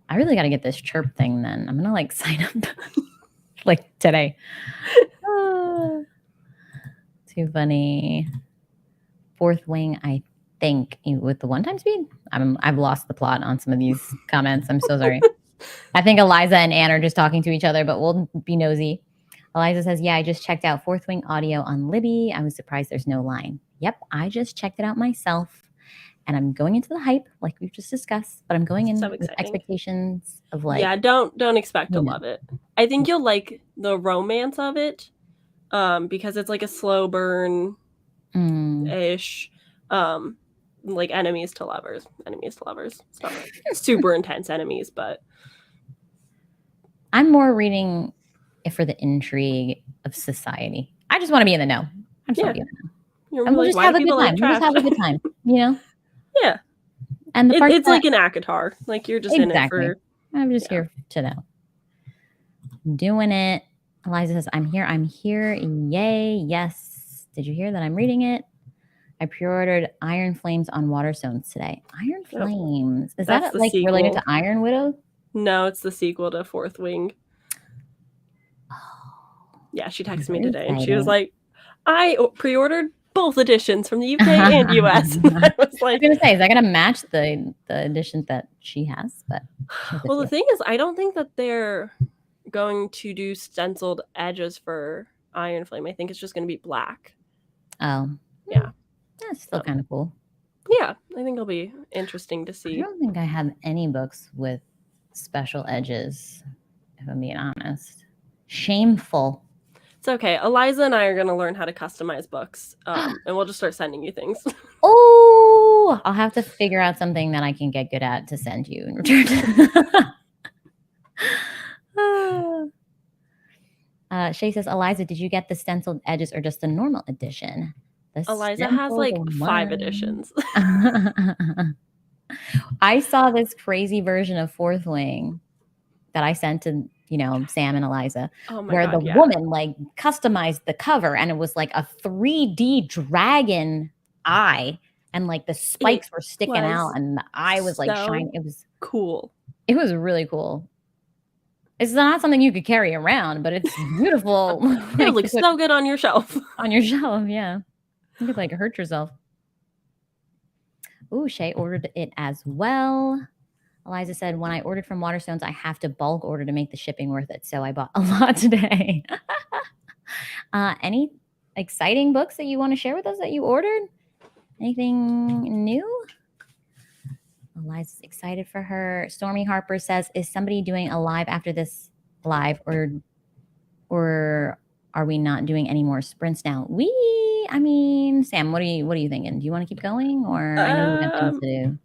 I really got to get this chirp thing then. I'm gonna like sign up like today. Too funny. Fourth Wing, I think, with the one-time speed. I've lost the plot on some of these comments. I'm so sorry. I think Eliza and Anne are just talking to each other, but we'll be nosy. Eliza says, yeah, I just checked out Fourth Wing audio on Libby. I was surprised there's no line. Yep, I just checked it out myself. And I'm going into the hype, like we've just discussed, but I'm going in with expectations of like... Yeah, don't expect to love it. I think you'll like the romance of it, because it's like a slow burn-ish, like enemies to lovers. It's not super intense enemies, but... I'm more reading it for the intrigue of society. I just want to be in the know. I just want to be in the know. And we'll just have a good time. We'll just have a good time, you know? Yeah. And the it's like an ACOTAR. Like you're just in it for... I'm just here to know. Doing it. Eliza says, I'm here. Yay. Yes. Did you hear that I'm reading it? I pre-ordered Iron Flames on Waterstones today. Iron Flames. Is that like sequel. Related to Iron Widow? No, it's the sequel to Fourth Wing. Oh, yeah, she texted me today and she was like, I pre-ordered both editions from the UK and US. And I was like, I was gonna say, is that gonna match the edition that she has? But well, the thing is, I don't think that they're going to do stenciled edges for Iron Flame. I think it's just gonna be black. Oh. Yeah. That's still kind of cool. Yeah, I think it'll be interesting to see. I don't think I have any books with special edges, if I'm being honest. Shameful. It's okay. Eliza and I are going to learn how to customize books, and we'll just start sending you things. Oh, I'll have to figure out something that I can get good at to send you in return. Shay says, Eliza, did you get the stenciled edges or just the normal edition? Eliza has like 5 editions. I saw this crazy version of Fourth Wing that I sent to, Sam and Eliza, where the woman like customized the cover and it was like a 3D dragon eye and like the spikes were sticking out and the eye was like shining. It was cool. It was really cool. It's not something you could carry around, but it's beautiful. It looks so good on your shelf. On your shelf, yeah. You could like hurt yourself. Ooh, Shay ordered it as well. Eliza said, when I ordered from Waterstones, I have to bulk order to make the shipping worth it. So I bought a lot today. Any exciting books that you want to share with us that you ordered? Anything new? Eliza's excited for her. Stormy Harper says, is somebody doing a live after this live or are we not doing any more sprints now? Sam, what are you thinking? Do you want to keep going or I know we got things to do?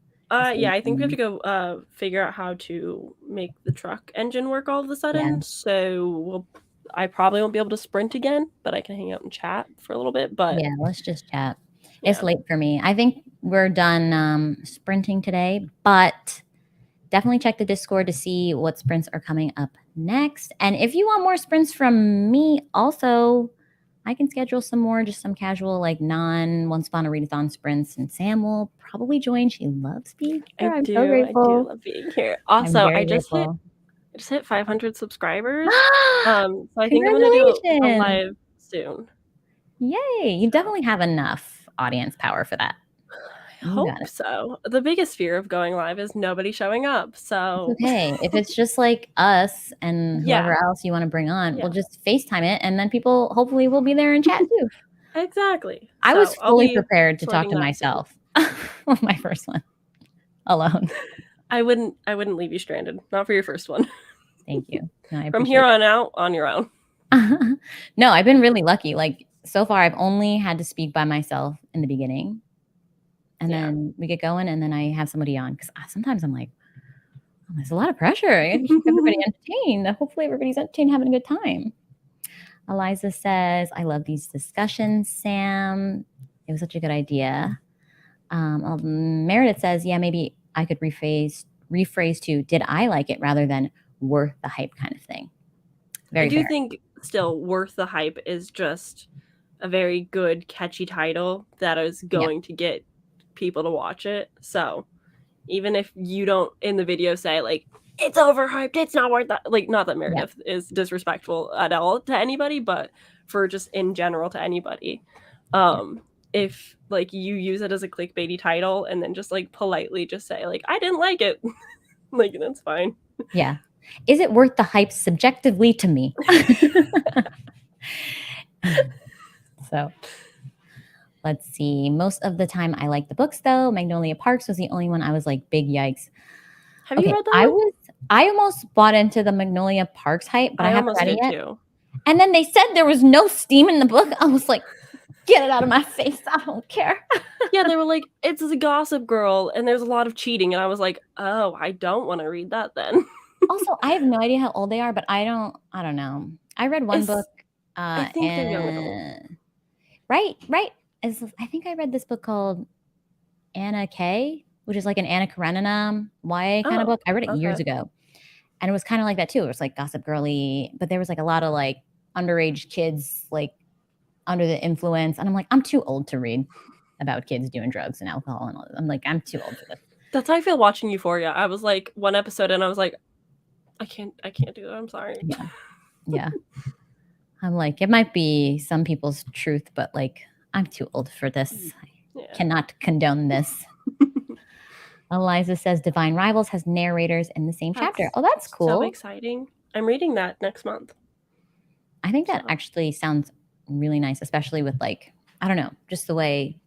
Yeah, I think we have to go figure out how to make the truck engine work all of a sudden. Yeah. So I probably won't be able to sprint again, but I can hang out and chat for a little bit. But yeah, let's just chat. Yeah. It's late for me. I think we're done sprinting today, but definitely check the Discord to see what sprints are coming up next. And if you want more sprints from me, also, I can schedule some more, just some casual, like non-one spawn or readathon sprints. And Sam will probably join. She loves being here. I'm so grateful. I do love being here. Also, I just hit just hit 500 subscribers. So I think I'm gonna do a Congratulations. live soon. Yay. You definitely have enough audience power for that. I You got hope it. so. The biggest fear of going live is nobody showing up. So It's okay. If it's just like us and whoever Yeah. else you want to bring on, Yeah. we'll just FaceTime it, and then people hopefully will be there and chat too. Exactly. I So was I'll fully be prepared to talk sorting to that soon. myself on my first one alone. I wouldn't leave you stranded. Not for your first one. Thank you. No, I From appreciate here on out, on your own. it. No, I've been really lucky. Like so far, I've only had to speak by myself in the beginning, and Yeah. then we get going, and then I have somebody on because sometimes I'm like, oh, there's a lot of pressure. I gotta keep everybody entertained. Hopefully, everybody's entertained, having a good time. Eliza says, I love these discussions, Sam. It was such a good idea. Meredith says, yeah, maybe I could rephrase to, did I like it rather than worth the hype kind of thing. Very I do fair. think still Worth the Hype is just a very good, catchy title that is going to get people to watch it. So even if you don't in the video say like, it's overhyped, it's not worth that. Like, not that Meredith is disrespectful at all to anybody, but for just in general to anybody. If like you use it as a clickbaity title and then just like politely just say like, I didn't like it. Like, that's fine. Yeah. Is it worth the hype subjectively to me? So let's see. Most of the time I like the books though. Magnolia Parks was the only one I was like, big yikes. Have you read that one? I almost bought into the Magnolia Parks hype, but I haven't almost read it did yet. too. And then they said there was no steam in the book. I was like, get it out of my face. I don't care. Yeah, they were like, it's a Gossip Girl and there's a lot of cheating. And I was like, oh, I don't want to read that then. Also, I have no idea how old they are, but I don't know. I read one book. I think they're young adult. Right. I think I read this book called Anna K, which is like an Anna Karenina YA kind of book. I read it years ago. And it was kind of like that too. It was like Gossip Girly, but there was like a lot of like underage kids like under the influence. And I'm like, I'm too old to read about kids doing drugs and alcohol and all that. I'm like, I'm too old for this. That's how I feel watching Euphoria. I was like one episode and I was like, I can't do that. I'm sorry. Yeah. I'm like, it might be some people's truth, but like, I'm too old for this. I cannot condone this. Eliza says Divine Rivals has narrators in the same chapter. Oh, that's cool. So exciting. I'm reading that next month. I think that actually sounds really nice, especially with like, I don't know, just the way,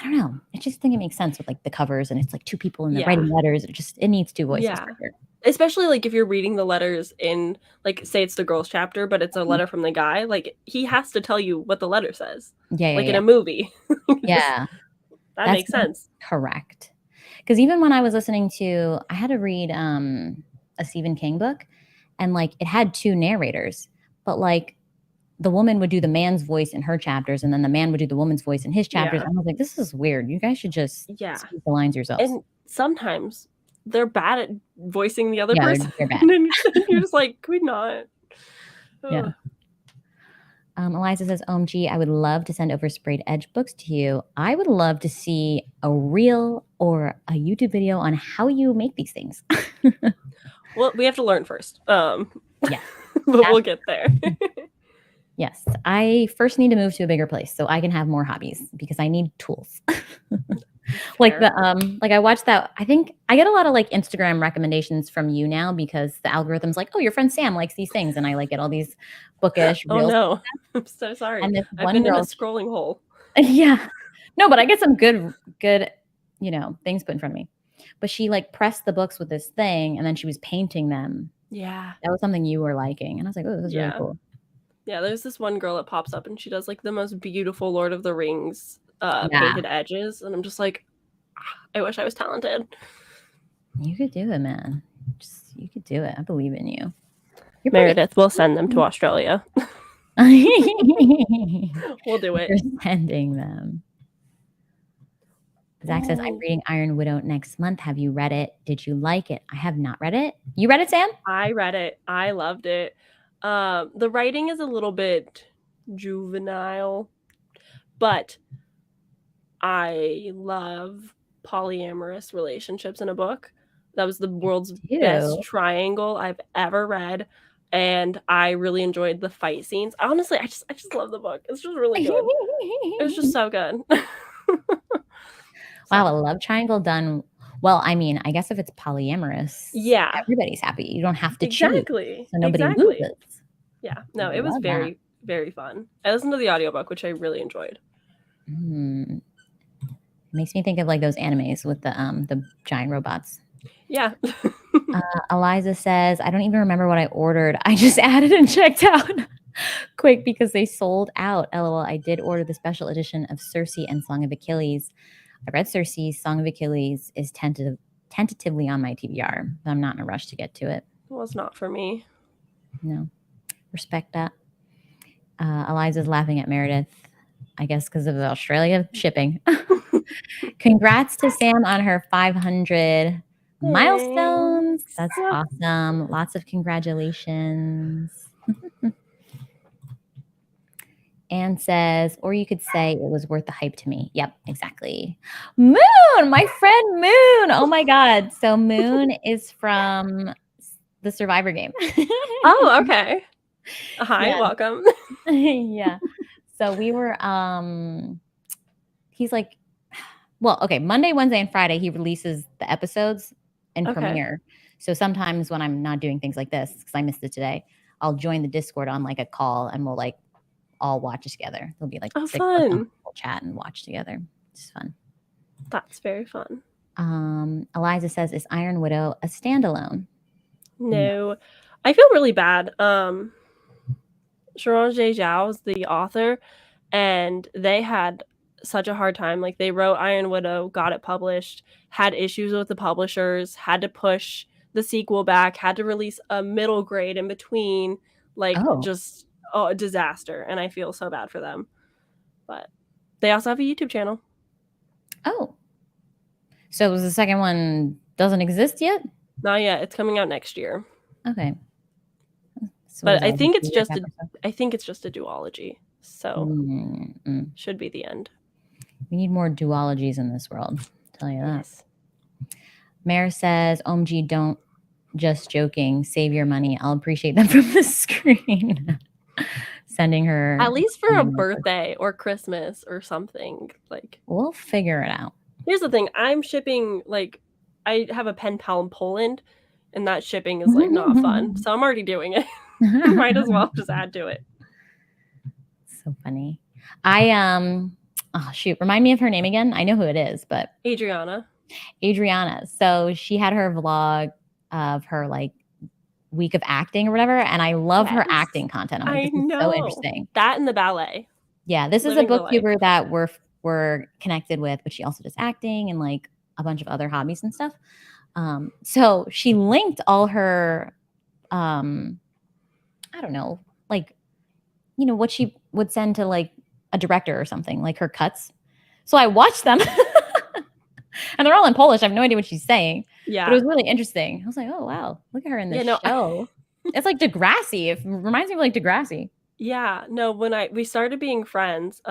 I don't know. I just think it makes sense with like the covers and it's like two people and they're writing letters. It needs two voices. Yeah. Especially like if you're reading the letters in like, say it's the girls chapter, but it's a letter from the guy. Like he has to tell you what the letter says. Like in a movie. Yeah. That makes sense. Correct. Because even when I was listening to, I had to read a Stephen King book and like it had two narrators, but like the woman would do the man's voice in her chapters and then the man would do the woman's voice in his chapters. And I was like, this is weird. You guys should just speak the lines yourselves. And sometimes they're bad at voicing the other person. They're bad. And you're just like, could we not? Yeah. Eliza says, OMG, I would love to send over Sprayed Edge books to you. I would love to see a reel or a YouTube video on how you make these things. Well, we have to learn first. Yeah. But we'll get there. Yes. I first need to move to a bigger place so I can have more hobbies because I need tools. Like I watched that. I think I get a lot of like Instagram recommendations from you now because the algorithm's like, oh, your friend Sam likes these things. And I like get all these bookish reels. Oh no. I'm so sorry. And this I've been in a scrolling hole. Yeah. No, but I get some good, things put in front of me. But she like pressed the books with this thing and then she was painting them. Yeah. That was something you were liking. And I was like, oh, this is really cool. Yeah, there's this one girl that pops up and she does like the most beautiful Lord of the Rings painted edges. And I'm just like, I wish I was talented. You could do it, man. You could do it. I believe in you. Meredith, we'll send them to Australia. We'll do it. You're sending them. Zach says, I'm reading Iron Widow next month. Have you read it? Did you like it? I have not read it. You read it, Sam? I read it. I loved it. The writing is a little bit juvenile, but I love polyamorous relationships in a book. That was the world's best triangle I've ever read. And I really enjoyed the fight scenes. Honestly, I just love the book. It's just really good. It was just so good. Wow, a love triangle done well. I mean, I guess if it's polyamorous, yeah, everybody's happy. You don't have to choose, exactly. so nobody loses. Yeah, no, it was very, very fun. I listened to the audiobook, which I really enjoyed. It makes me think of like those animes with the giant robots. Yeah. Eliza says, I don't even remember what I ordered. I just added and checked out quick because they sold out. LOL. I did order the special edition of Circe and Song of Achilles. I read Circe. Song of Achilles is tentatively on my TBR, but I'm not in a rush to get to it. It was not for me. No. Respect that. Eliza's laughing at Meredith, I guess because of Australia shipping. Congrats to Sam on her 500 milestones. That's awesome. Lots of congratulations. Anne says, or you could say it was worth the hype to me. Yep, exactly. Moon, my friend Moon. Oh my God. So Moon is from the Survivor game. Oh, okay. Hi, welcome. Yeah. So we were, he's like, well, okay, Monday, Wednesday, and Friday, he releases the episodes in Premiere. So sometimes when I'm not doing things like this, because I missed it today, I'll join the Discord on like a call and we'll like all watch together. There'll be like 6 of them. We'll chat and watch together. It's fun. That's very fun. Eliza says, is Iron Widow a standalone? No. I feel really bad. Sharon J. Zhao is the author, and they had such a hard time. Like, they wrote Iron Widow, got it published, had issues with the publishers, had to push the sequel back, had to release a middle grade in between, like just a disaster. And I feel so bad for them. But they also have a YouTube channel. Oh. So was the second one doesn't exist yet? Not yet. It's coming out next year. Okay. So but I think it's just a duology. So should be the end. We need more duologies in this world. I'll tell you that. Mare says, OMG, don't just joking. Save your money. I'll appreciate them from the screen. Sending her at least for a birthday or Christmas or something. Like, we'll figure it out. Here's the thing. I'm shipping, like, I have a pen pal in Poland, and that shipping is like not fun. So I'm already doing it. Might as well just add to it. So funny. Oh shoot, remind me of her name again. I know who it is, but Adriana. So she had her vlog of her like week of acting or whatever, and I love her acting content. I know. So interesting. That and the ballet. Yeah, this is a booktuber that we're connected with, but she also does acting and like a bunch of other hobbies and stuff. So she linked all her I don't know, like, you know, what she would send to like a director or something, like her cuts. So I watched them and they're all in Polish. I have no idea what she's saying. Yeah. But it was really interesting. I was like, oh, wow, look at her in this show. It's like Degrassi. It reminds me of like Degrassi. Yeah. No, when we started being friends,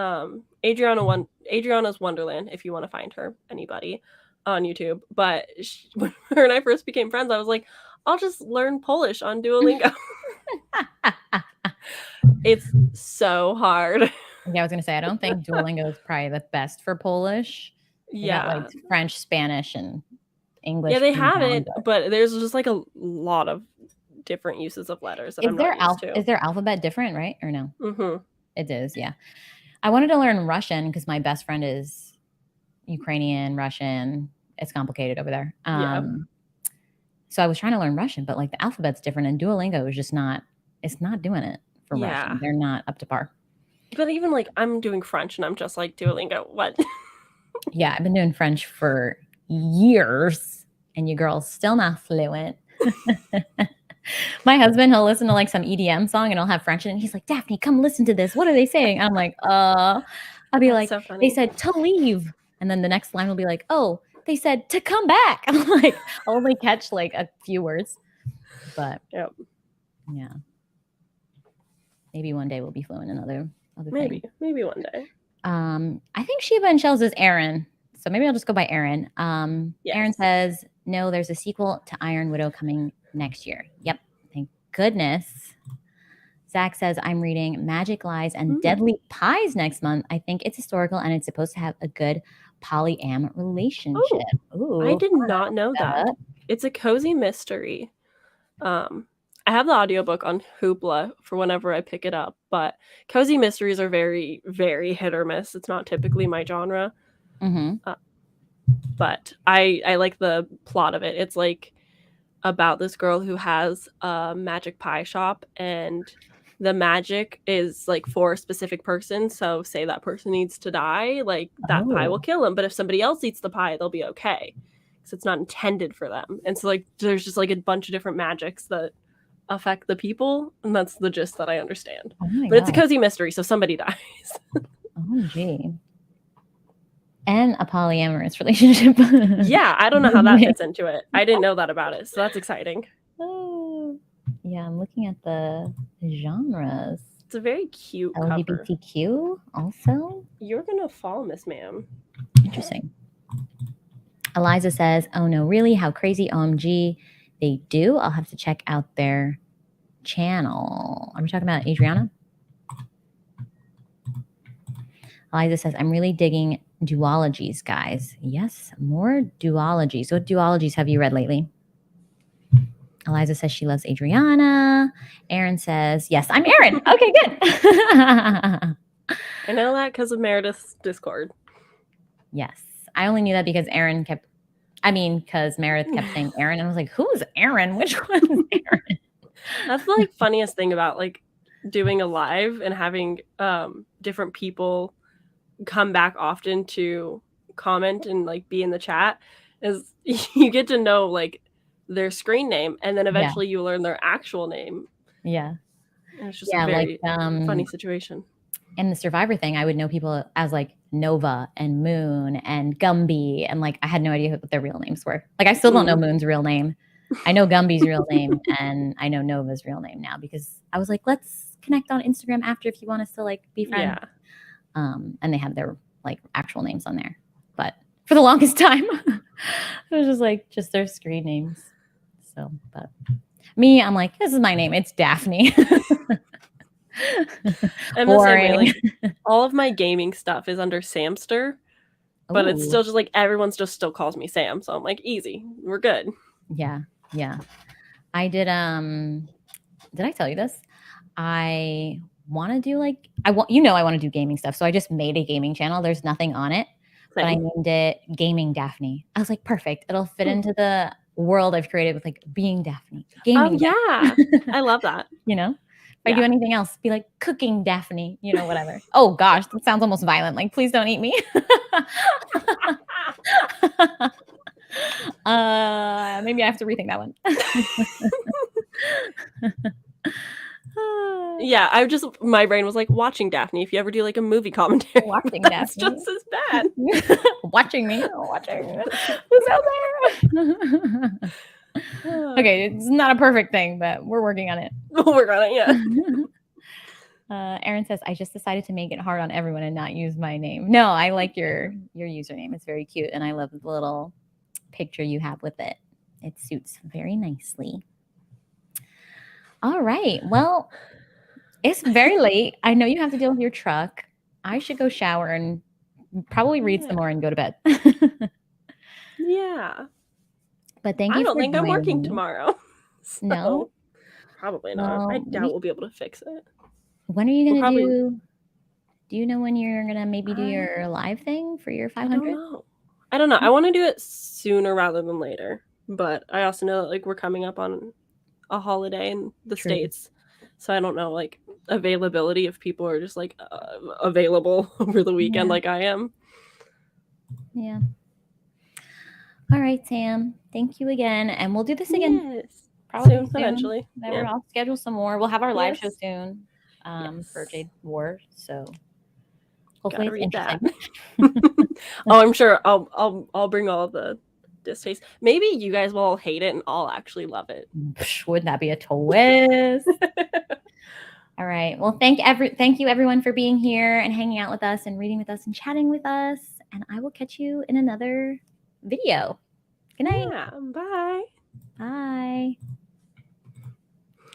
Adriana's Wonderland, if you want to find her, anybody on YouTube. But when her and I first became friends, I was like, I'll just learn Polish on Duolingo. It's so hard. Yeah, I was gonna say I don't think Duolingo is probably the best for Polish. Yeah, like French, Spanish, and English. Yeah, they have it, but there's just like a lot of different uses of letters. That Is their alphabet different, right, or no? Mm-hmm. It is. Yeah, I wanted to learn Russian because my best friend is Ukrainian, Russian. It's complicated over there. So I was trying to learn Russian, but like the alphabet's different, and Duolingo is just not. It's not doing it for Russian. They're not up to par. But even like I'm doing French, and I'm just like Duolingo. What? Yeah, I've been doing French for years, and you girl's still not fluent. My husband, he'll listen to like some EDM song, and he'll have French, and he's like, "Daphne, come listen to this. What are they saying?" I'm like, I'll be like, so they said to leave, and then the next line will be like, "Oh, they said to come back." I'm like, I'll only catch like a few words, but yeah, maybe one day we'll be fluent in other maybe one day. I think Sheba and Shells is Aaron. So maybe I'll just go by Aaron. Yes. Aaron says, no, there's a sequel to Iron Widow coming next year. Yep. Thank goodness. Zach says, I'm reading Magic Lies and Deadly Pies next month. I think it's historical and it's supposed to have a good polyam relationship. Ooh, I did not know that. It's a cozy mystery. I have the audiobook on Hoopla for whenever I pick it up, but cozy mysteries are very, very hit or miss. It's not typically my genre. But I like the plot of it. It's like about this girl who has a magic pie shop, and the magic is like for a specific person. So say that person needs to die, like that pie will kill him. But if somebody else eats the pie, they'll be okay. So it's not intended for them. And so like there's just like a bunch of different magics that affect the people, and that's the gist that I understand. But it's a cozy mystery, so somebody dies. Oh gee. And a polyamorous relationship. Yeah, I don't know how that fits into it. I didn't know that about it, so that's exciting. Oh, yeah, I'm looking at the genres. It's a very cute LGBTQ cover. Also? You're gonna fall, Miss Ma'am. Interesting. Eliza says, oh no, really? How crazy? OMG. They do? I'll have to check out their channel. Are we talking about Adriana? Eliza says, I'm really digging duologies, guys. Yes, more duologies. What duologies have you read lately? Eliza says she loves Adriana. Aaron says, yes, I'm Aaron. Okay, good. I know that because of Meredith's Discord. Yes. I only knew that because because Meredith kept saying Aaron. And I was like, who's Aaron? Which one is Aaron? That's the like funniest thing about like doing a live and having different people come back often to comment and like be in the chat is you get to know like their screen name, and then eventually you learn their actual name. Yeah. And it's just a very funny situation. In the Survivor thing, I would know people as like Nova and Moon and Gumby, and like I had no idea what their real names were. Like I still don't know Moon's real name. I know Gumby's real name, and I know Nova's real name now because I was like, let's connect on Instagram after if you want us to like be friends. Yeah. And they had their like actual names on there. But for the longest time, it was just like just their screen names. So, but me, I'm like, this is my name. It's Daphne. I'm the same way. Like, all of my gaming stuff is under Samster, but it's still just like everyone's just still calls me Sam. So I'm like, easy, we're good. Yeah, yeah. I did. Did I tell you this? I want to do like I want to do gaming stuff. So I just made a gaming channel. There's nothing on it, but I named it Gaming Daphne. I was like, perfect. It'll fit into the world I've created with like being Daphne. Gaming. Yeah, I love that. If I do anything else, be like cooking Daphne. Whatever. Oh gosh, that sounds almost violent. Like, please don't eat me. Maybe I have to rethink that one. Yeah, my brain was like watching Daphne. If you ever do like a movie commentary, watching Daphne, just as bad. watching me, who's out there? Okay, it's not a perfect thing, but we're working on it. We'll work on it, yeah. Aaron says, I just decided to make it hard on everyone and not use my name. No, I like your username. It's very cute, and I love the little picture you have with it. It suits very nicely. All right. Well, it's very late. I know you have to deal with your truck. I should go shower and probably read some more and go to bed. Yeah. But thank you. I don't think I'm working tomorrow. So no? Probably not. Well, I doubt we'll be able to fix it. When are you going to do? Do you know when you're going to maybe do your live thing for your 500? I don't know. I want to do it sooner rather than later. But I also know that like we're coming up on a holiday in the States. So I don't know like availability if people are just like available over the weekend like I am. Yeah. All right, Sam. Thank you again. And we'll do this again. Yes. Probably soon. Eventually. I'll schedule some more. We'll have our live show soon for Jade War. So hopefully it's interesting. Oh, I'm sure I'll bring all of the distaste. Maybe you guys will all hate it and I'll actually love it. Wouldn't that be a twist? All right. Well, thank you everyone for being here and hanging out with us and reading with us and chatting with us. and I will catch you in another video. Good night. Yeah, bye. Bye.